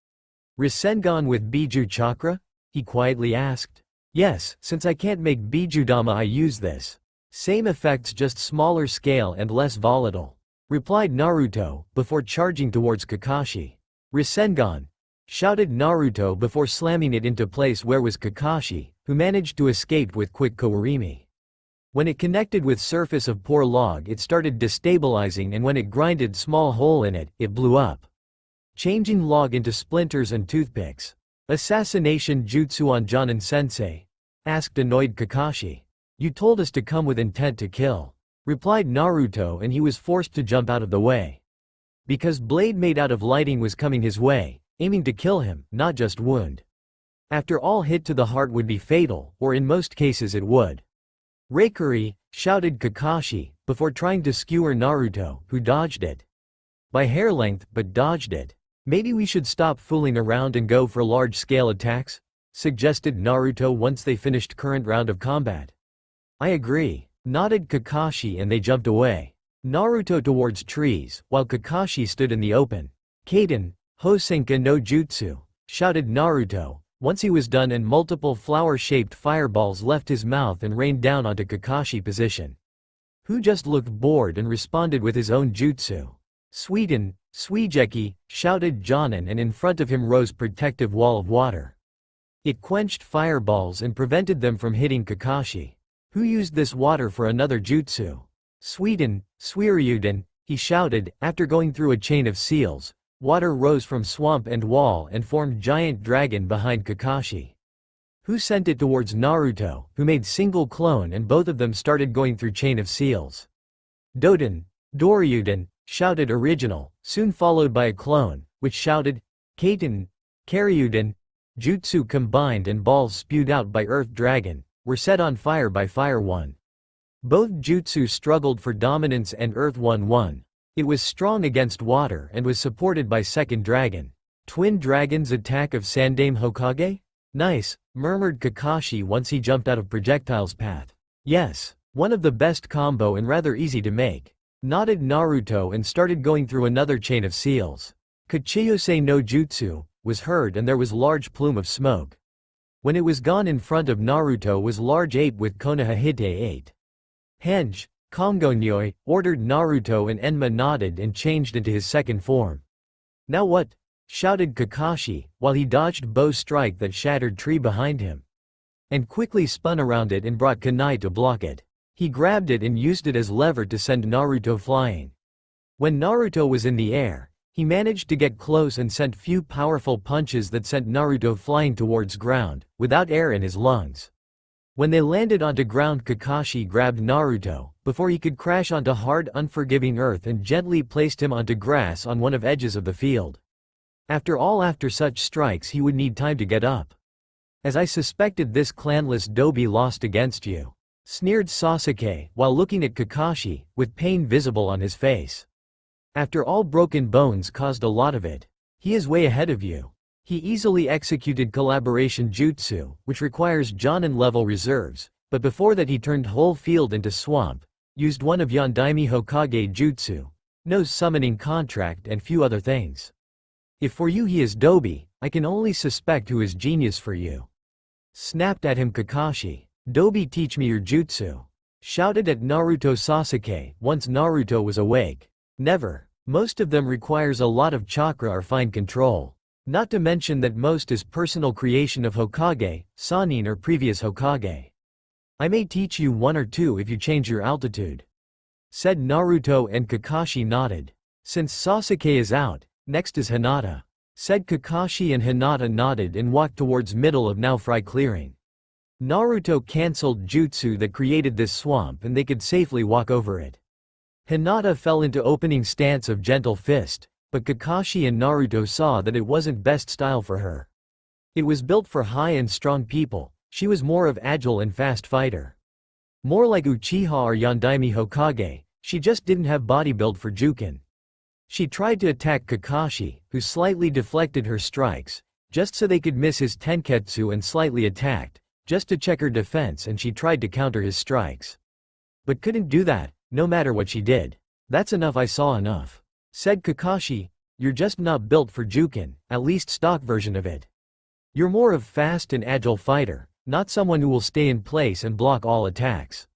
Rasengan with Biju chakra? He quietly asked. Yes, since I can't make Bijudama I use this. Same effects, just smaller scale and less volatile. Replied Naruto, before charging towards Kakashi. Rasengan! Shouted Naruto before slamming it into place. Where was Kakashi, who managed to escape with quick Kawarimi? When it connected with surface of poor log it started destabilizing, and when it grinded small hole in it, it blew up, changing log into splinters and toothpicks. Assassination jutsu on Jonin sensei? Asked annoyed Kakashi. You told us to come with intent to kill, replied Naruto, and he was forced to jump out of the way. Because blade made out of lighting was coming his way, aiming to kill him, not just wound. After all, hit to the heart would be fatal, or in most cases it would. Reikuri, shouted Kakashi, before trying to skewer Naruto, who dodged it. By hair length, but dodged it. Maybe we should stop fooling around and go for large-scale attacks? Suggested Naruto once they finished current round of combat. I agree, nodded Kakashi, and they jumped away. Naruto towards trees, while Kakashi stood in the open. Kaden, Hosenka no Jutsu, shouted Naruto, once he was done and multiple flower-shaped fireballs left his mouth and rained down onto Kakashi position, who just looked bored and responded with his own jutsu. Suijin, Suijeki, shouted Jonin, and in front of him rose protective wall of water. It quenched fireballs and prevented them from hitting Kakashi, who used this water for another jutsu. Suijin, Suiryuden, he shouted, after going through a chain of seals. Water rose from swamp and wall and formed giant dragon behind Kakashi, who sent it towards Naruto, who made single clone, and both of them started going through chain of seals. Doden, Doryuden, shouted original, soon followed by a clone, which shouted, Katen, Karyuden. Jutsu combined and balls spewed out by Earth Dragon, were set on fire by Fire One. Both jutsu struggled for dominance and Earth One won. It was strong against water and was supported by Second Dragon. Twin Dragon's attack of Sandame Hokage? Nice, murmured Kakashi once he jumped out of projectile's path. Yes, one of the best combo and rather easy to make, nodded Naruto and started going through another chain of seals. Kachiyose no Jutsu was heard, and there was large plume of smoke. When it was gone, in front of Naruto was large ape with Konoha Hite 8. Henge, Kongonyoi, ordered Naruto, and Enma nodded and changed into his second form. Now what? Shouted Kakashi, while he dodged bow strike that shattered tree behind him, and quickly spun around it and brought kunai to block it. He grabbed it and used it as lever to send Naruto flying. When Naruto was in the air, he managed to get close and sent few powerful punches that sent Naruto flying towards ground, without air in his lungs. When they landed onto ground, Kakashi grabbed Naruto, before he could crash onto hard, unforgiving earth, and gently placed him onto grass on one of edges of the field. After all, after such strikes he would need time to get up. As I suspected, this clanless Dobi lost against you, sneered Sasuke, while looking at Kakashi, with pain visible on his face. After all, broken bones caused a lot of it. He is way ahead of you. He easily executed collaboration jutsu, which requires Jonin-level reserves, but before that he turned whole field into swamp, used one of Yondaime Hokage jutsu, knows summoning contract, and few other things. If for you he is Dobi, I can only suspect who is genius for you. Snapped at him Kakashi. Dobi, teach me your jutsu. Shouted at Naruto Sasuke, once Naruto was awake. Never. Most of them requires a lot of chakra or fine control. Not to mention that most is personal creation of Hokage, Sannin, or previous Hokage. I may teach you one or two if you change your altitude, said Naruto, and Kakashi nodded. Since Sasuke is out, next is Hinata, said Kakashi, and Hinata nodded and walked towards middle of now Fry clearing. Naruto cancelled jutsu that created this swamp and they could safely walk over it. Hinata fell into opening stance of gentle fist, but Kakashi and Naruto saw that it wasn't best style for her. It was built for high and strong people. She was more of agile and fast fighter. More like Uchiha or Yondaime Hokage, she just didn't have body build for Jukin. She tried to attack Kakashi, who slightly deflected her strikes, just so they could miss his tenketsu, and slightly attacked, just to check her defense, and she tried to counter his strikes, but couldn't do that, no matter what she did. That's enough, I saw enough, said Kakashi. You're just not built for Jukin, at least stock version of it. You're more of fast and agile fighter, not someone who will stay in place and block all attacks.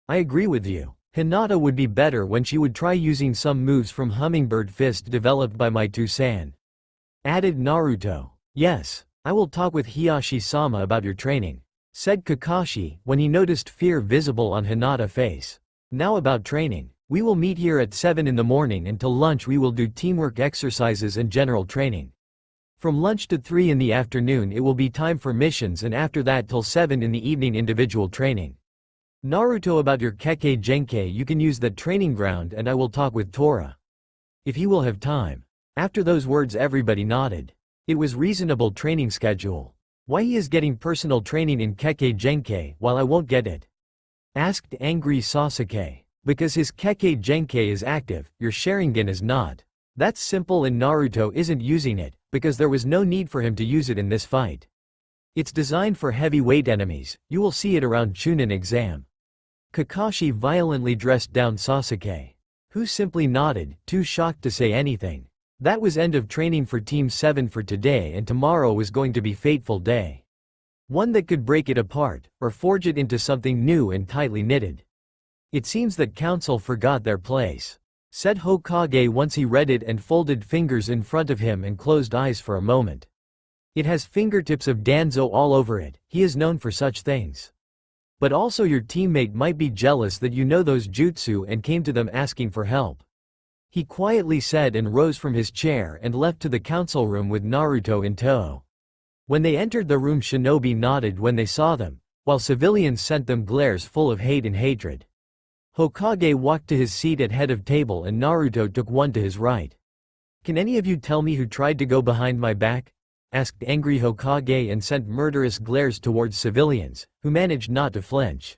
I agree with you. Hinata would be better when she would try using some moves from Hummingbird Fist developed by Maitu-san, added Naruto. Yes, I will talk with Hiyashi-sama about your training, said Kakashi, when he noticed fear visible on Hinata's face. Now about training. We will meet here at 7 in the morning and till lunch we will do teamwork exercises and general training. From lunch to 3 in the afternoon it will be time for missions, and after that till 7 in the evening individual training. Naruto, about your Kekkei Genkai, you can use that training ground and I will talk with Tora. If he will have time. After those words everybody nodded. It was reasonable training schedule. Why he is getting personal training in Kekkei Genkai while I won't get it? Asked angry Sasuke. Because his Kekkei Genkai is active, your Sharingan is not. That's simple, and Naruto isn't using it, because there was no need for him to use it in this fight. It's designed for heavyweight enemies, you will see it around Chunin exam. Kakashi violently dressed down Sasuke, who simply nodded, too shocked to say anything. That was end of training for Team 7 for today, and tomorrow was going to be fateful day. One that could break it apart, or forge it into something new and tightly knitted. It seems that council forgot their place, said Hokage once he read it and folded fingers in front of him and closed eyes for a moment. It has fingertips of Danzo all over it, he is known for such things. But also your teammate might be jealous that you know those jutsu and came to them asking for help. He quietly said and rose from his chair and left to the council room with Naruto in tow. When they entered the room, shinobi nodded when they saw them, while civilians sent them glares full of hate and hatred. Hokage walked to his seat at head of table and Naruto took one to his right. Can any of you tell me who tried to go behind my back? Asked angry Hokage and sent murderous glares towards civilians, who managed not to flinch.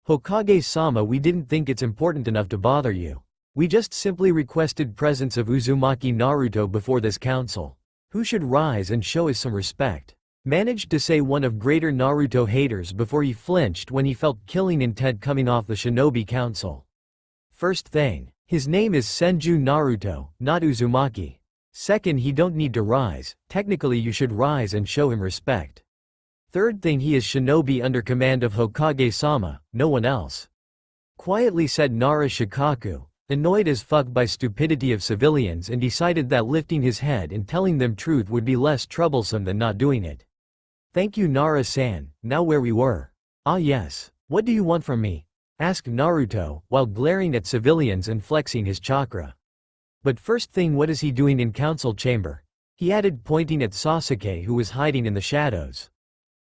Hokage-sama, we didn't think it's important enough to bother you. We just simply requested presence of Uzumaki Naruto before this council. Who should rise and show us some respect. Managed to say one of greater Naruto haters before he flinched when he felt killing intent coming off the Shinobi Council. First thing, his name is Senju Naruto, not Uzumaki. Second, he don't need to rise, technically you should rise and show him respect. Third thing, he is shinobi under command of Hokage-sama, no one else. Quietly said Nara Shikaku, annoyed as fuck by stupidity of civilians, and decided that lifting his head and telling them truth would be less troublesome than not doing it. Thank you Nara-san, now where we were. Ah yes, what do you want from me? Asked Naruto, while glaring at civilians and flexing his chakra. But first thing, what is he doing in council chamber? He added, pointing at Sasuke who was hiding in the shadows.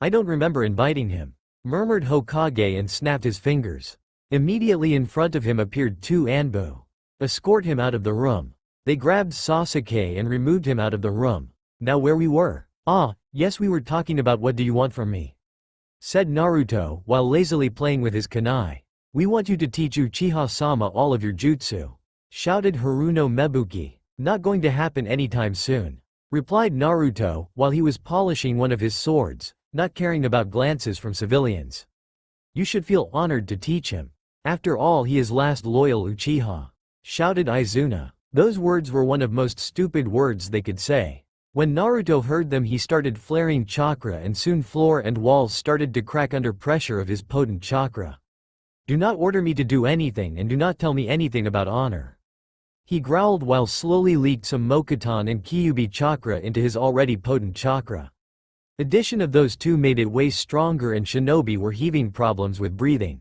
I don't remember inviting him, murmured Hokage and snapped his fingers. Immediately in front of him appeared two Anbu. Escort him out of the room. They grabbed Sasuke and removed him out of the room. Now where we were? Ah, yes, we were talking about what do you want from me? Said Naruto while lazily playing with his kunai. We want you to teach Uchiha-sama all of your jutsu. Shouted Haruno Mebuki. Not going to happen anytime soon. Replied Naruto while he was polishing one of his swords, not caring about glances from civilians. You should feel honored to teach him. After all, he is last loyal Uchiha. Shouted Izuna. Those words were one of most stupid words they could say. When Naruto heard them, he started flaring chakra and soon floor and walls started to crack under pressure of his potent chakra. Do not order me to do anything and do not tell me anything about honor. He growled while slowly leaked some Mokuton and Kyuubi chakra into his already potent chakra. Addition of those two made it way stronger and shinobi were having problems with breathing.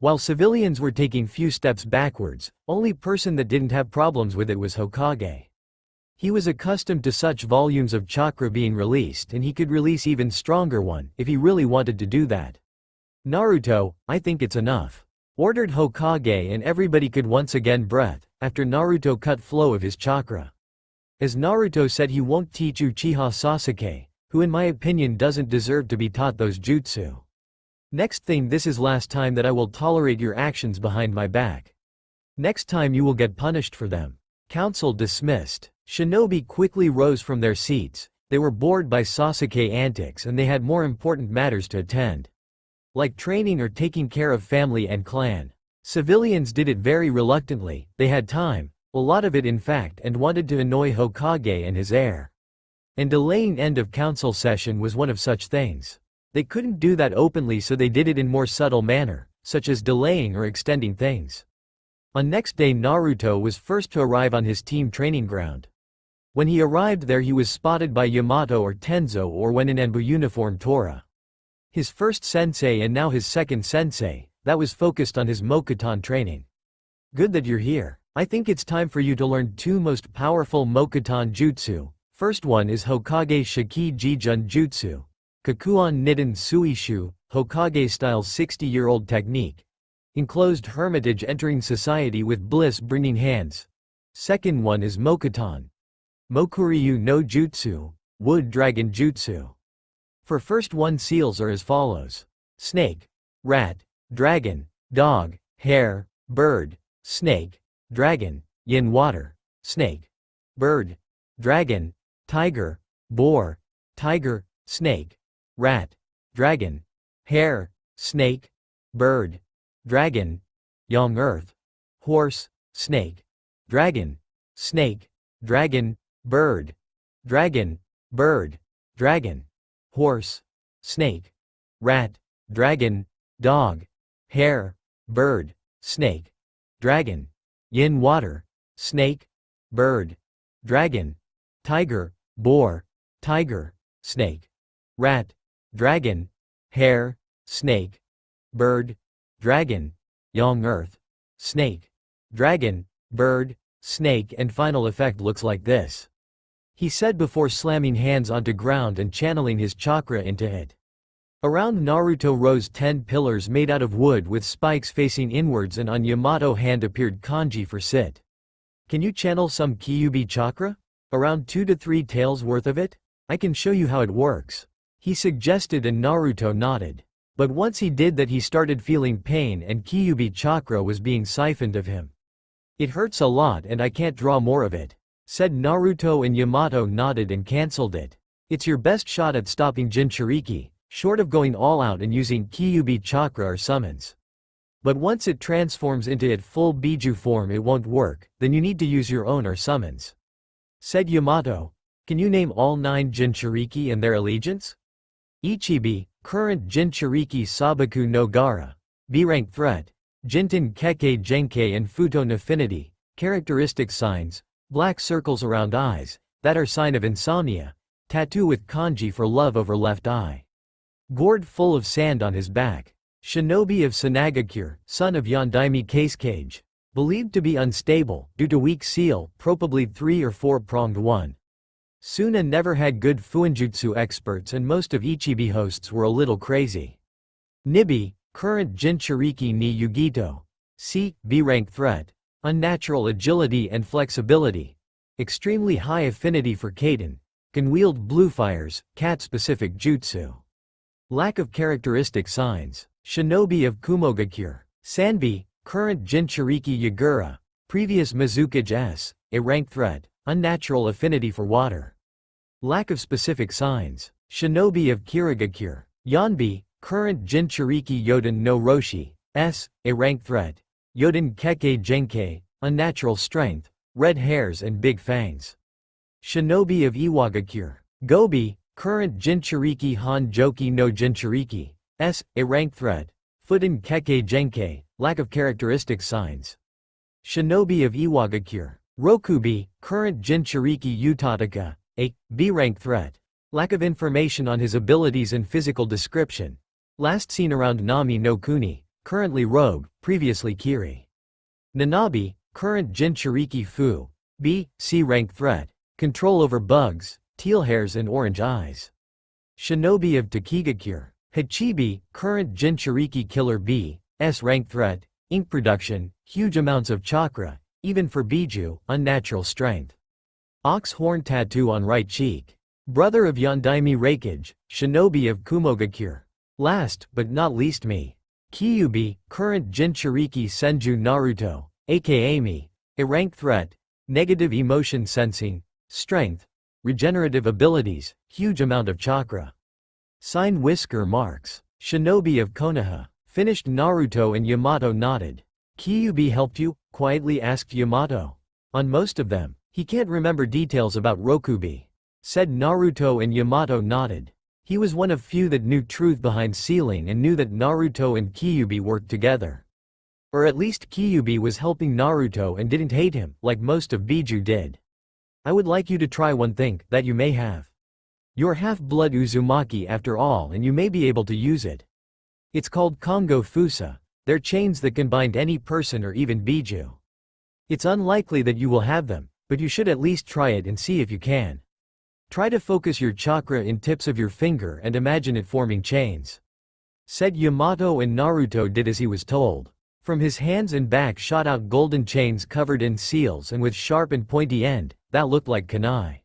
While civilians were taking few steps backwards, only person that didn't have problems with it was Hokage. He was accustomed to such volumes of chakra being released and he could release even stronger one if he really wanted to do that. Naruto, I think it's enough. Ordered Hokage, and everybody could once again breath after Naruto cut flow of his chakra. As Naruto said, he won't teach Uchiha Sasuke, who in my opinion doesn't deserve to be taught those jutsu. Next thing, this is last time that I will tolerate your actions behind my back. Next time you will get punished for them. Council dismissed. Shinobi quickly rose from their seats. They were bored by Sasuke antics and they had more important matters to attend. Like training or taking care of family and clan. Civilians did it very reluctantly, they had time, a lot of it in fact, and wanted to annoy Hokage and his heir. And delaying end of council session was one of such things. They couldn't do that openly, so they did it in more subtle manner, such as delaying or extending things. On next day, Naruto was first to arrive on his team training ground. When he arrived there, he was spotted by Yamato or Tenzo, or when in Anbu uniform, Tora. His first sensei and now his second sensei, that was focused on his Mokuton training. Good that you're here. I think it's time for you to learn 2 most powerful Mokuton jutsu. First one is Hokage Shiki Jijun Jutsu. Kakuon Nitten Suishu, Hokage-style 60-year-old technique. Enclosed hermitage entering society with bliss-bringing hands. Second one is Mokuton. Mokuryu no Jutsu, Wood Dragon Jutsu. For first one, seals are as follows: snake, rat, dragon, dog, hare, bird, snake, dragon, yin water, snake, bird, dragon, tiger, boar, tiger, snake, rat, dragon, hare, snake, bird, dragon, yang earth, horse, snake, dragon, bird, dragon, horse, snake, rat, dragon, dog, hare, bird, snake, dragon, yin water, snake, bird, dragon, tiger, boar, tiger, snake, rat, dragon, hare, snake, bird, dragon, yang earth, snake, dragon, bird, snake, and final effect looks like this. He said before slamming hands onto ground and channeling his chakra into it. Around Naruto rose 10 pillars made out of wood with spikes facing inwards, and on Yamato hand appeared kanji for sit. Can you channel some Kyuubi chakra? Around 2 to 3 taels worth of it? I can show you how it works. He suggested and Naruto nodded. But once he did that, he started feeling pain and Kyuubi chakra was being siphoned of him. It hurts a lot and I can't draw more of it, said Naruto, and Yamato nodded and cancelled it. It's your best shot at stopping Jinchuriki, short of going all out and using Kyuubi chakra or summons. But once it transforms into its full Biju form it won't work, then you need to use your own or summons, said Yamato. Can you name all 9 Jinchuriki and their allegiance? Ichibi, current Jinchuriki Sabaku no Gara, B-rank threat, Jinten Kekkei Genkai and Futon affinity, characteristic signs, black circles around eyes, that are sign of insomnia, tattoo with kanji for love over left eye. Gourd full of sand on his back. Shinobi of Sanagakure, son of Yondaime Casecage. Believed to be unstable, due to weak seal, probably 3 or 4-pronged one. Suna never had good Fuinjutsu experts and most of Ichibi hosts were a little crazy. Nibi, current Jinchuriki ni Yugito. C, B-rank threat. Unnatural agility and flexibility. Extremely high affinity for Kaden. Can wield blue fires, cat-specific jutsu. Lack of characteristic signs. Shinobi of Kumogakure. Sanbi, current Jinchuriki Yagura. Previous Mizukage S, a rank threat. Unnatural affinity for water. Lack of specific signs. Shinobi of Kirigakure. Yanbi, current Jinchuriki Yoden no Roshi. S, a rank threat. Yoden Kekkei Genkai, unnatural strength, red hairs and big fangs. Shinobi of Iwagakure. Gobi, current Jinchuriki Hanjoki no Jinchuriki. S, a rank threat. Futen Kekkei Genkai, lack of characteristic signs. Shinobi of Iwagakure. Rokubi, current Jinchuriki Utataka. A, B-rank threat. Lack of information on his abilities and physical description. Last seen around Nami no Kuni, currently rogue, previously Kiri. Nanabi, current Jinchuriki Fu. B, C-rank threat. Control over bugs, teal hairs and orange eyes. Shinobi of Takigakure. Hachibi, current Jinchuriki Killer B. S-rank threat. Ink production, huge amounts of chakra, even for Biju, unnatural strength. Ox horn tattoo on right cheek. Brother of Yondaime Reikage, Shinobi of Kumogakure. Last, but not least me. Kyuubi, current Jinchuriki Senju Naruto, aka me. A rank threat. Negative emotion sensing, strength, regenerative abilities, huge amount of chakra. Sign whisker marks. Shinobi of Konoha. Finished Naruto and Yamato nodded. Kyuubi helped you? Quietly asked Yamato. On most of them. He can't remember details about Rokubi, said Naruto, and Yamato nodded. He was one of few that knew truth behind sealing and knew that Naruto and Kyuubi worked together. Or at least Kyuubi was helping Naruto and didn't hate him, like most of Biju did. I would like you to try one thing that you may have. You're half-blood Uzumaki after all, and you may be able to use it. It's called Kongo Fusa. They're chains that can bind any person or even Biju. It's unlikely that you will have them, but you should at least try it and see if you can. Try to focus your chakra in tips of your finger and imagine it forming chains. Said Yamato, and Naruto did as he was told. From his hands and back shot out golden chains covered in seals and with sharp and pointy end, that looked like kunai.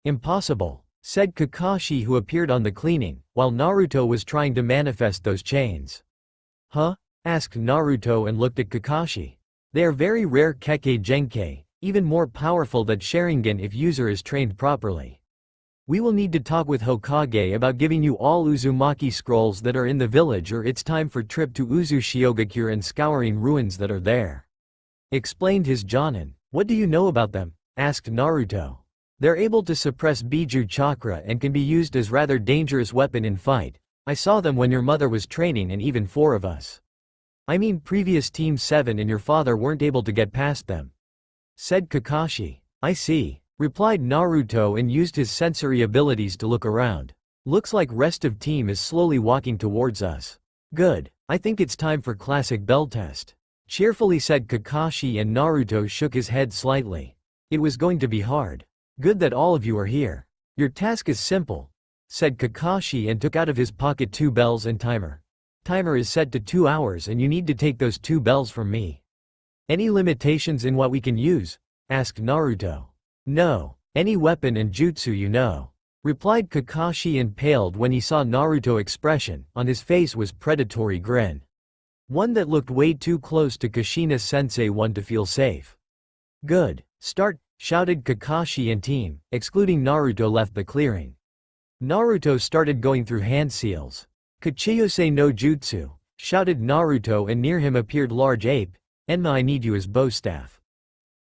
Impossible, said Kakashi, who appeared on the cleaning, while Naruto was trying to manifest those chains. Huh? Asked Naruto and looked at Kakashi. They are very rare Kekkei Genkei, even more powerful than Sharingan if user is trained properly. We will need to talk with Hokage about giving you all Uzumaki scrolls that are in the village, or it's time for trip to Uzushiogakure and scouring ruins that are there. Explained his Jonin. What do you know about them? Asked Naruto. They're able to suppress Biju chakra and can be used as rather dangerous weapon in fight. I saw them when your mother was training, and even 4 of us. I mean previous Team 7 and your father weren't able to get past them. Said Kakashi. I see, replied Naruto and used his sensory abilities to look around. Looks like rest of team is slowly walking towards us. Good, I think it's time for classic bell test. Cheerfully said Kakashi, and Naruto shook his head slightly. It was going to be hard. Good that all of you are here. Your task is simple, said Kakashi and took out of his pocket 2 bells and timer. Timer is set to 2 hours and you need to take those 2 bells from me. Any limitations in what we can use? Asked Naruto. No, any weapon and jutsu you know, replied Kakashi, and paled when he saw Naruto's expression. On his face was predatory grin. One that looked way too close to Kushina-sensei, one to feel safe. Good, start, shouted Kakashi, and team, excluding Naruto, left the clearing. Naruto started going through hand seals. Kachiyose no jutsu, shouted Naruto, and near him appeared large ape. Enma, I need you as bow staff.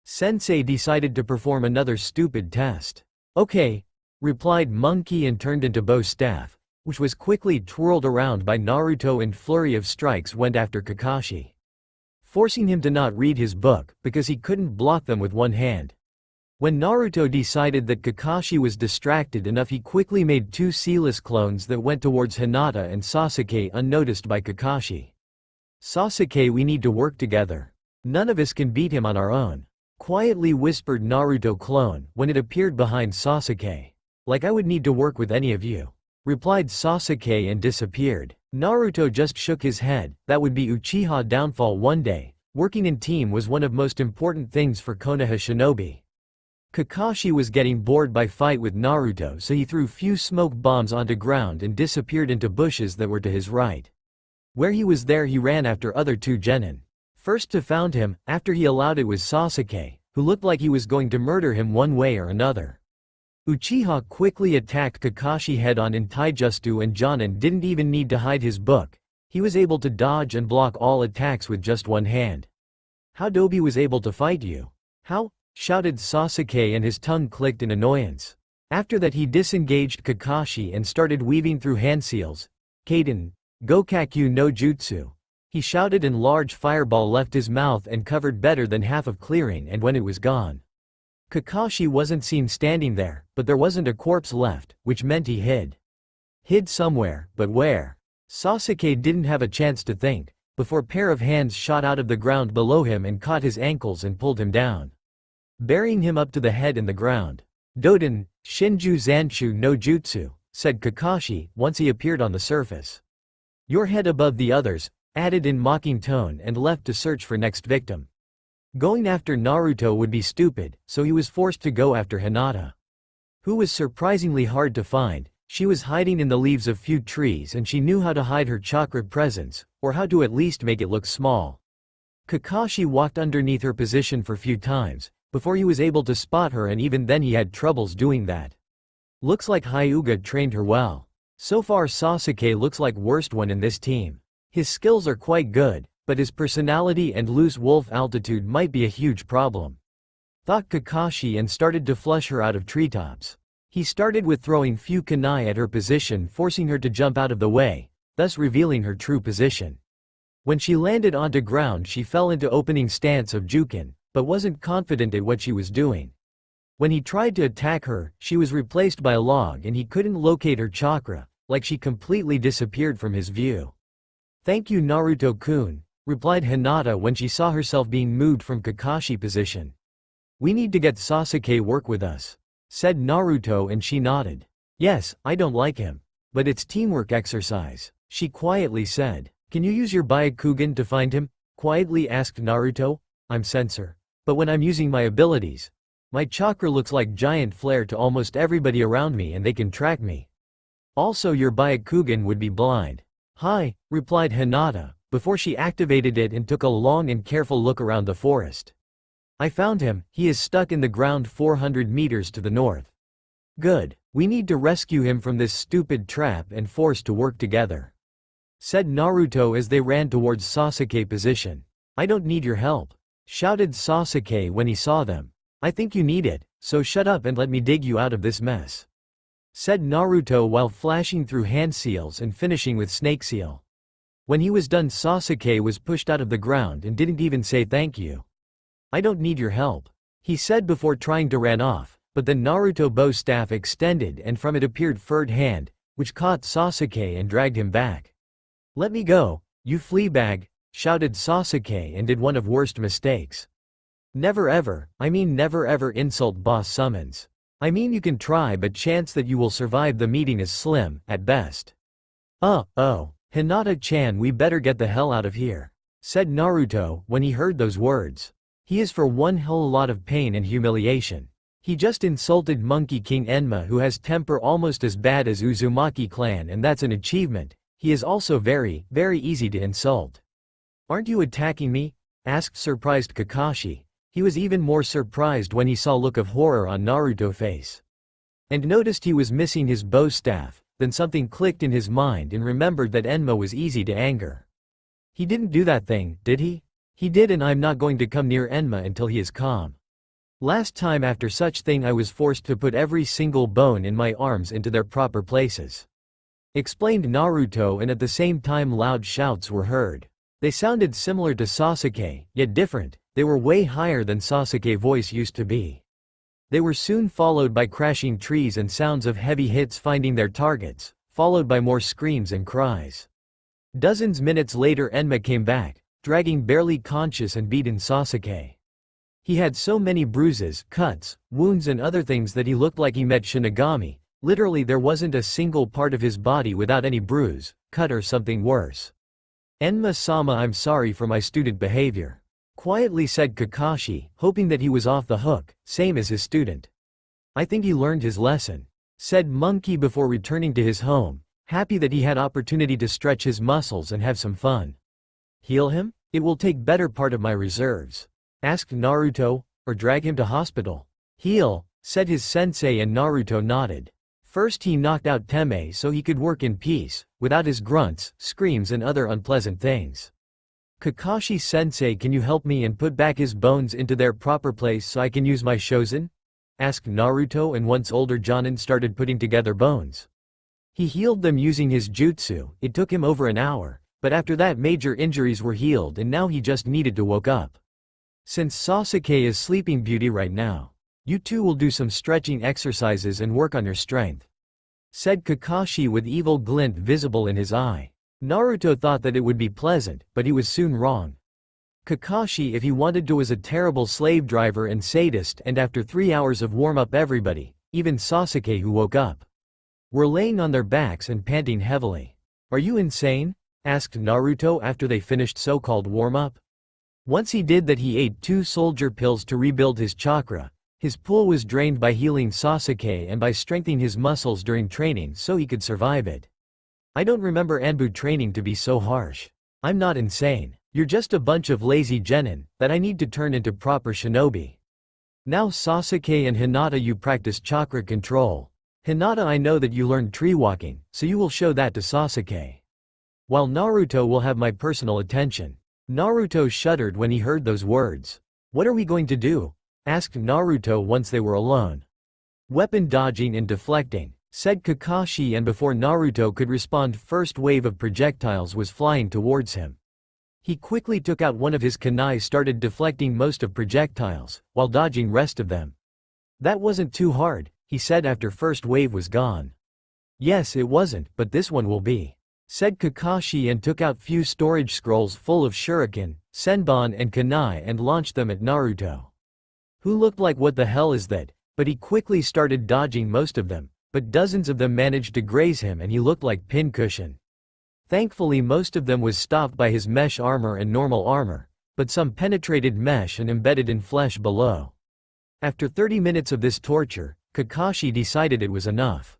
Sensei decided to perform another stupid test. Okay, replied Monkey and turned into bow staff, which was quickly twirled around by Naruto and flurry of strikes went after Kakashi, forcing him to not read his book because he couldn't block them with one hand. When Naruto decided that Kakashi was distracted enough, he quickly made 2 sealess clones that went towards Hinata and Sasuke unnoticed by Kakashi. Sasuke, we need to work together. None of us can beat him on our own, quietly whispered Naruto clone when it appeared behind Sasuke. Like I would need to work with any of you, replied Sasuke and disappeared. Naruto just shook his head. That would be Uchiha downfall one day. Working in team was one of most important things for Konoha shinobi. Kakashi was getting bored by fight with Naruto, so he threw few smoke bombs onto ground and disappeared into bushes that were to his right. Where he was there, he ran after other 2 genin. First to found him, after he allowed it, was Sasuke, who looked like he was going to murder him one way or another. Uchiha quickly attacked Kakashi head-on in taijutsu, and Jonin didn't even need to hide his book. He was able to dodge and block all attacks with just one hand. How Dobi was able to fight you? How? Shouted Sasuke, and his tongue clicked in annoyance. After that he disengaged Kakashi and started weaving through hand seals. Kaden, Gokakyu no Jutsu, he shouted, and large fireball left his mouth and covered better than half of clearing, and when it was gone, Kakashi wasn't seen standing there, but there wasn't a corpse left, which meant he hid. Hid somewhere, but where? Sasuke didn't have a chance to think, before a pair of hands shot out of the ground below him and caught his ankles and pulled him down, burying him up to the head in the ground. Doden, Shinju Zanshu no Jutsu, said Kakashi, once he appeared on the surface. Your head above the others, added in mocking tone, and left to search for next victim. Going after Naruto would be stupid, so he was forced to go after Hinata, who was surprisingly hard to find. She was hiding in the leaves of few trees, and she knew how to hide her chakra presence, or how to at least make it look small. Kakashi walked underneath her position for few times before he was able to spot her, and even then he had troubles doing that. Looks like Hyuga trained her well. So far Sasuke looks like worst one in this team. His skills are quite good, but his personality and loose wolf altitude might be a huge problem, thought Kakashi, and started to flush her out of treetops. He started with throwing few kunai at her position, forcing her to jump out of the way, thus revealing her true position. When she landed onto ground, she fell into opening stance of Jukin, but wasn't confident at what she was doing. When he tried to attack her, she was replaced by a log and he couldn't locate her chakra, like she completely disappeared from his view. "Thank you Naruto-kun," replied Hinata when she saw herself being moved from Kakashi position. "We need to get Sasuke work with us," said Naruto and she nodded. "Yes, I don't like him. But it's teamwork exercise," she quietly said. "Can you use your Byakugan to find him?" quietly asked Naruto. "I'm sensor. But when I'm using my abilities, my chakra looks like giant flare to almost everybody around me and they can track me. Also your Byakugan would be blind." "Hi," replied Hinata, before she activated it and took a long and careful look around the forest. "I found him, he is stuck in the ground 400 meters to the north." "Good. We need to rescue him from this stupid trap and force to work together," said Naruto as they ran towards Sasuke's position. "I don't need your help," shouted Sasuke when he saw them. "I think you need it, so shut up and let me dig you out of this mess," said Naruto while flashing through hand seals and finishing with snake seal. When he was done, Sasuke was pushed out of the ground and didn't even say thank you. "I don't need your help," he said before trying to run off, but then Naruto bow staff extended and from it appeared furred hand, which caught Sasuke and dragged him back. "Let me go, you fleabag," shouted Sasuke and did one of worst mistakes. Never ever insult boss summons. I mean you can try but chance that you will survive the meeting is slim, at best. Oh, Hinata-chan, we better get the hell out of here," said Naruto when he heard those words. He is for one hell lot of pain and humiliation. He just insulted Monkey King Enma who has temper almost as bad as Uzumaki clan and that's an achievement. He is also very easy to insult. "Aren't you attacking me?" asked surprised Kakashi. He was even more surprised when he saw a look of horror on Naruto's face. And noticed he was missing his bow staff, then something clicked in his mind and remembered that Enma was easy to anger. "He didn't do that thing, did he?" "He did and I'm not going to come near Enma until he is calm. Last time after such thing I was forced to put every single bone in my arms into their proper places," explained Naruto, and at the same time loud shouts were heard. They sounded similar to Sasuke, yet different. They were way higher than Sasuke's voice used to be. They were soon followed by crashing trees and sounds of heavy hits finding their targets, followed by more screams and cries. Dozens minutes later Enma came back, dragging barely conscious and beaten Sasuke. He had so many bruises, cuts, wounds and other things that he looked like he met Shinigami. Literally there wasn't a single part of his body without any bruise, cut or something worse. "Enma-sama, I'm sorry for my student behavior," quietly said Kakashi, hoping that he was off the hook, same as his student. "I think he learned his lesson," said Monkey before returning to his home, happy that he had opportunity to stretch his muscles and have some fun. "Heal him? It will take better part of my reserves," asked Naruto, "or drag him to hospital?" "Heal," said his sensei and Naruto nodded. First he knocked out Teme so he could work in peace, without his grunts, screams and other unpleasant things. "Kakashi-sensei, can you help me and put back his bones into their proper place so I can use my Shozen?" asked Naruto, and once older Jonin started putting together bones. He healed them using his jutsu. It took him over an hour, but after that major injuries were healed and now he just needed to woke up. Since Sasuke is sleeping beauty right now, you two will do some stretching exercises and work on your strength," said Kakashi with evil glint visible in his eye. Naruto thought that it would be pleasant, but he was soon wrong. Kakashi, if he wanted to, was a terrible slave driver and sadist, and after 3 hours of warm-up everybody, even Sasuke who woke up, were laying on their backs and panting heavily. "Are you insane?" asked Naruto after they finished so-called warm-up. Once he did that, he ate 2 soldier pills to rebuild his chakra. His pool was drained by healing Sasuke and by strengthening his muscles during training so he could survive it. "I don't remember Anbu training to be so harsh. I'm not insane. You're just a bunch of lazy genin that I need to turn into proper shinobi." "Now Sasuke and Hinata, you practice chakra control. Hinata, I know that you learned tree walking, so you will show that to Sasuke. While Naruto will have my personal attention." Naruto shuddered when he heard those words. "What are we going to do?" asked Naruto once they were alone. "Weapon dodging and deflecting," said Kakashi, and before Naruto could respond, first wave of projectiles was flying towards him. He quickly took out one of his kunai, started deflecting most of projectiles, while dodging rest of them. That wasn't too hard, he said after first wave was gone. Yes, it wasn't, but this one will be, said Kakashi and took out few storage scrolls full of shuriken, senbon and kunai and launched them at Naruto. Who looked like what the hell is that, but he quickly started dodging most of them, but dozens of them managed to graze him and he looked like pincushion. Thankfully most of them was stopped by his mesh armor and normal armor, but some penetrated mesh and embedded in flesh below. After 30 minutes of this torture, Kakashi decided it was enough.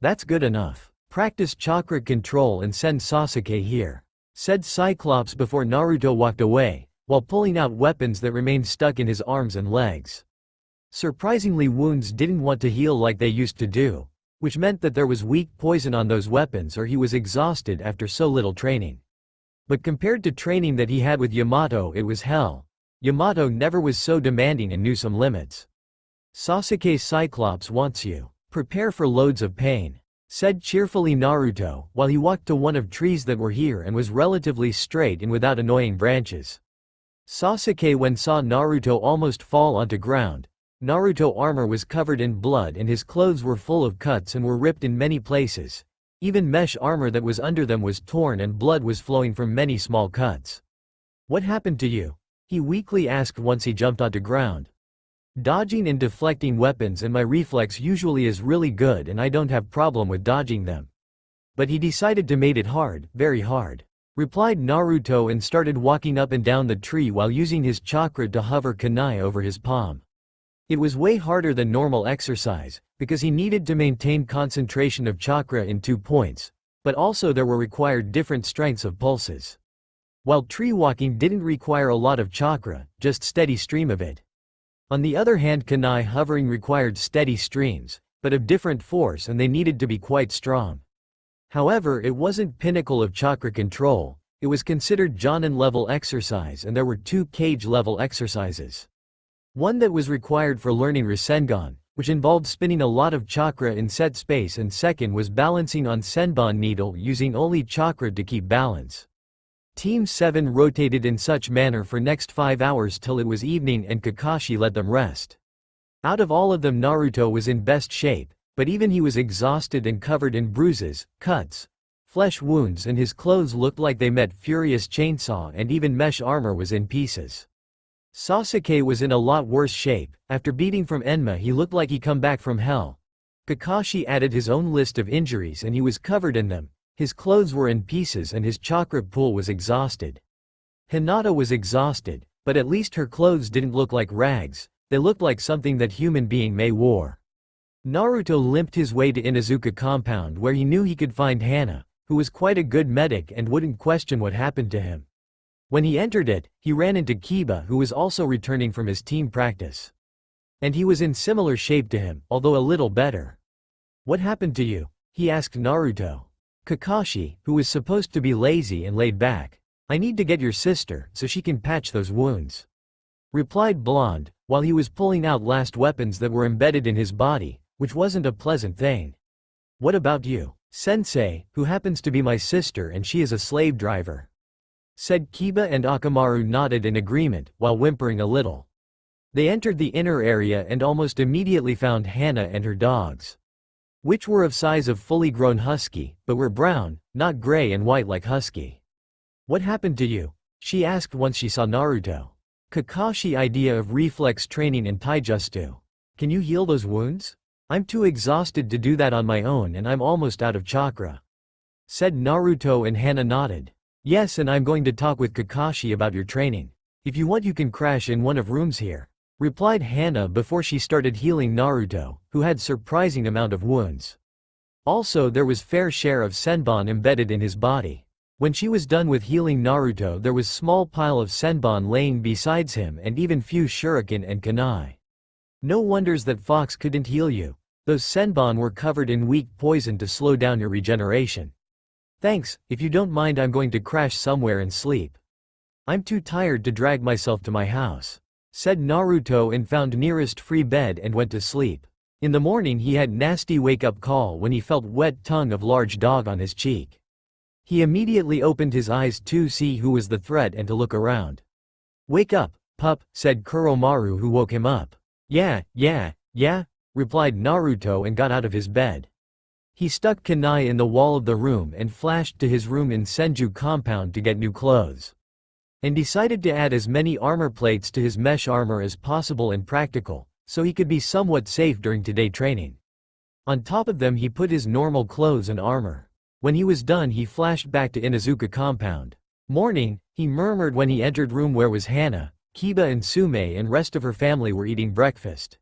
That's good enough. Practice chakra control and send Sasuke here, said Cyclops before Naruto walked away, while pulling out weapons that remained stuck in his arms and legs. Surprisingly, wounds didn't want to heal like they used to do, which meant that there was weak poison on those weapons or he was exhausted after so little training. But compared to training that he had with Yamato, it was hell. Yamato never was so demanding and knew some limits. Sasuke, Cyclops wants you. Prepare for loads of pain, said cheerfully Naruto, while he walked to one of trees that were here and was relatively straight and without annoying branches. Sasuke when saw Naruto almost fall onto ground. Naruto armor was covered in blood and his clothes were full of cuts and were ripped in many places. Even mesh armor that was under them was torn and blood was flowing from many small cuts. What happened to you? He weakly asked once he jumped onto ground. Dodging and deflecting weapons and my reflex usually is really good and I don't have problem with dodging them. But he decided to make it hard, very hard, replied Naruto and started walking up and down the tree while using his chakra to hover kunai over his palm. It was way harder than normal exercise, because he needed to maintain concentration of chakra in 2 points, but also there were required different strengths of pulses. While tree walking didn't require a lot of chakra, just steady stream of it. On the other hand, kunai hovering required steady streams, but of different force and they needed to be quite strong. However, it wasn't pinnacle of chakra control, it was considered Jonin level exercise and there were 2 cage level exercises. One that was required for learning Rasengan, which involved spinning a lot of chakra in set space, and second was balancing on senbon needle using only chakra to keep balance. Team 7 rotated in such manner for next 5 hours till it was evening and Kakashi let them rest. Out of all of them Naruto was in best shape, but even he was exhausted and covered in bruises, cuts, flesh wounds and his clothes looked like they met furious chainsaw and even mesh armor was in pieces. Sasuke was in a lot worse shape. After beating from Enma he looked like he come back from hell. Kakashi added his own list of injuries and he was covered in them. His clothes were in pieces and his chakra pool was exhausted. Hinata was exhausted, but at least her clothes didn't look like rags, they looked like something that human being may wore. Naruto limped his way to Inuzuka compound where he knew he could find Hana, who was quite a good medic and wouldn't question what happened to him. When he entered it, he ran into Kiba who was also returning from his team practice. And he was in similar shape to him, although a little better. What happened to you? He asked Naruto. Kakashi, who was supposed to be lazy and laid back. I need to get your sister, so she can patch those wounds, replied Blonde, while he was pulling out last weapons that were embedded in his body, which wasn't a pleasant thing. What about you, Sensei, who happens to be my sister and she is a slave driver? Said Kiba and Akamaru nodded in agreement, while whimpering a little. They entered the inner area and almost immediately found Hana and her dogs, which were of size of fully grown husky, but were brown, not gray and white like husky. What happened to you? She asked once she saw Naruto. Kakashi idea of reflex training and taijutsu. Can you heal those wounds? I'm too exhausted to do that on my own and I'm almost out of chakra, said Naruto and Hana nodded. Yes, and I'm going to talk with Kakashi about your training. If you want you can crash in one of rooms here, replied Hana before she started healing Naruto, who had surprising amount of wounds. Also there was fair share of senbon embedded in his body. When she was done with healing Naruto there was small pile of senbon laying besides him and even few shuriken and kunai. No wonders that Fox couldn't heal you. Those senbon were covered in weak poison to slow down your regeneration. Thanks, if you don't mind I'm going to crash somewhere and sleep. I'm too tired to drag myself to my house, said Naruto and found nearest free bed and went to sleep. In the morning he had nasty wake-up call when he felt wet tongue of large dog on his cheek. He immediately opened his eyes to see who was the threat and to look around. Wake up, pup, said Kuromaru who woke him up. Yeah, Yeah, replied Naruto and got out of his bed. He stuck kunai in the wall of the room and flashed to his room in Senju compound to get new clothes. And decided to add as many armor plates to his mesh armor as possible and practical, so he could be somewhat safe during today training. On top of them he put his normal clothes and armor. When he was done he flashed back to Inuzuka compound. Morning, he murmured when he entered room where was Hana, Kiba and Sume and rest of her family were eating breakfast.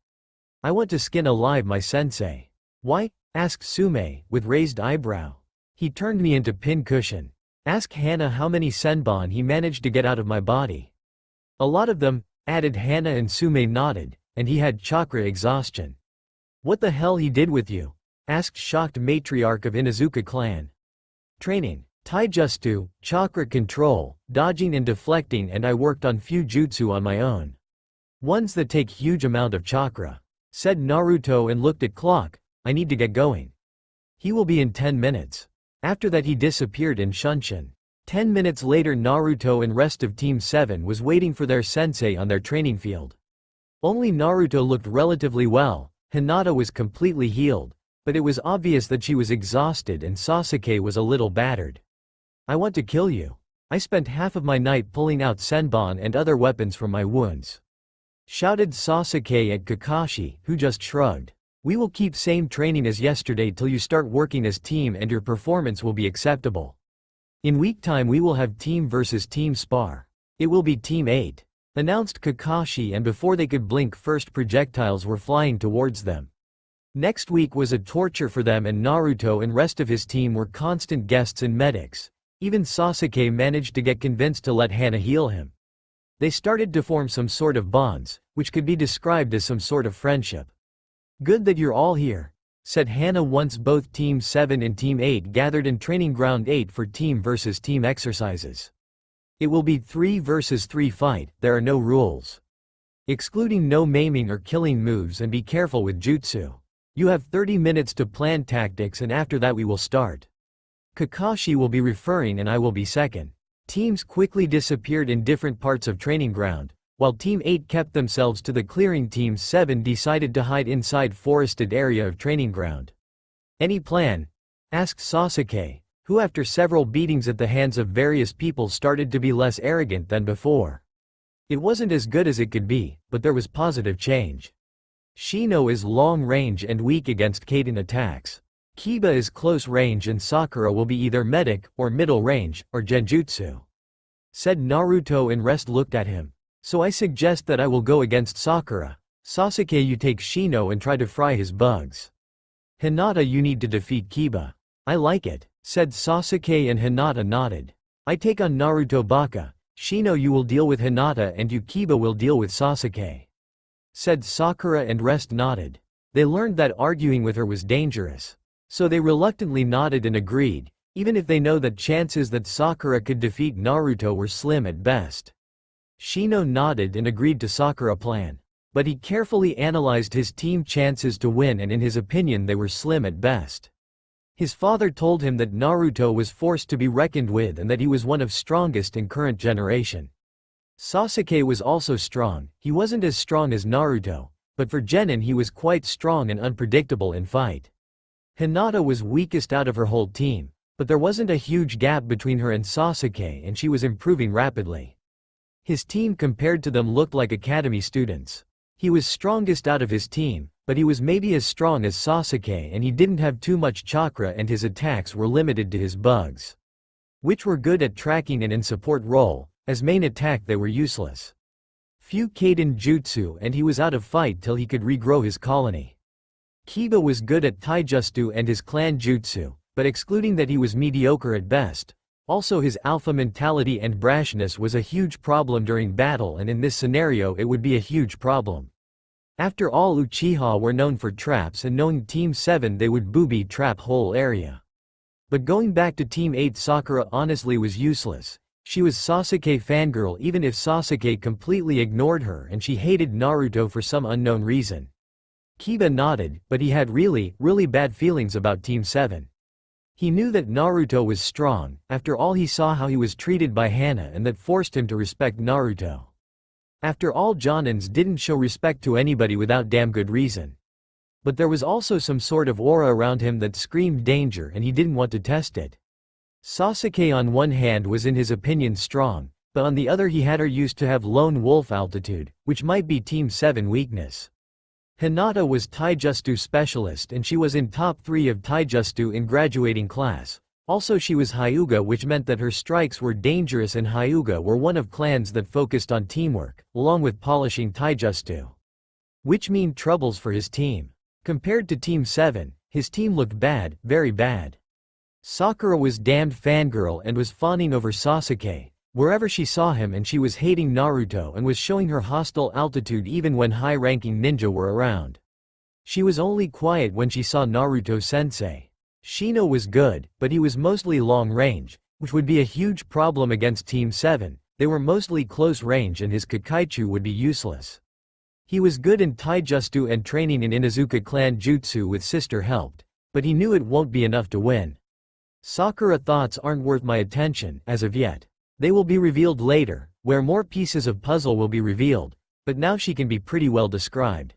I want to skin alive my sensei. Why? Asked Sume, with raised eyebrow. He turned me into pin cushion. Ask Hana how many senbon he managed to get out of my body. A lot of them, added Hana, and Sume nodded, and he had chakra exhaustion. What the hell he did with you? Asked shocked matriarch of Inuzuka clan. Training, taijutsu, chakra control, dodging and deflecting, and I worked on few jutsu on my own. Ones that take huge amount of chakra. Said Naruto and looked at clock. I need to get going. He will be in 10 minutes. After that he disappeared in Shunshin. 10 minutes later Naruto and rest of Team 7 was waiting for their sensei on their training field. Only Naruto looked relatively well, Hinata was completely healed, but it was obvious that she was exhausted and Sasuke was a little battered. I want to kill you. I spent half of my night pulling out senbon and other weapons from my wounds. Shouted Sasuke at Kakashi, who just shrugged. We will keep same training as yesterday till you start working as team and your performance will be acceptable. In week time we will have team versus team spar. It will be team 8. Announced Kakashi, and before they could blink first projectiles were flying towards them. Next week was a torture for them and Naruto and rest of his team were constant guests and medics. Even Sasuke managed to get convinced to let Hana heal him. They started to form some sort of bonds, which could be described as some sort of friendship. Good that you're all here, said Hana once both Team 7 and Team 8 gathered in Training Ground 8 for team versus team exercises. It will be 3 versus 3 fight, there are no rules. Excluding no maiming or killing moves, and be careful with jutsu. You have 30 minutes to plan tactics and after that we will start. Kakashi will be referring and I will be second. Teams quickly disappeared in different parts of Training Ground. While Team 8 kept themselves to the clearing, Team 7 decided to hide inside forested area of Training Ground. Any plan? Asked Sasuke, who after several beatings at the hands of various people started to be less arrogant than before. It wasn't as good as it could be, but there was positive change. Shino is long range and weak against Kaden attacks. Kiba is close range and Sakura will be either medic, or middle range, or genjutsu. Said Naruto and rest looked at him. So I suggest that I will go against Sakura. Sasuke, you take Shino and try to fry his bugs. Hinata, you need to defeat Kiba. I like it, said Sasuke and Hinata nodded. I take on Naruto Baka. Shino, you will deal with Hinata and you Kiba will deal with Sasuke. Said Sakura and rest nodded. They learned that arguing with her was dangerous. So they reluctantly nodded and agreed, even if they know that chances that Sakura could defeat Naruto were slim at best. Shino nodded and agreed to Sakura plan. But he carefully analyzed his team chances to win and in his opinion they were slim at best. His father told him that Naruto was forced to be reckoned with and that he was one of strongest in current generation. Sasuke was also strong, he wasn't as strong as Naruto, but for Genin he was quite strong and unpredictable in fight. Hinata was weakest out of her whole team, but there wasn't a huge gap between her and Sasuke and she was improving rapidly. His team compared to them looked like academy students. He was strongest out of his team, but he was maybe as strong as Sasuke and he didn't have too much chakra and his attacks were limited to his bugs, which were good at tracking and in support role. As main attack they were useless. Few Kaden jutsu and he was out of fight till he could regrow his colony. Kiba was good at taijutsu and his clan jutsu, but excluding that he was mediocre at best. Also his alpha mentality and brashness was a huge problem during battle and in this scenario it would be a huge problem. After all, Uchiha were known for traps and knowing Team 7 they would booby trap whole area. But going back to Team 8, Sakura honestly was useless. She was Sasuke fangirl even if Sasuke completely ignored her and she hated Naruto for some unknown reason. Kiba nodded, but he had really bad feelings about Team 7. He knew that Naruto was strong, after all he saw how he was treated by Hana and that forced him to respect Naruto. After all, Jonins didn't show respect to anybody without damn good reason. But there was also some sort of aura around him that screamed danger and he didn't want to test it. Sasuke on one hand was in his opinion strong, but on the other he had her used to have lone wolf altitude, which might be Team 7 weakness. Hinata was taijutsu specialist and she was in top 3 of taijutsu in graduating class. Also she was Hyuga, which meant that her strikes were dangerous, and Hyuga were one of clans that focused on teamwork, along with polishing taijutsu. Which mean troubles for his team. Compared to Team 7, his team looked bad, very bad. Sakura was damned fangirl and was fawning over Sasuke wherever she saw him, and she was hating Naruto and was showing her hostile altitude even when high-ranking ninja were around. She was only quiet when she saw Naruto-sensei. Shino was good, but he was mostly long-range, which would be a huge problem against Team 7. They were mostly close-range and his Kakaichu would be useless. He was good in taijutsu and training in Inuzuka clan jutsu with sister helped, but he knew it won't be enough to win. Sakura thoughts aren't worth my attention, as of yet. They will be revealed later, where more pieces of puzzle will be revealed, but now she can be pretty well described.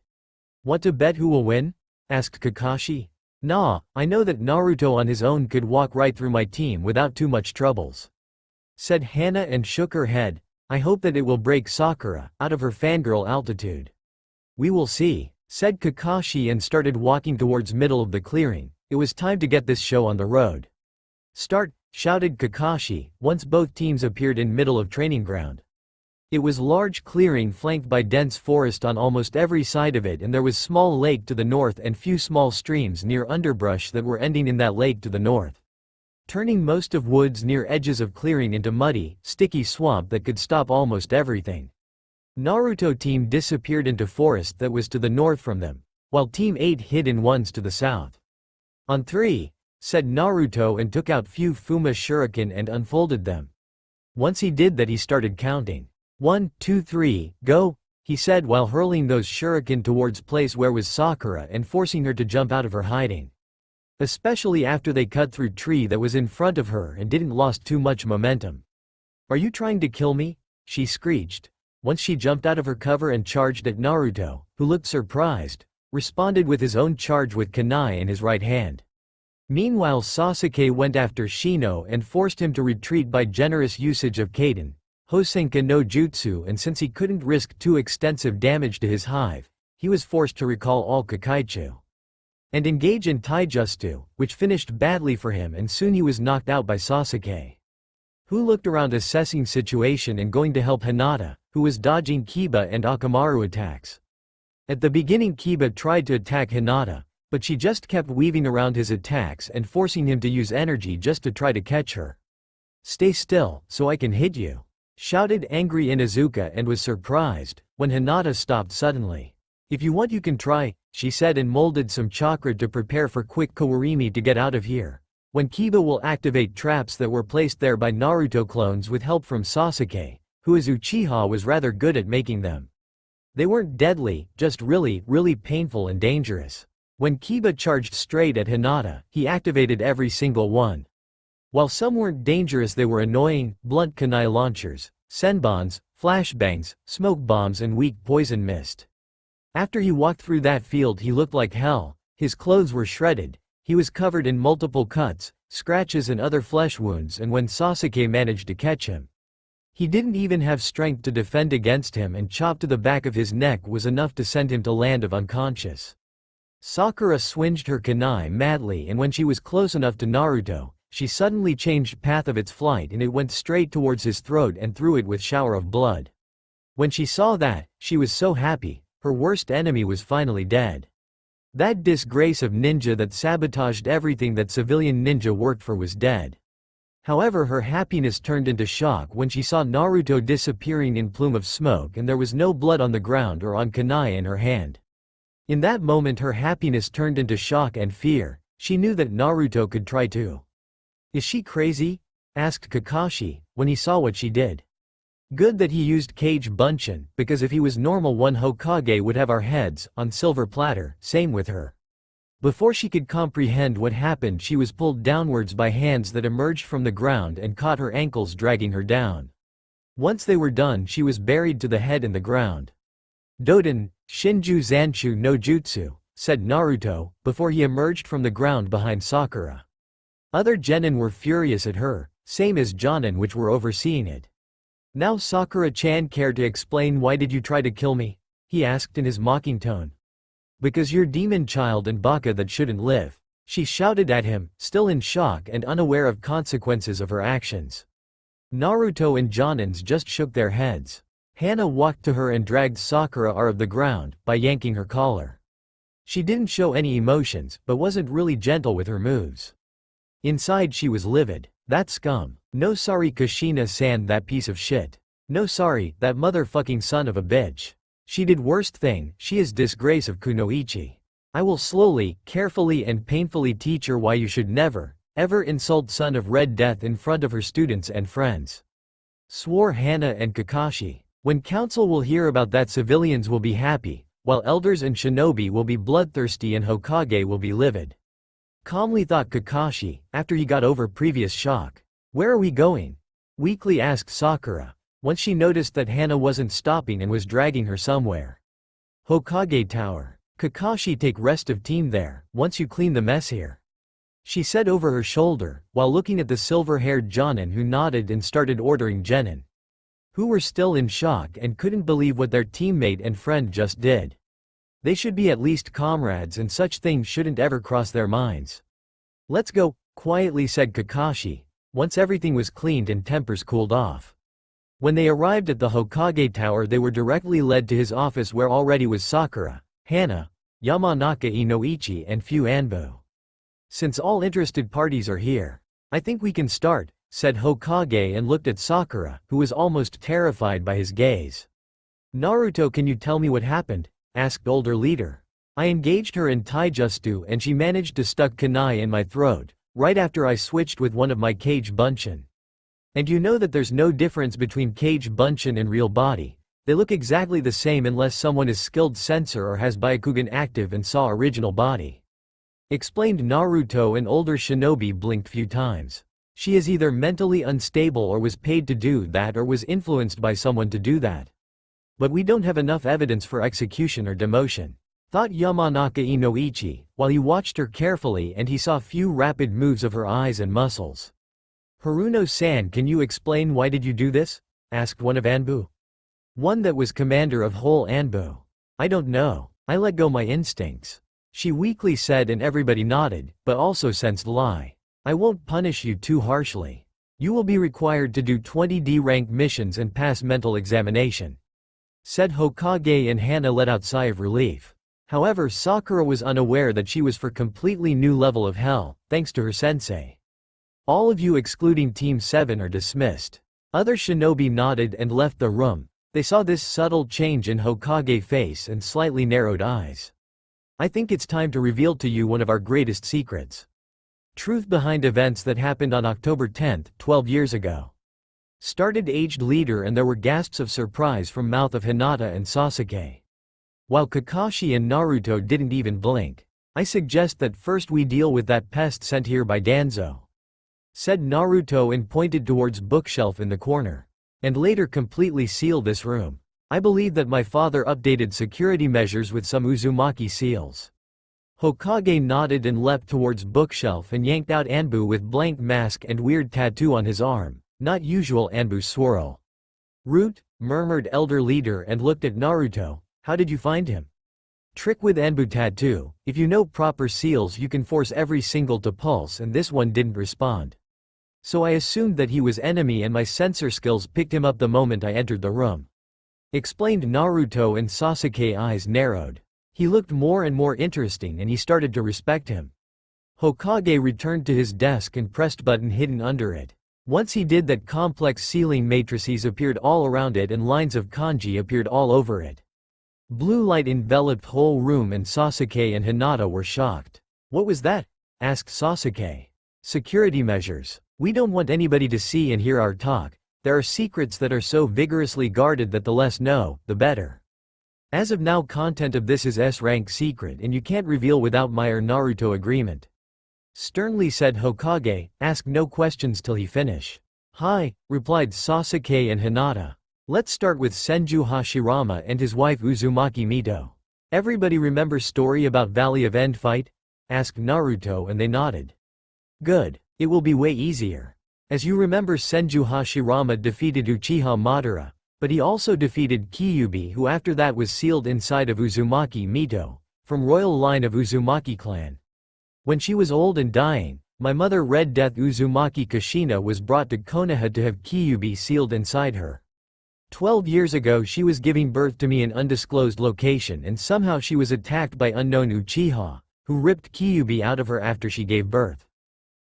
Want to bet who will win? Asked Kakashi. Nah, I know that Naruto on his own could walk right through my team without too much troubles. Said Hana and shook her head. I hope that it will break Sakura out of her fangirl altitude. We will see, said Kakashi and started walking towards middle of the clearing. It was time to get this show on the road. Start, shouted Kakashi, once both teams appeared in middle of training ground. It was large clearing flanked by dense forest on almost every side of it, and there was small lake to the north and few small streams near underbrush that were ending in that lake to the north, turning most of woods near edges of clearing into muddy, sticky swamp that could stop almost everything. Naruto team disappeared into forest that was to the north from them, while Team 8 hid in ones to the south. On 3, said Naruto and took out few Fuma shuriken and unfolded them. Once he did that he started counting. 1, 2, 3, go, he said while hurling those shuriken towards place where was Sakura and forcing her to jump out of her hiding. Especially after they cut through tree that was in front of her and didn't lost too much momentum. Are you trying to kill me? She screeched. Once she jumped out of her cover and charged at Naruto, who looked surprised, responded with his own charge with kunai in his right hand. Meanwhile Sasuke went after Shino and forced him to retreat by generous usage of Kaden, Hosenka no Jutsu, and since he couldn't risk too extensive damage to his hive, he was forced to recall all Kakaichu and engage in taijutsu, which finished badly for him and soon he was knocked out by Sasuke, who looked around assessing situation and going to help Hinata, who was dodging Kiba and Akamaru attacks. At the beginning Kiba tried to attack Hinata, but she just kept weaving around his attacks and forcing him to use energy just to try to catch her. Stay still, so I can hit you, shouted angry Inuzuka and was surprised when Hinata stopped suddenly. If you want you can try, she said and molded some chakra to prepare for quick Kawarimi to get out of here. When Kiba will activate traps that were placed there by Naruto clones with help from Sasuke, who as Uchiha was rather good at making them. They weren't deadly, just really, really painful and dangerous. When Kiba charged straight at Hinata, he activated every single one. While some weren't dangerous, they were annoying, blunt kunai launchers, senbons, flashbangs, smoke bombs and weak poison mist. After he walked through that field he looked like hell, his clothes were shredded, he was covered in multiple cuts, scratches and other flesh wounds, and when Sasuke managed to catch him, he didn't even have strength to defend against him, and chop to the back of his neck was enough to send him to land of unconscious. Sakura swinged her kunai madly, and when she was close enough to Naruto, she suddenly changed path of its flight and it went straight towards his throat and through it with shower of blood. When she saw that, she was so happy, her worst enemy was finally dead. That disgrace of ninja that sabotaged everything that civilian ninja worked for was dead. However, her happiness turned into shock when she saw Naruto disappearing in plume of smoke and there was no blood on the ground or on kunai in her hand. In that moment her happiness turned into shock and fear. She knew that Naruto could try too. Is she crazy? Asked Kakashi, when he saw what she did. Good that he used Kage Bunshin, because if he was normal one Hokage would have our heads on silver platter, same with her. Before she could comprehend what happened she was pulled downwards by hands that emerged from the ground and caught her ankles dragging her down. Once they were done she was buried to the head in the ground. Doden, Shinju Zanshu no Jutsu, said Naruto, before he emerged from the ground behind Sakura. Other genin were furious at her, same as Jonin which were overseeing it. Now Sakura-chan cared to explain why did you try to kill me? He asked in his mocking tone. Because you're demon child and baka that shouldn't live. She shouted at him, still in shock and unaware of consequences of her actions. Naruto and Jonins just shook their heads. Hana walked to her and dragged Sakura out of the ground, by yanking her collar. She didn't show any emotions, but wasn't really gentle with her moves. Inside she was livid. That scum. No sorry Kushina-san, that piece of shit. No sorry, that motherfucking son of a bitch. She did worst thing, she is disgrace of Kunoichi. I will slowly, carefully and painfully teach her why you should never, ever insult Son of Red Death in front of her students and friends. Swore Hana and Kakashi. When council will hear about that, civilians will be happy, while elders and shinobi will be bloodthirsty and Hokage will be livid. Calmly thought Kakashi, after he got over previous shock. Where are we going? Weakly asked Sakura, once she noticed that Hana wasn't stopping and was dragging her somewhere. Hokage Tower. Kakashi, take rest of team there, once you clean the mess here. She said over her shoulder, while looking at the silver-haired Jonin who nodded and started ordering genin. Who were still in shock and couldn't believe what their teammate and friend just did. They should be at least comrades and such things shouldn't ever cross their minds. Let's go, quietly said Kakashi, once everything was cleaned and tempers cooled off. When they arrived at the Hokage Tower, they were directly led to his office where already was Sakura, Hana, Yamanaka Inoichi and few Anbu. Since all interested parties are here, I think we can start, said Hokage and looked at Sakura, who was almost terrified by his gaze. Naruto, can you tell me what happened? Asked older leader. I engaged her in taijutsu and she managed to stuck kunai in my throat, right after I switched with one of my kage bunshin. And you know that there's no difference between kage bunshin and real body. They look exactly the same unless someone is skilled sensor or has Byakugan active and saw original body. Explained Naruto, and older shinobi blinked few times. She is either mentally unstable or was paid to do that or was influenced by someone to do that. But we don't have enough evidence for execution or demotion. Thought Yamanaka Inoichi, while he watched her carefully and he saw few rapid moves of her eyes and muscles. Haruno-san, can you explain why did you do this? Asked one of Anbu. One that was commander of whole Anbu. I don't know, I let go my instincts. She weakly said, and everybody nodded, but also sensed lie. I won't punish you too harshly. You will be required to do 20 D-rank missions and pass mental examination. Said Hokage, and Hana let out sigh of relief. However, Sakura was unaware that she was for completely new level of hell, thanks to her sensei. All of you excluding Team 7 are dismissed. Other shinobi nodded and left the room. They saw this subtle change in Hokage face and slightly narrowed eyes. I think it's time to reveal to you one of our greatest secrets. Truth behind events that happened on October 10, 12 years ago. Started aged leader, and there were gasps of surprise from mouth of Hinata and Sasuke. While Kakashi and Naruto didn't even blink. I suggest that first we deal with that pest sent here by Danzo. Said Naruto and pointed towards bookshelf in the corner. And later completely seal this room. I believe that my father updated security measures with some Uzumaki seals. Hokage nodded and leapt towards bookshelf and yanked out Anbu with blank mask and weird tattoo on his arm, not usual Anbu swirl. Root, murmured elder leader and looked at Naruto, how did you find him? Trick with Anbu tattoo, if you know proper seals you can force every single to pulse, and this one didn't respond. So I assumed that he was enemy and my sensor skills picked him up the moment I entered the room. Explained Naruto, and Sasuke eyes narrowed. He looked more and more interesting and he started to respect him. Hokage returned to his desk and pressed button hidden under it. Once he did that, complex ceiling matrices appeared all around it and lines of kanji appeared all over it. Blue light enveloped whole room and Sasuke and Hinata were shocked. What was that? Asked Sasuke. Security measures. We don't want anybody to see and hear our talk. There are secrets that are so vigorously guarded that the less know, the better. As of now, content of this is S-rank secret and you can't reveal without my or Naruto agreement. Sternly said Hokage, ask no questions till he finish. Hi, replied Sasuke and Hinata. Let's start with Senju Hashirama and his wife Uzumaki Mito. Everybody remember story about Valley of End fight? Asked Naruto and they nodded. Good. It will be way easier. As you remember, Senju Hashirama defeated Uchiha Madara, but he also defeated Kyuubi, who after that was sealed inside of Uzumaki Mito, from royal line of Uzumaki clan. When she was old and dying, my mother Red Death Uzumaki Kushina was brought to Konoha to have Kyuubi sealed inside her. 12 years ago she was giving birth to me in undisclosed location, and somehow she was attacked by unknown Uchiha, who ripped Kyuubi out of her after she gave birth.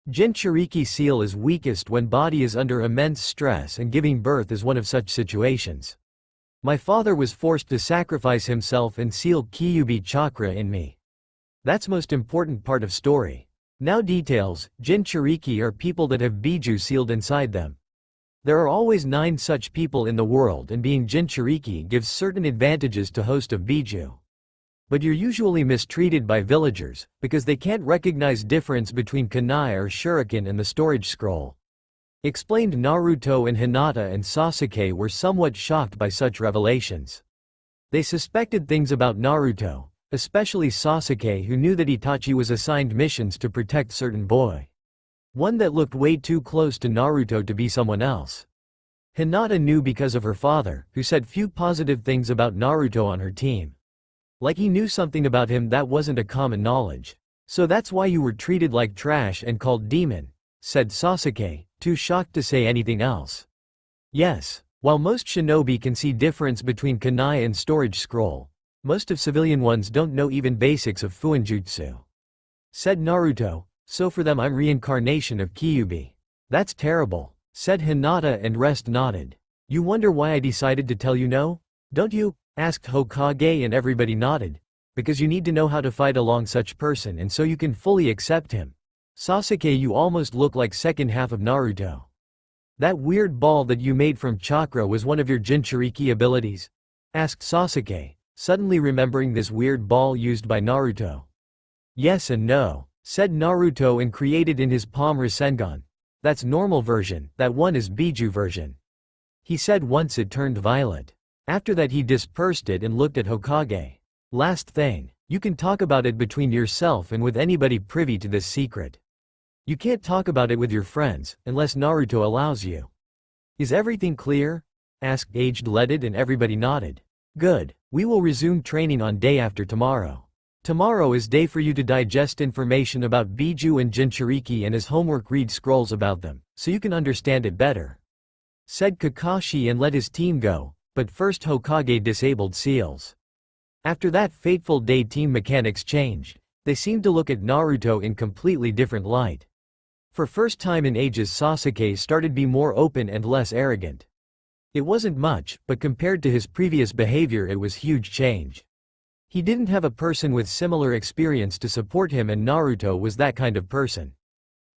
Jinchuriki seal is weakest when body is under immense stress, and giving birth is one of such situations. My father was forced to sacrifice himself and seal Kyuubi chakra in me. That's most important part of story. Now details. Jinchuriki are people that have Biju sealed inside them. There are always 9 such people in the world, and being Jinchuriki gives certain advantages to host of Biju. But you're usually mistreated by villagers, because they can't recognize difference between kunai or shuriken and the storage scroll. Explained. Naruto and Hinata and Sasuke were somewhat shocked by such revelations. They suspected things about Naruto, especially Sasuke, who knew that Itachi was assigned missions to protect certain boy. One that looked way too close to Naruto to be someone else. Hinata knew because of her father, who said few positive things about Naruto on her team. Like he knew something about him that wasn't a common knowledge. So that's why you were treated like trash and called demon, said Sasuke, too shocked to say anything else. Yes, while most shinobi can see difference between kunai and storage scroll, most of civilian ones don't know even basics of fuinjutsu. Said Naruto, so for them I'm reincarnation of Kyuubi. That's terrible, said Hinata, and rest nodded. You wonder why I decided to tell you no? Don't you? Asked Hokage, and everybody nodded. Because you need to know how to fight along such person, and so you can fully accept him. Sasuke, you almost look like second half of Naruto. That weird ball that you made from chakra was one of your Jinchuriki abilities? Asked Sasuke, suddenly remembering this weird ball used by Naruto. Yes and no, said Naruto, and created in his palm Rasengan. That's normal version, that one is Biju version. He said once it turned violet. After that he dispersed it and looked at Hokage. Last thing, you can talk about it between yourself and with anybody privy to this secret. You can't talk about it with your friends, unless Naruto allows you. Is everything clear? Asked Aged Leaded, and everybody nodded. Good, we will resume training on day after tomorrow. Tomorrow is day for you to digest information about Biju and Jinchuriki, and as homework read scrolls about them, so you can understand it better. Said Kakashi and let his team go, but first Hokage disabled seals. After that fateful day team mechanics changed. They seemed to look at Naruto in completely different light. For first time in ages Sasuke started be more open and less arrogant. It wasn't much, but compared to his previous behavior it was huge change. He didn't have a person with similar experience to support him, and Naruto was that kind of person.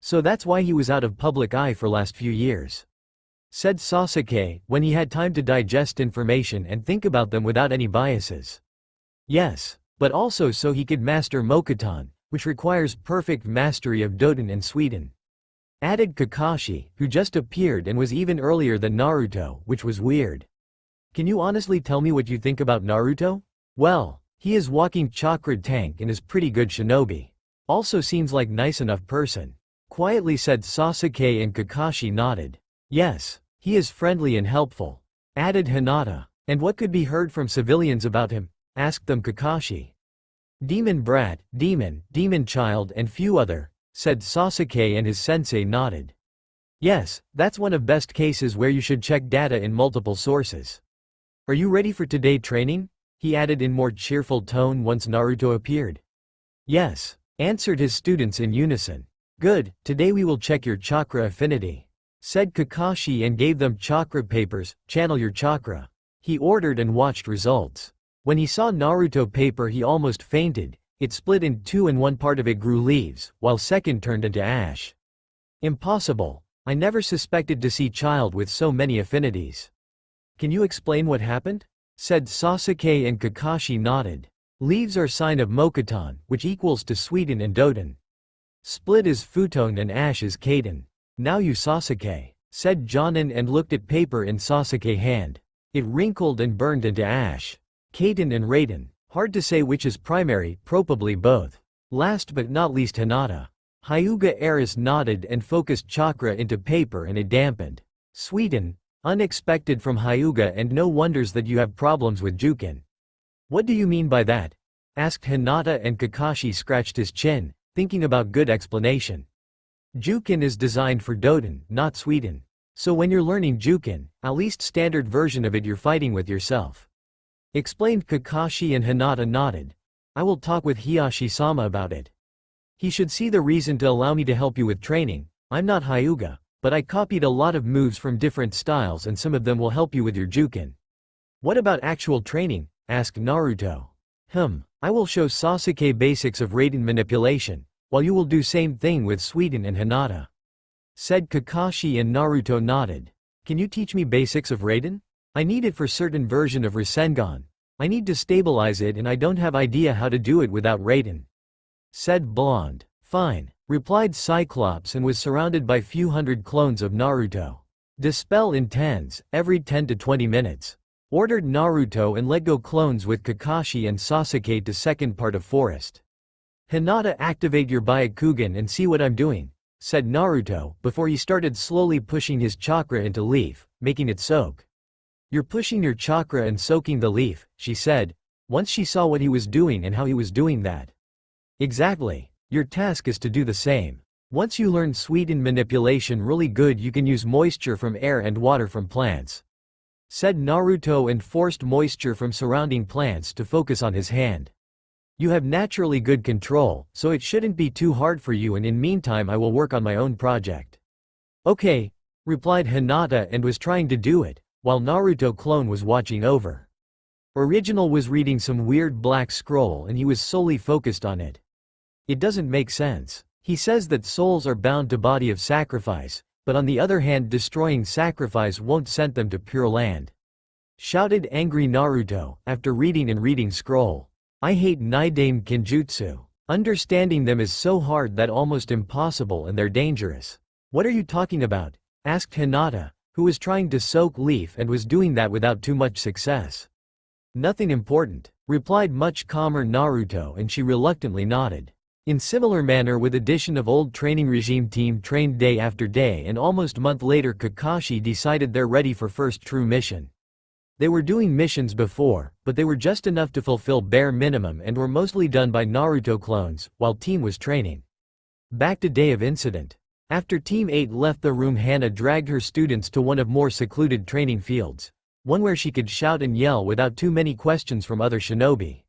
So that's why he was out of public eye for last few years. Said Sasuke, when he had time to digest information and think about them without any biases. Yes, but also so he could master Mokuton, which requires perfect mastery of Doton and Suiten. Added Kakashi, who just appeared and was even earlier than Naruto, which was weird. Can you honestly tell me what you think about Naruto? Well, he is walking chakra tank and is pretty good shinobi. Also seems like nice enough person. Quietly said Sasuke, and Kakashi nodded. Yes, he is friendly and helpful. Added Hinata. And what could be heard from civilians about him? Asked them Kakashi. Demon brat, demon child, and few other, said Sasuke, and his sensei nodded. Yes, that's one of best cases where you should check data in multiple sources. Are you ready for today training? He added in more cheerful tone once Naruto appeared. Yes, answered his students in unison. Good, today we will check your chakra affinity, said Kakashi, and gave them chakra papers. Channel your chakra, he ordered, and watched results. When he saw Naruto paper he almost fainted. It split in two and one part of it grew leaves, while second turned into ash. Impossible. I never suspected to see child with so many affinities. Can you explain what happened? Said Sasuke, and Kakashi nodded. Leaves are sign of Mokuton, which equals to Suiten and Doton. Split is Futon and ash is Kaden. Now you Sasuke, said Jonin, and looked at paper in Sasuke hand. It wrinkled and burned into ash. Kaden and Raiden. Hard to say which is primary, probably both. Last but not least Hinata. Hyuga Eris nodded and focused chakra into paper and it dampened. Sweden. Unexpected from Hyuga and no wonders that you have problems with Jukin. What do you mean by that? Asked Hinata and Kakashi scratched his chin, thinking about good explanation. Jukin is designed for Doton, not Sweden. So when you're learning Jukin, at least standard version of it you're fighting with yourself. Explained Kakashi and Hinata nodded. I will talk with Hiyashi-sama about it. He should see the reason to allow me to help you with training. I'm not Hyuga, but I copied a lot of moves from different styles and some of them will help you with your Jukin. What about actual training? Asked Naruto. I will show Sasuke basics of Raiden manipulation, while you will do same thing with Sweden and Hinata. Said Kakashi and Naruto nodded. Can you teach me basics of Raiden? I need it for certain version of Rasengan. I need to stabilize it and I don't have idea how to do it without Raiden. Said Blonde. Fine, replied Cyclops and was surrounded by few hundred clones of Naruto. Dispel in tens, every 10 to 20 minutes. Ordered Naruto and let go clones with Kakashi and Sasuke to second part of forest. Hinata activate your Byakugan and see what I'm doing, said Naruto before he started slowly pushing his chakra into leaf, making it soak. You're pushing your chakra and soaking the leaf, she said, once she saw what he was doing and how he was doing that. Exactly, your task is to do the same. Once you learn Sweden manipulation really good you can use moisture from air and water from plants. Said Naruto and forced moisture from surrounding plants to focus on his hand. You have naturally good control, so it shouldn't be too hard for you and in meantime I will work on my own project. Okay, replied Hinata and was trying to do it, while Naruto clone was watching over. Original was reading some weird black scroll and he was solely focused on it. It doesn't make sense. He says that souls are bound to body of sacrifice, but on the other hand destroying sacrifice won't send them to Pure Land. Shouted angry Naruto, after reading scroll. I hate Nidaime Kinjutsu. Understanding them is so hard that almost impossible and they're dangerous. What are you talking about? Asked Hinata, who was trying to soak leaf and was doing that without too much success. Nothing important, replied much calmer Naruto and she reluctantly nodded. In similar manner with addition of old training regime team trained day after day and almost month later Kakashi decided they're ready for first true mission. They were doing missions before, but they were just enough to fulfill bare minimum and were mostly done by Naruto clones, while team was training. Back to day of incident. After Team 8 left the room Hana dragged her students to one of more secluded training fields. One where she could shout and yell without too many questions from other shinobi.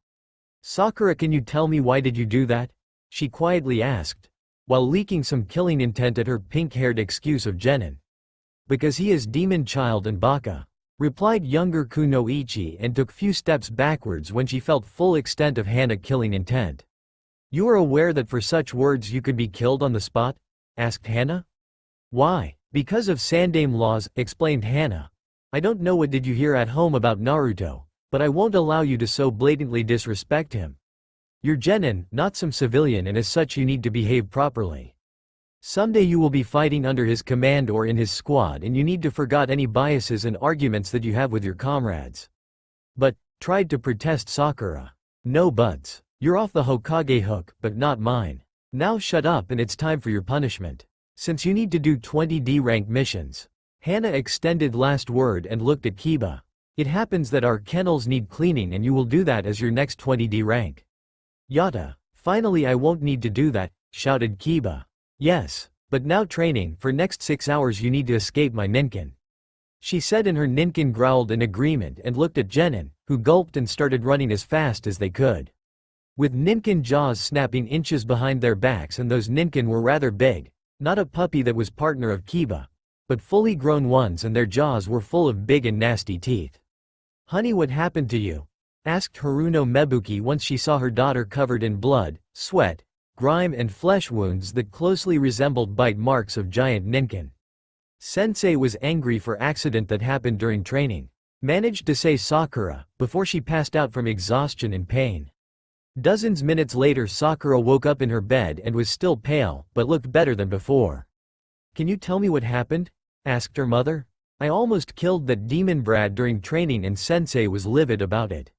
Sakura, can you tell me why did you do that? She quietly asked, while leaking some killing intent at her pink-haired excuse of Genin. Because he is demon child and baka, replied younger Kunoichi and took few steps backwards when she felt full extent of Hana killing intent. You are aware that for such words you could be killed on the spot? Asked Hana. Why? Because of Sandaime laws, explained Hana. I don't know what did you hear at home about Naruto, but I won't allow you to so blatantly disrespect him. You're Genin, not some civilian, and as such you need to behave properly. Someday you will be fighting under his command or in his squad and you need to forget any biases and arguments that you have with your comrades. But, tried to protest Sakura. No buts. You're off the Hokage hook, but not mine. Now shut up and it's time for your punishment. Since you need to do 20D rank missions. Hana extended last word and looked at Kiba. It happens that our kennels need cleaning and you will do that as your next 20D rank. Yata. Finally I won't need to do that, shouted Kiba. Yes, but now training, for next 6 hours you need to escape my Ninken. She said and her Ninken growled in agreement and looked at Genin, who gulped and started running as fast as they could. With Ninken jaws snapping inches behind their backs and those Ninken were rather big, not a puppy that was partner of Kiba, but fully grown ones and their jaws were full of big and nasty teeth. Honey, what happened to you? Asked Haruno Mebuki once she saw her daughter covered in blood, sweat, grime and flesh wounds that closely resembled bite marks of giant Ninken. Sensei was angry for accident that happened during training. Managed to say Sakura, before she passed out from exhaustion and pain. Dozens minutes later Sakura woke up in her bed and was still pale, but looked better than before. Can you tell me what happened? Asked her mother. I almost killed that demon brat during training and Sensei was livid about it.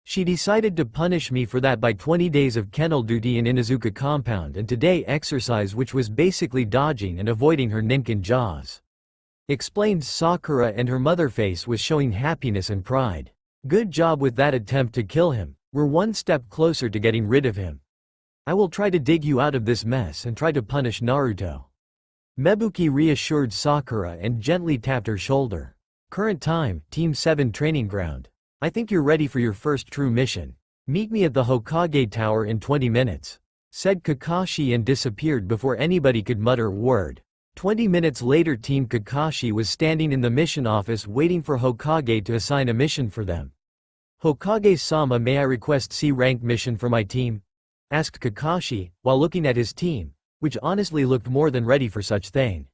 She decided to punish me for that by 20 days of kennel duty in Inuzuka compound and today exercise, which was basically dodging and avoiding her ninkin jaws. Explained Sakura, and her mother face was showing happiness and pride. Good job with that attempt to kill him. We're one step closer to getting rid of him. I will try to dig you out of this mess and try to punish Naruto. Mebuki reassured Sakura and gently tapped her shoulder. Current time, Team 7 training ground. I think you're ready for your first true mission. Meet me at the Hokage Tower in 20 minutes. Said Kakashi and disappeared before anybody could mutter a word. 20 minutes later, Team Kakashi was standing in the mission office waiting for Hokage to assign a mission for them. Hokage-sama, may I request C-rank mission for my team? Asked Kakashi, while looking at his team, which honestly looked more than ready for such thing.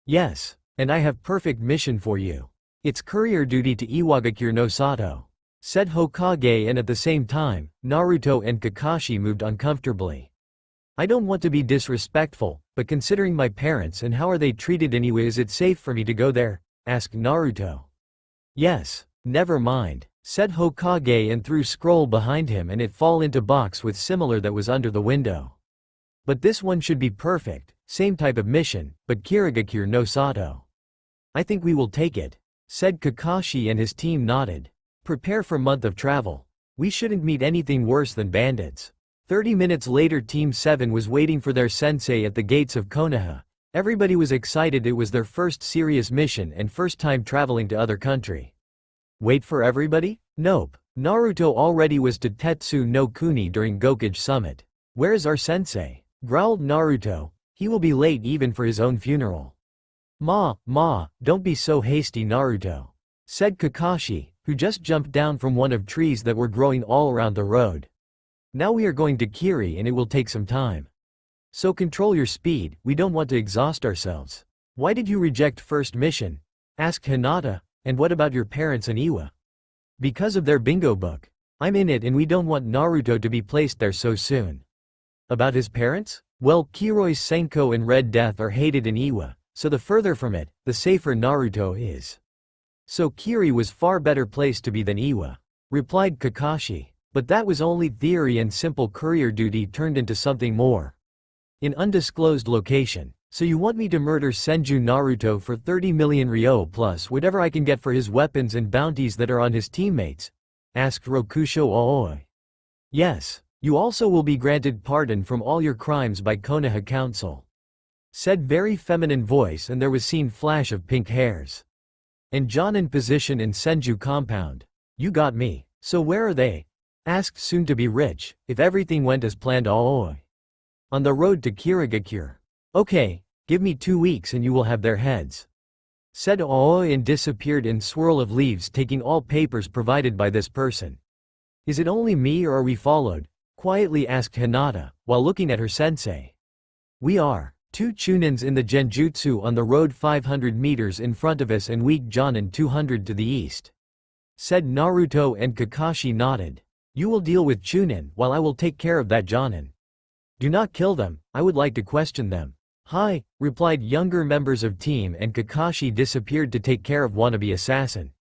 Yes, and I have perfect mission for you. It's courier duty to Iwagakure no Sato. Said Hokage, and at the same time, Naruto and Kakashi moved uncomfortably. I don't want to be disrespectful, but considering my parents and how are they treated anyway, is it safe for me to go there? Asked Naruto. Yes, never mind, said Hokage and threw scroll behind him and it fall into box with similar that was under the window. But this one should be perfect, same type of mission, but Kirigakure no Sato. I think we will take it, said Kakashi, and his team nodded. Prepare for month of travel. We shouldn't meet anything worse than bandits. 30 minutes later, Team 7 was waiting for their sensei at the gates of Konoha. Everybody was excited, it was their first serious mission and first time traveling to other country. Wait for everybody? Nope. Naruto already was to Tetsu no Kuni during Gokage Summit. Where's our sensei? Growled Naruto. He will be late even for his own funeral. Ma, don't be so hasty, Naruto, said Kakashi, who just jumped down from one of trees that were growing all around the road. Now we are going to Kiri and it will take some time. So control your speed, we don't want to exhaust ourselves. Why did you reject first mission? Asked Hinata, and what about your parents and Iwa? Because of their bingo book. I'm in it and we don't want Naruto to be placed there so soon. About his parents? Well, Kiroi's Senko and Red Death are hated in Iwa, so the further from it, the safer Naruto is. So Kiri was far better placed to be than Iwa, replied Kakashi. But that was only theory and simple courier duty turned into something more. In undisclosed location. So you want me to murder Senju Naruto for 30 million ryo plus whatever I can get for his weapons and bounties that are on his teammates? Asked Rokusho Aoi. Yes, you also will be granted pardon from all your crimes by Konoha Council. Said very feminine voice, and there was seen flash of pink hairs. And Jonin position in Senju compound. You got me. So where are they? Asked soon to be rich, if everything went as planned Aoi. On the road to Kirigakure. Okay, give me 2 weeks and you will have their heads. Said Aoi and disappeared in swirl of leaves, taking all papers provided by this person. Is it only me or are we followed? Quietly asked Hinata, while looking at her sensei. We are. 2 Chunins in the Genjutsu on the road 500 meters in front of us and weak Jonin 200 to the east. Said Naruto, and Kakashi nodded. You will deal with Chunin while I will take care of that Jonin. Do not kill them, I would like to question them. Hi, replied younger members of team, and Kakashi disappeared to take care of wannabe assassin.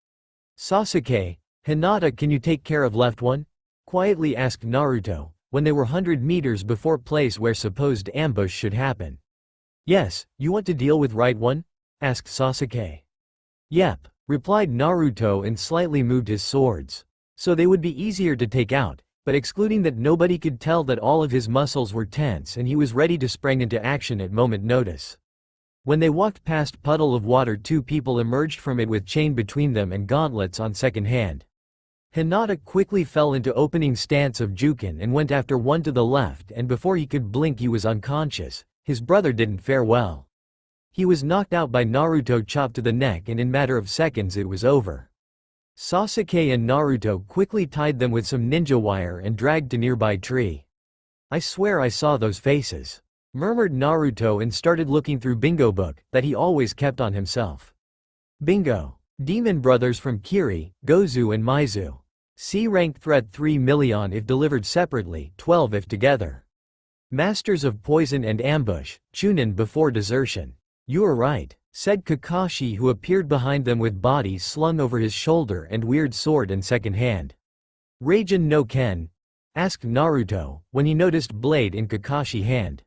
Sasuke, Hinata, can you take care of left one? Quietly asked Naruto, when they were 100 meters before place where supposed ambush should happen. Yes, you want to deal with right one? Asked Sasuke. Yep, replied Naruto and slightly moved his swords. So they would be easier to take out, but excluding that nobody could tell that all of his muscles were tense and he was ready to spring into action at moment notice. When they walked past puddle of water, 2 people emerged from it with chain between them and gauntlets on second hand. Hinata quickly fell into opening stance of Jukin and went after one to the left, and before he could blink he was unconscious. His brother didn't fare well. He was knocked out by Naruto chop to the neck, and in matter of seconds it was over. Sasuke and Naruto quickly tied them with some ninja wire and dragged to nearby tree. I swear I saw those faces, murmured Naruto and started looking through bingo book that he always kept on himself. Bingo. Demon brothers from Kiri, Gozu and Maizu. C-rank threat 3 million if delivered separately, 12 if together. Masters of poison and ambush, Chunin before desertion. You are right, said Kakashi, who appeared behind them with body slung over his shoulder and weird sword in second hand. Raijin no Ken? Asked Naruto, when he noticed blade in Kakashi's hand.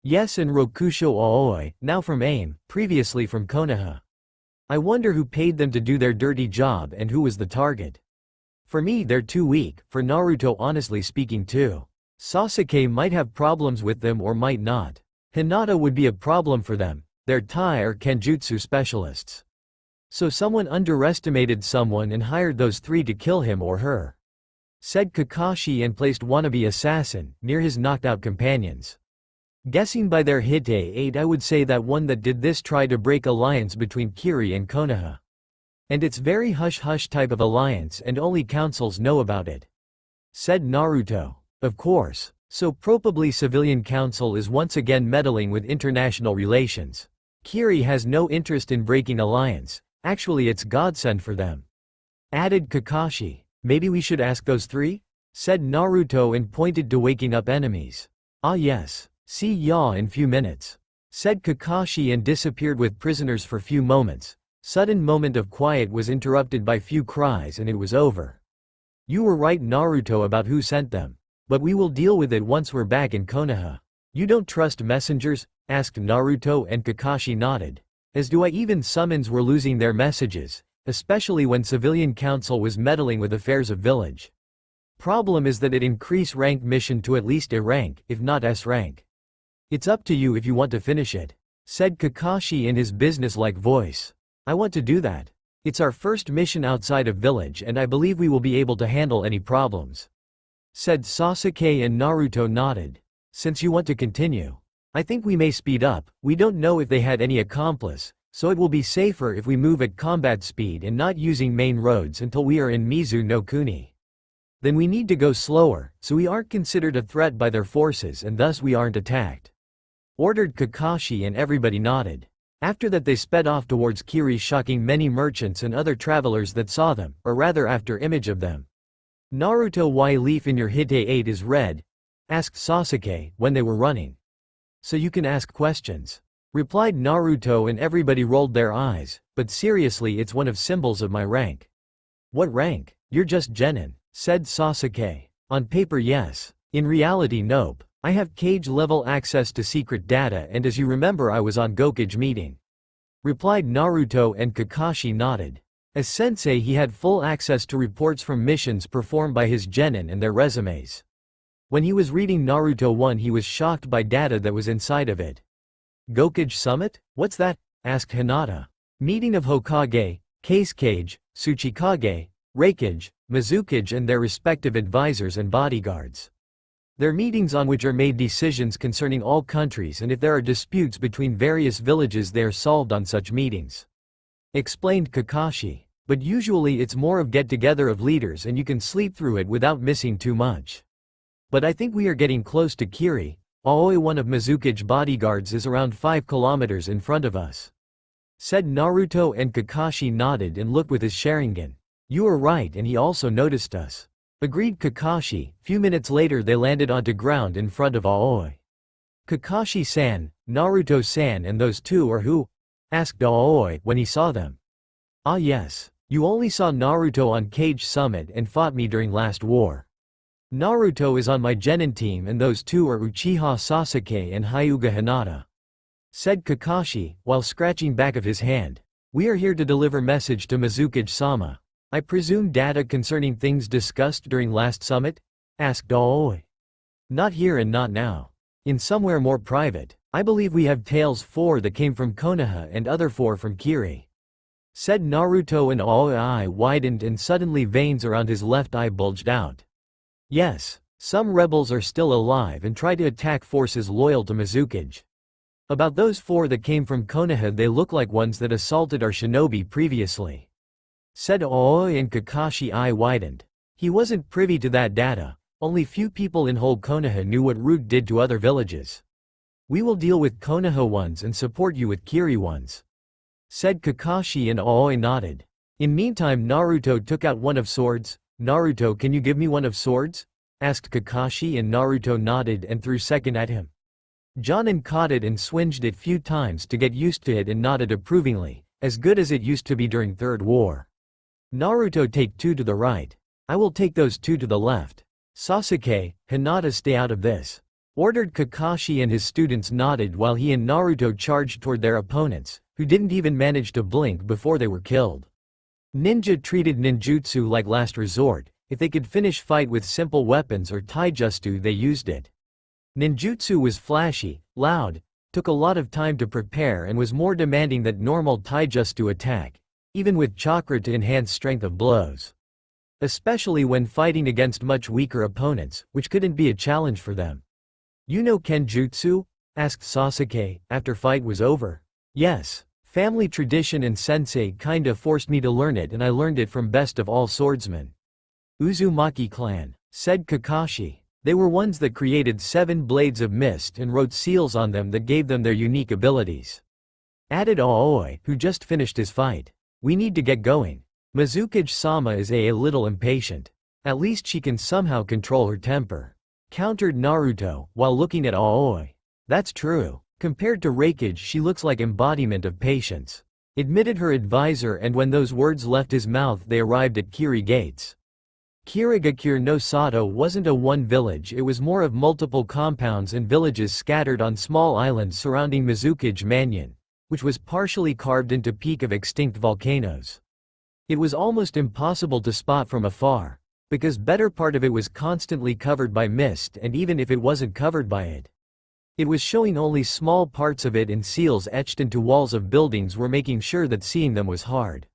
Yes, and Rokusho Aoi, now from AIM, previously from Konoha. I wonder who paid them to do their dirty job and who was the target. For me they're too weak, for Naruto honestly speaking too. Sasuke might have problems with them or might not. Hinata would be a problem for them, they're Tai or Kenjutsu specialists. So someone underestimated someone and hired those three to kill him or her. Said Kakashi and placed wannabe assassin near his knocked out companions. Guessing by their hit 8 I would say that one that did this tried to break alliance between Kiri and Konoha. And it's very hush-hush type of alliance and only councils know about it. Said Naruto. Of course. So probably civilian council is once again meddling with international relations. Kiri has no interest in breaking alliance, actually it's godsend for them. Added Kakashi. Maybe we should ask those three? Said Naruto and pointed to waking up enemies. Ah yes. See ya in few minutes. Said Kakashi and disappeared with prisoners for few moments. Sudden moment of quiet was interrupted by few cries and it was over. You were right Naruto about who sent them. But we will deal with it once we're back in Konoha. You don't trust messengers? Asked Naruto and Kakashi nodded. As do I. Even summons were losing their messages, especially when civilian council was meddling with affairs of village. Problem is that it increase rank mission to at least A rank, if not S rank. It's up to you if you want to finish it. Said Kakashi in his business-like voice. I want to do that. It's our first mission outside of village and I believe we will be able to handle any problems. Said Sasuke and Naruto nodded. Since you want to continue, I think we may speed up. We don't know if they had any accomplice, so it will be safer if we move at combat speed and not using main roads until we are in Mizu no Kuni. Then we need to go slower, so we aren't considered a threat by their forces and thus we aren't attacked. Ordered Kakashi and everybody nodded. After that they sped off towards Kiri, shocking many merchants and other travelers that saw them, or rather after image of them. Naruto, why leaf in your Hite 8 is red? Asked Sasuke, when they were running. So you can ask questions. Replied Naruto and everybody rolled their eyes, but seriously it's one of symbols of my rank. What rank? You're just genin, said Sasuke. On paper yes. In reality nope. I have cage level access to secret data and as you remember I was on Gokage meeting. Replied Naruto and Kakashi nodded. As sensei he had full access to reports from missions performed by his genin and their resumes. When he was reading Naruto 1 he was shocked by data that was inside of it. Gokage Summit? What's that? Asked Hinata. Meeting of Hokage, Kazekage, Tsuchikage, Raikage, Mizukage and their respective advisors and bodyguards. Their meetings on which are made decisions concerning all countries and if there are disputes between various villages they are solved on such meetings. Explained Kakashi. But usually it's more of get-together of leaders and you can sleep through it without missing too much. But I think we are getting close to Kiri. Aoi, one of Mizukage bodyguards, is around 5 kilometers in front of us. Said Naruto and Kakashi nodded and looked with his Sharingan. You are right and he also noticed us. Agreed Kakashi. Few minutes later they landed onto ground in front of Aoi. Kakashi-san, Naruto-san and those two are who? Asked Aoi when he saw them. Ah yes. You only saw Naruto on Cage Summit and fought me during last war. Naruto is on my genin team and those two are Uchiha Sasuke and Hyuga Hinata. Said Kakashi, while scratching back of his hand. We are here to deliver message to Mizukage-sama. I presume data concerning things discussed during last summit? Asked Aoi. Not here and not now. In somewhere more private. I believe we have tales 4 that came from Konoha and other 4 from Kiri. Said Naruto and Aoi eye widened and suddenly veins around his left eye bulged out. Yes, some rebels are still alive and try to attack forces loyal to Mizukage. About those 4 that came from Konoha they look like ones that assaulted our shinobi previously. Said Aoi and Kakashi eye widened. He wasn't privy to that data, only few people in whole Konoha knew what Root did to other villages. We will deal with Konoha ones and support you with Kiri ones. Said Kakashi and Aoi nodded. In meantime Naruto took out one of swords. Naruto, can you give me one of swords? Asked Kakashi and Naruto nodded and threw second at him. Jonin caught it and swinged it few times to get used to it and nodded approvingly, as good as it used to be during Third War. Naruto take 2 to the right. I will take those two to the left. Sasuke, Hinata, stay out of this, ordered Kakashi, and his students nodded while he and Naruto charged toward their opponents, who didn't even manage to blink before they were killed. Ninja treated ninjutsu like last resort. If they could finish fight with simple weapons or taijutsu, they used it. Ninjutsu was flashy, loud, took a lot of time to prepare, and was more demanding than normal taijutsu attack, even with chakra to enhance strength of blows. Especially when fighting against much weaker opponents, which couldn't be a challenge for them. You know Kenjutsu? Asked Sasuke, after fight was over. Yes. Family tradition and sensei kinda forced me to learn it, and I learned it from best of all swordsmen. Uzumaki clan, said Kakashi. They were ones that created 7 blades of mist and wrote seals on them that gave them their unique abilities. Added Aoi, who just finished his fight. We need to get going. Mizukage-sama is a little impatient. At least she can somehow control her temper. Countered Naruto, while looking at Aoi. That's true. Compared to Raikage, she looks like embodiment of patience. Admitted her advisor, and when those words left his mouth they arrived at Kiri Gates. Kirigakure no Sato wasn't a one village, it was more of multiple compounds and villages scattered on small islands surrounding Mizukage Mansion, which was partially carved into peak of extinct volcanoes. It was almost impossible to spot from afar, because better part of it was constantly covered by mist, and even if it wasn't covered by it, it was showing only small parts of it, and seals etched into walls of buildings were making sure that seeing them was hard.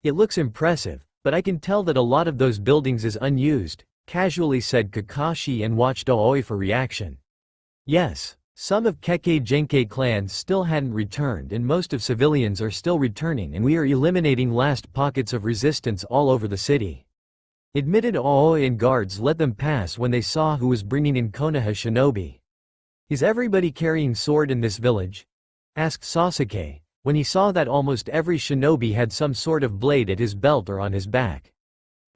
It looks impressive, but I can tell that a lot of those buildings is unused, casually said Kakashi, and watched Aoi for reaction. Yes. Some of Kekkei Genkei clans still hadn't returned, and most of civilians are still returning, and we are eliminating last pockets of resistance all over the city. Admitted Aoi, and guards let them pass when they saw who was bringing in Konoha shinobi. Is everybody carrying sword in this village? Asked Sasuke, when he saw that almost every shinobi had some sort of blade at his belt or on his back.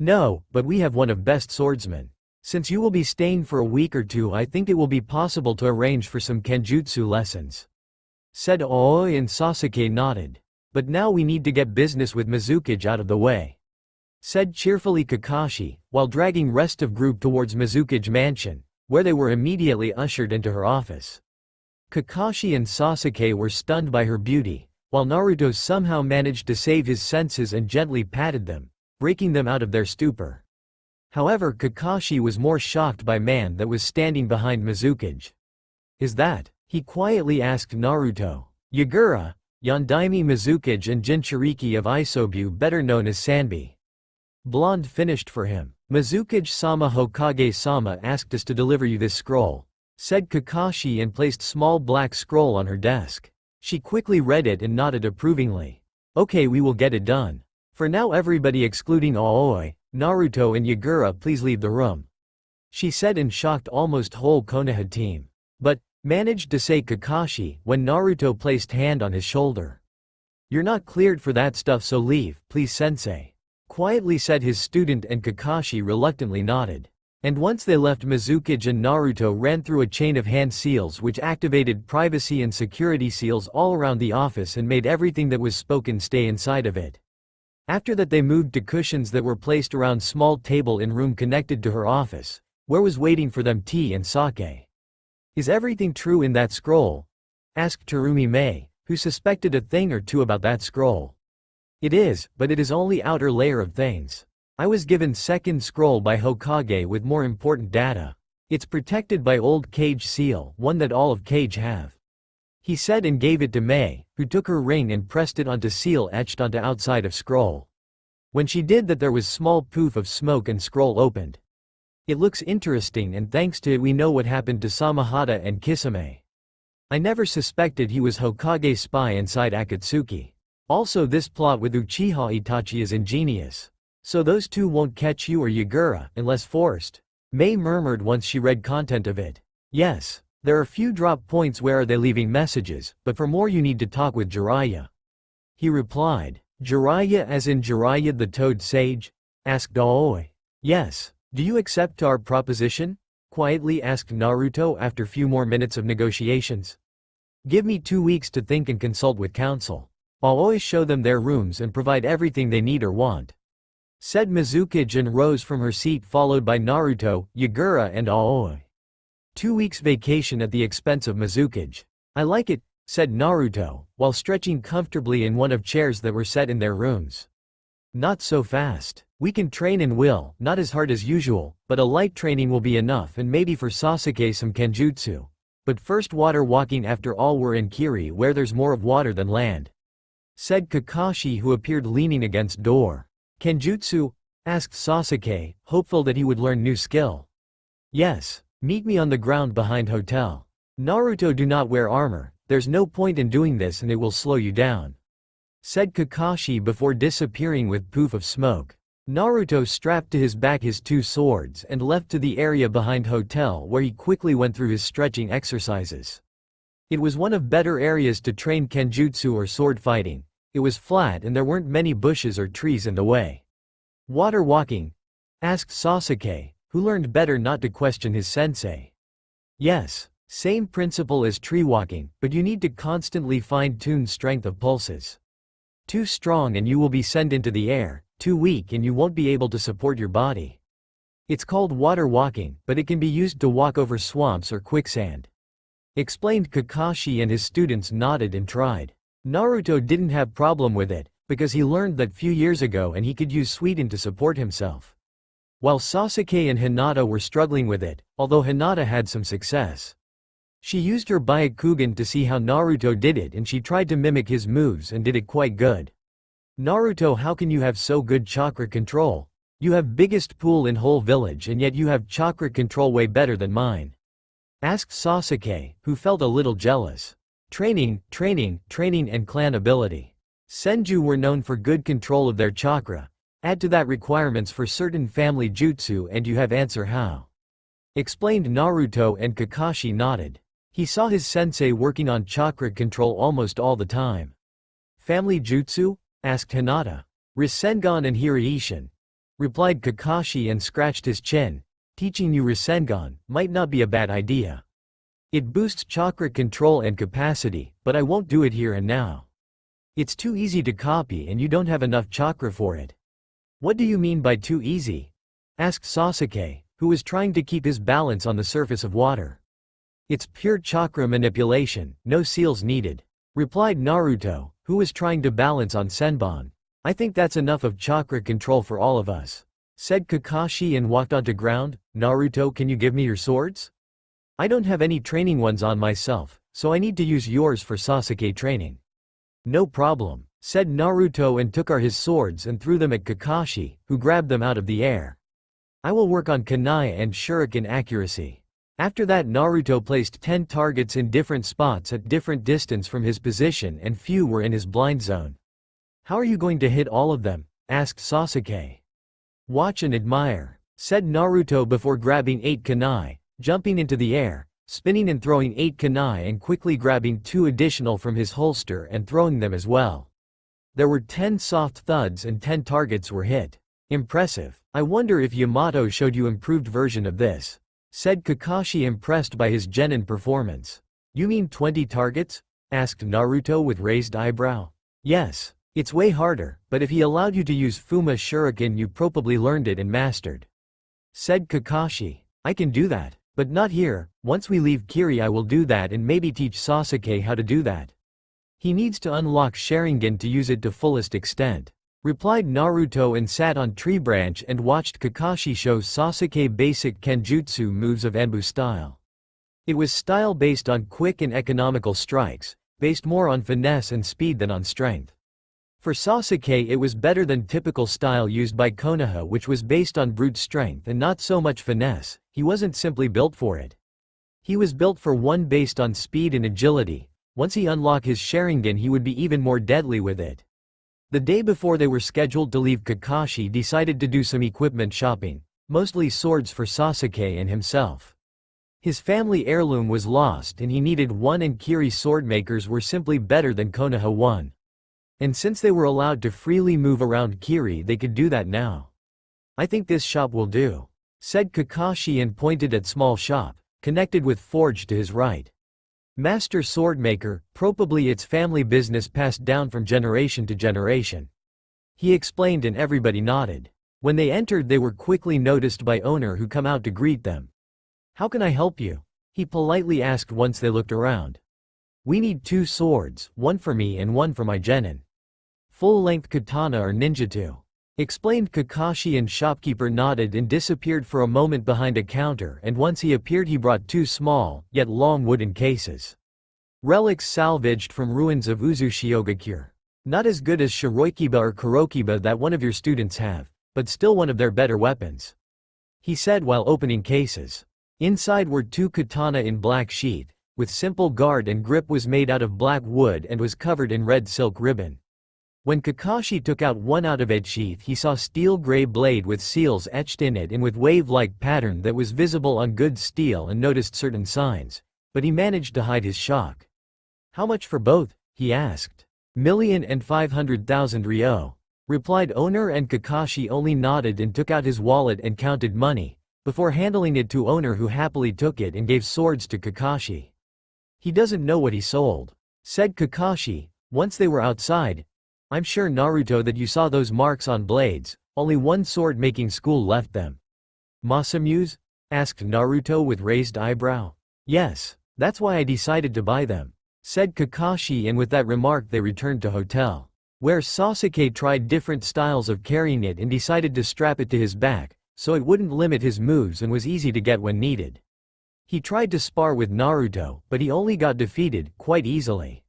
No, but we have one of best swordsmen. Since you will be staying for a week or two, I think it will be possible to arrange for some kenjutsu lessons. Said Aoi, and Sasuke nodded. But now we need to get business with Mizukage out of the way. Said cheerfully Kakashi, while dragging rest of group towards Mizukage Mansion, where they were immediately ushered into her office. Kakashi and Sasuke were stunned by her beauty, while Naruto somehow managed to save his senses and gently patted them, breaking them out of their stupor. However, Kakashi was more shocked by man that was standing behind Mizukage. Is that? He quietly asked Naruto. Yagura, Yondaime Mizukage and Jinchuriki of Isobu, better known as Sanbi. Blonde finished for him. Mizukage-sama, Hokage-sama asked us to deliver you this scroll, said Kakashi, and placed small black scroll on her desk. She quickly read it and nodded approvingly. Okay, we will get it done. For now, everybody excluding Aoi, Naruto and Yagura, please leave the room. She said, and shocked almost whole Konoha team. But, managed to say Kakashi, when Naruto placed hand on his shoulder. You're not cleared for that stuff, so leave, please sensei. Quietly said his student, and Kakashi reluctantly nodded. And once they left, Mizukage and Naruto ran through a chain of hand seals which activated privacy and security seals all around the office and made everything that was spoken stay inside of it. After that, they moved to cushions that were placed around small table in room connected to her office, where was waiting for them tea and sake. Is everything true in that scroll? Asked Terumi Mei, who suspected a thing or two about that scroll. It is, but it is only outer layer of things. I was given second scroll by Hokage with more important data. It's protected by old Cage seal, one that all of Cage have. He said, and gave it to Mei, who took her ring and pressed it onto seal etched onto outside of scroll. When she did that, there was small poof of smoke and scroll opened. It looks interesting, and thanks to it we know what happened to Samahata and Kisame. I never suspected he was Hokage's spy inside Akatsuki. Also, this plot with Uchiha Itachi is ingenious. So those two won't catch you or Yagura, unless forced. Mei murmured once she read content of it. Yes. There are few drop points where are they leaving messages, but for more you need to talk with Jiraiya. He replied. Jiraiya, as in Jiraiya the Toad Sage? Asked Aoi. Yes. Do you accept our proposition? Quietly asked Naruto after few more minutes of negotiations. Give me 2 weeks to think and consult with council. I'll always show them their rooms and provide everything they need or want. said Mizukage and rose from her seat, followed by Naruto, Yagura and Aoi. 2 weeks vacation at the expense of Mizukage. I like it, said Naruto, while stretching comfortably in one of chairs that were set in their rooms. Not so fast. We can train and will, not as hard as usual, but a light training will be enough, and maybe for Sasuke some kenjutsu. But first water walking, after all we're in Kiri where there's more of water than land, said Kakashi, who appeared leaning against door. Kenjutsu? Asked Sasuke, hopeful that he would learn new skill. Yes. Meet me on the ground behind hotel. Naruto, do not wear armor, there's no point in doing this and it will slow you down, said Kakashi before disappearing with poof of smoke. Naruto strapped to his back his 2 swords and left to the area behind hotel, where he quickly went through his stretching exercises. It was one of better areas to train kenjutsu or sword fighting. It was flat and there weren't many bushes or trees in the way. Water walking? Asked Sasuke, who learned better not to question his sensei. Yes, same principle as tree walking, but you need to constantly fine-tune strength of pulses. Too strong and you will be sent into the air, too weak and you won't be able to support your body. It's called water walking, but it can be used to walk over swamps or quicksand, explained Kakashi, and his students nodded and tried. Naruto didn't have problem with it, because he learned that few years ago and he could use Suiten to support himself. While Sasuke and Hinata were struggling with it, although Hinata had some success. She used her Byakugan to see how Naruto did it and she tried to mimic his moves and did it quite good. Naruto, how can you have so good chakra control? You have biggest pool in whole village and yet you have chakra control way better than mine, asked Sasuke, who felt a little jealous. Training and clan ability. Senju were known for good control of their chakra. Add to that requirements for certain family jutsu and you have answer how, explained Naruto, and Kakashi nodded. He saw his sensei working on chakra control almost all the time. Family jutsu? Asked Hinata. Rasengan and Hiraishin, replied Kakashi and scratched his chin. Teaching you Rasengan might not be a bad idea. It boosts chakra control and capacity, but I won't do it here and now. It's too easy to copy and you don't have enough chakra for it. What do you mean by too easy? Asked Sasuke, who was trying to keep his balance on the surface of water. It's pure chakra manipulation, no seals needed, replied Naruto, who was trying to balance on Senbon. I think that's enough of chakra control for all of us, said Kakashi, and walked onto ground. Naruto, can you give me your swords? I don't have any training ones on myself, so I need to use yours for Sasuke training. No problem, said Naruto, and took his swords and threw them at Kakashi, who grabbed them out of the air. I will work on Kunai and Shuriken accuracy. After that, Naruto placed 10 targets in different spots at different distance from his position, and few were in his blind zone. How are you going to hit all of them? Asked Sasuke. Watch and admire, said Naruto before grabbing 8 kunai, jumping into the air, spinning and throwing 8 kunai and quickly grabbing 2 additional from his holster and throwing them as well. There were 10 soft thuds and 10 targets were hit. Impressive. I wonder if Yamato showed you improved version of this, said Kakashi, impressed by his genin performance. You mean 20 targets? Asked Naruto with raised eyebrow. Yes. It's way harder, but if he allowed you to use Fuma Shuriken you probably learned it and mastered, said Kakashi. I can do that, but not here. Once we leave Kiri I will do that and maybe teach Sasuke how to do that. He needs to unlock Sharingan to use it to fullest extent, replied Naruto, and sat on tree branch and watched Kakashi show Sasuke basic kenjutsu moves of Enbu style. It was style based on quick and economical strikes, based more on finesse and speed than on strength. For Sasuke it was better than typical style used by Konoha, which was based on brute strength and not so much finesse. He wasn't simply built for it. He was built for one based on speed and agility. Once he unlocked his Sharingan he would be even more deadly with it. The day before they were scheduled to leave, Kakashi decided to do some equipment shopping, mostly swords for Sasuke and himself. His family heirloom was lost and he needed one, and Kiri sword makers were simply better than Konoha one. And since they were allowed to freely move around Kiri they could do that now. I think this shop will do, said Kakashi and pointed at small shop, connected with forge to his right. Master swordmaker, probably its family business passed down from generation to generation, he explained, and everybody nodded. When they entered, they were quickly noticed by owner, who come out to greet them. "How can I help you?" he politely asked once they looked around. "We need 2 swords, one for me and one for my genin. Full-length katana or ninjutsu," explained Kakashi, and shopkeeper nodded and disappeared for a moment behind a counter, and once he appeared he brought 2 small, yet long wooden cases. Relics salvaged from ruins of Uzushiogakure. Not as good as Shiroikiba or Kurokiba that one of your students have, but still one of their better weapons, he said while opening cases. Inside were 2 katana in black sheath, with simple guard, and grip was made out of black wood and was covered in red silk ribbon. When Kakashi took out one out of its sheath, he saw steel gray blade with seals etched in it and with wave-like pattern that was visible on good steel, and noticed certain signs, but he managed to hide his shock. "How much for both?" he asked. "1,500,000 ryo," replied owner, and Kakashi only nodded and took out his wallet and counted money, before handling it to owner, who happily took it and gave swords to Kakashi. "He doesn't know what he sold," said Kakashi, once they were outside. "I'm sure, Naruto, that you saw those marks on blades. Only one sword-making school left them." "Masamune?" asked Naruto with raised eyebrow. "Yes, that's why I decided to buy them," said Kakashi, and with that remark they returned to hotel, where Sasuke tried different styles of carrying it and decided to strap it to his back, so it wouldn't limit his moves and was easy to get when needed. He tried to spar with Naruto, but he only got defeated quite easily.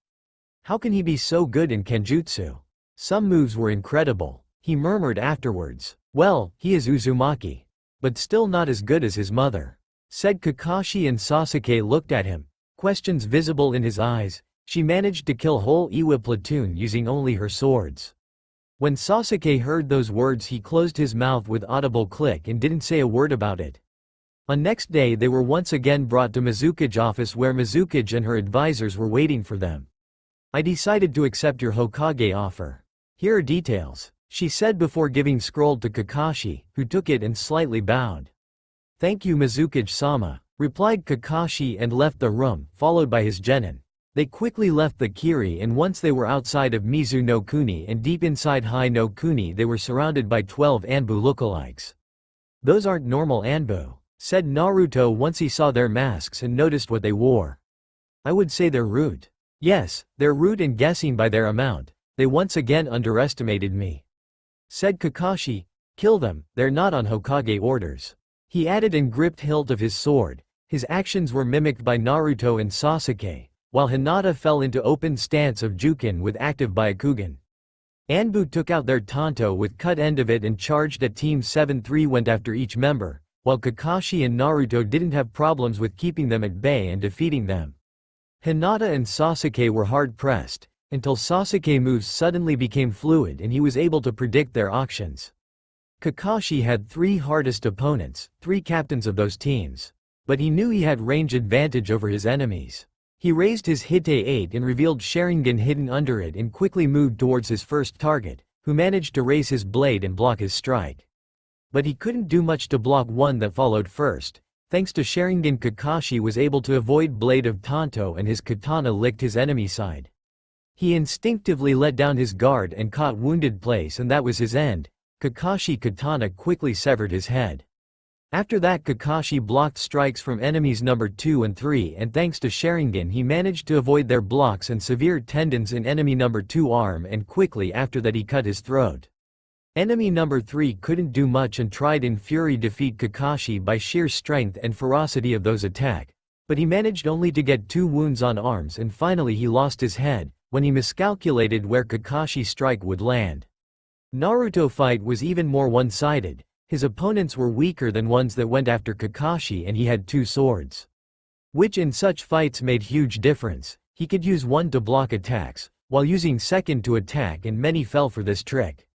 How can he be so good in Kenjutsu? Some moves were incredible, he murmured afterwards. Well, he is Uzumaki, but still not as good as his mother, said Kakashi, and Sasuke looked at him, questions visible in his eyes. She managed to kill whole Iwa platoon using only her swords. When Sasuke heard those words, he closed his mouth with audible click and didn't say a word about it. On next day they were once again brought to Mizuki's office, where Mizuki and her advisors were waiting for them. "I decided to accept your Hokage offer. Here are details," she said before giving scroll to Kakashi, who took it and slightly bowed. "Thank you, Mizuki-sama," replied Kakashi and left the room, followed by his genin. They quickly left the Kiri, and once they were outside of Mizu no Kuni and deep inside Hai no Kuni, they were surrounded by 12 Anbu lookalikes. "Those aren't normal Anbu," said Naruto once he saw their masks and noticed what they wore. "I would say they're rude." "Yes, they're rude, and guessing by their amount, they once again underestimated me," said Kakashi. "Kill them, they're not on Hokage orders," he added, and gripped hilt of his sword. His actions were mimicked by Naruto and Sasuke, while Hinata fell into open stance of Jukin with active Byakugan. Anbu took out their tanto with cut end of it and charged at Team 7-3 went after each member, while Kakashi and Naruto didn't have problems with keeping them at bay and defeating them. Hinata and Sasuke were hard-pressed, until Sasuke moves suddenly became fluid and he was able to predict their actions. Kakashi had 3 hardest opponents, 3 captains of those teams. But he knew he had range advantage over his enemies. He raised his Hite 8 and revealed Sharingan hidden under it and quickly moved towards his first target, who managed to raise his blade and block his strike. But he couldn't do much to block one that followed first. Thanks to Sharingan, Kakashi was able to avoid blade of Tanto and his katana licked his enemy side. He instinctively let down his guard and caught wounded place, and that was his end. Kakashi katana quickly severed his head. After that, Kakashi blocked strikes from enemies number 2 and 3, and thanks to Sharingan he managed to avoid their blocks and severe tendons in enemy number 2 arm, and quickly after that he cut his throat. Enemy number 3 couldn't do much and tried in fury defeat Kakashi by sheer strength and ferocity of those attack, but he managed only to get 2 wounds on arms, and finally he lost his head, when he miscalculated where Kakashi's strike would land. Naruto fight was even more one-sided. His opponents were weaker than ones that went after Kakashi, and he had 2 swords, which in such fights made huge difference. He could use one to block attacks, while using second to attack, and many fell for this trick.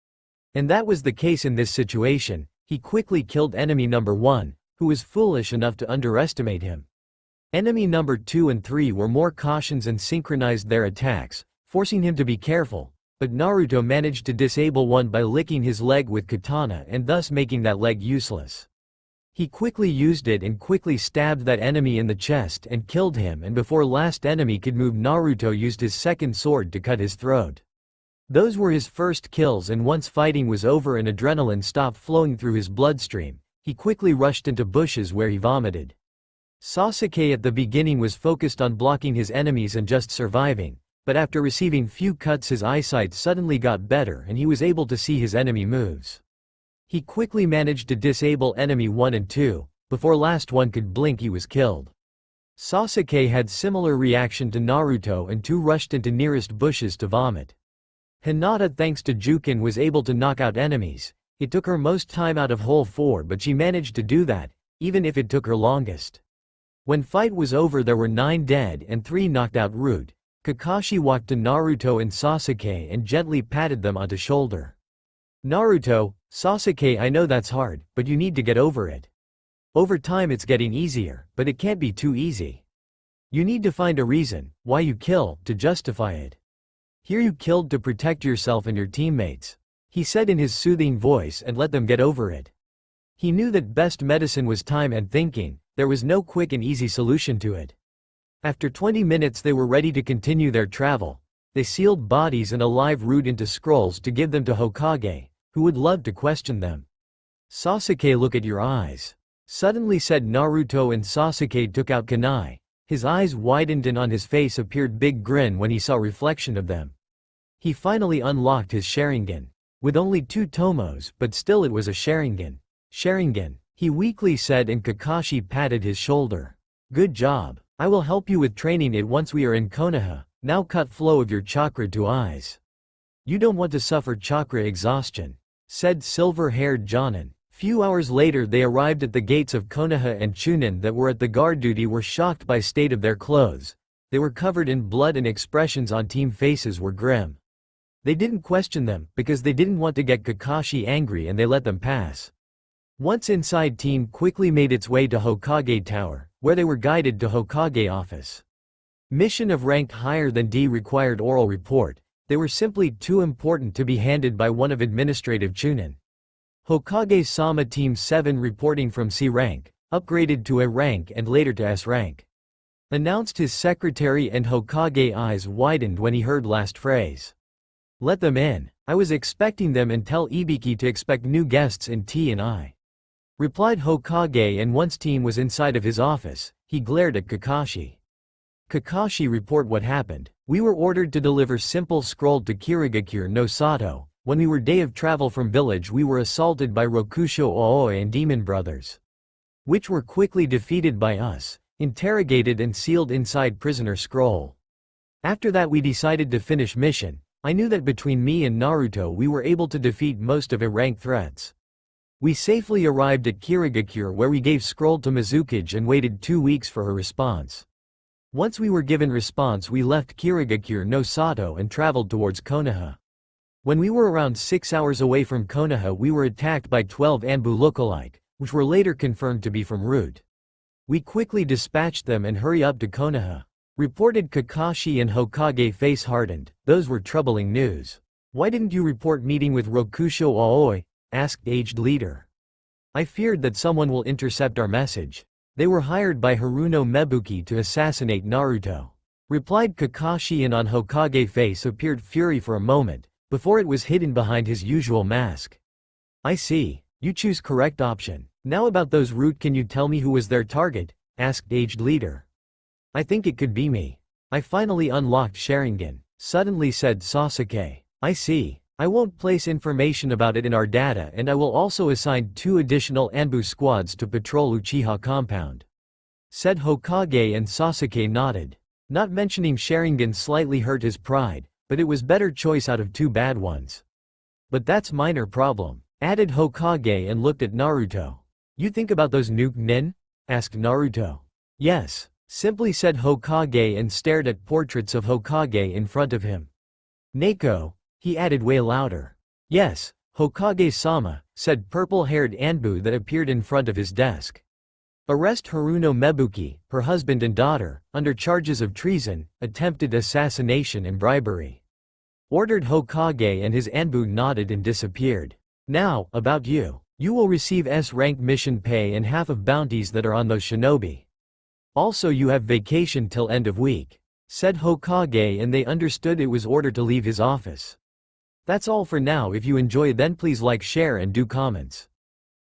And that was the case in this situation. He quickly killed enemy number 1, who was foolish enough to underestimate him. Enemy number 2 and 3 were more cautious and synchronized their attacks, forcing him to be careful. But Naruto managed to disable one by licking his leg with katana and thus making that leg useless. He quickly used it and quickly stabbed that enemy in the chest and killed him, and before last enemy could move, Naruto used his second sword to cut his throat. Those were his first kills, and once fighting was over and adrenaline stopped flowing through his bloodstream, he quickly rushed into bushes where he vomited. Sasuke at the beginning was focused on blocking his enemies and just surviving, but after receiving few cuts his eyesight suddenly got better and he was able to see his enemy moves. He quickly managed to disable enemy 1 and 2, before last one could blink he was killed. Sasuke had similar reaction to Naruto and too rushed into nearest bushes to vomit. Hinata, thanks to Jukin, was able to knock out enemies. It took her most time out of whole 4, but she managed to do that, even if it took her longest. When fight was over there were 9 dead and 3 knocked out. Root. Kakashi walked to Naruto and Sasuke and gently patted them on the shoulder. Naruto, Sasuke, I know that's hard, but you need to get over it. Over time it's getting easier, but it can't be too easy. You need to find a reason, why you kill, to justify it. Here you killed to protect yourself and your teammates, he said in his soothing voice, and let them get over it. He knew that best medicine was time and thinking, there was no quick and easy solution to it. After 20 minutes they were ready to continue their travel. They sealed bodies and a live root into scrolls to give them to Hokage, who would love to question them. Sasuke, look at your eyes, suddenly said Naruto, and Sasuke took out kunai. His eyes widened and on his face appeared big grin when he saw reflection of them. He finally unlocked his Sharingan. With only 2 tomos, but still it was a Sharingan. Sharingan, he weakly said, and Kakashi patted his shoulder. Good job. I will help you with training it once we are in Konoha. Now cut flow of your chakra to eyes. You don't want to suffer chakra exhaustion, said silver-haired Jonin. Few hours later they arrived at the gates of Konoha, and Chunin that were at the guard duty were shocked by state of their clothes. They were covered in blood and expressions on team faces were grim. They didn't question them, because they didn't want to get Kakashi angry, and they let them pass. Once inside, team quickly made its way to Hokage Tower, where they were guided to Hokage office. Mission of rank higher than D required oral report. They were simply too important to be handed by one of administrative Chunin. Hokage-sama Team 7 reporting from C rank, upgraded to A rank and later to S rank. Announced his secretary, and Hokage eyes widened when he heard last phrase. Let them in. I was expecting them, and tell Ibiki to expect new guests in T and I. Replied Hokage, and once Team was inside of his office, he glared at Kakashi. Kakashi, report what happened. We were ordered to deliver simple scroll to Kirigakure no Sato. When we were day of travel from village we were assaulted by Rokusho Aoi and Demon Brothers, which were quickly defeated by us, interrogated and sealed inside prisoner scroll. After that we decided to finish mission. I knew that between me and Naruto we were able to defeat most of A-rank threats. We safely arrived at Kirigakure, where we gave scroll to Mizukage and waited 2 weeks for her response. Once we were given response we left Kirigakure no Sato and traveled towards Konoha. When we were around 6 hours away from Konoha we were attacked by 12 Anbu lookalike, which were later confirmed to be from Root. We quickly dispatched them and hurry up to Konoha. Reported Kakashi, and Hokage face hardened. Those were troubling news. Why didn't you report meeting with Rokusho Aoi? Asked aged leader. I feared that someone will intercept our message. They were hired by Haruno Mebuki to assassinate Naruto. Replied Kakashi, and on Hokage face appeared fury for a moment, before it was hidden behind his usual mask. I see. You choose correct option. Now about those Root, can you tell me who was their target? Asked aged leader. I think it could be me. I finally unlocked Sharingan, suddenly said Sasuke. I see. I won't place information about it in our data, and I will also assign 2 additional Anbu squads to patrol Uchiha compound, said Hokage, and Sasuke nodded. Not mentioning Sharingan slightly hurt his pride, but it was better choice out of 2 bad ones. But that's minor problem, added Hokage, and looked at Naruto. You think about those nuke nin? Asked Naruto. Yes, simply said Hokage, and stared at portraits of Hokage in front of him. Neko, he added way louder. Yes, Hokage-sama, said purple-haired Anbu that appeared in front of his desk. Arrest Haruno Mebuki, her husband and daughter, under charges of treason, attempted assassination and bribery. Ordered Hokage, and his Anbu nodded and disappeared. Now, about you. You will receive S-rank mission pay and half of bounties that are on those shinobi. Also you have vacation till end of week, said Hokage, and they understood it was order to leave his office. That's all for now. If you enjoy then please like, share and do comments.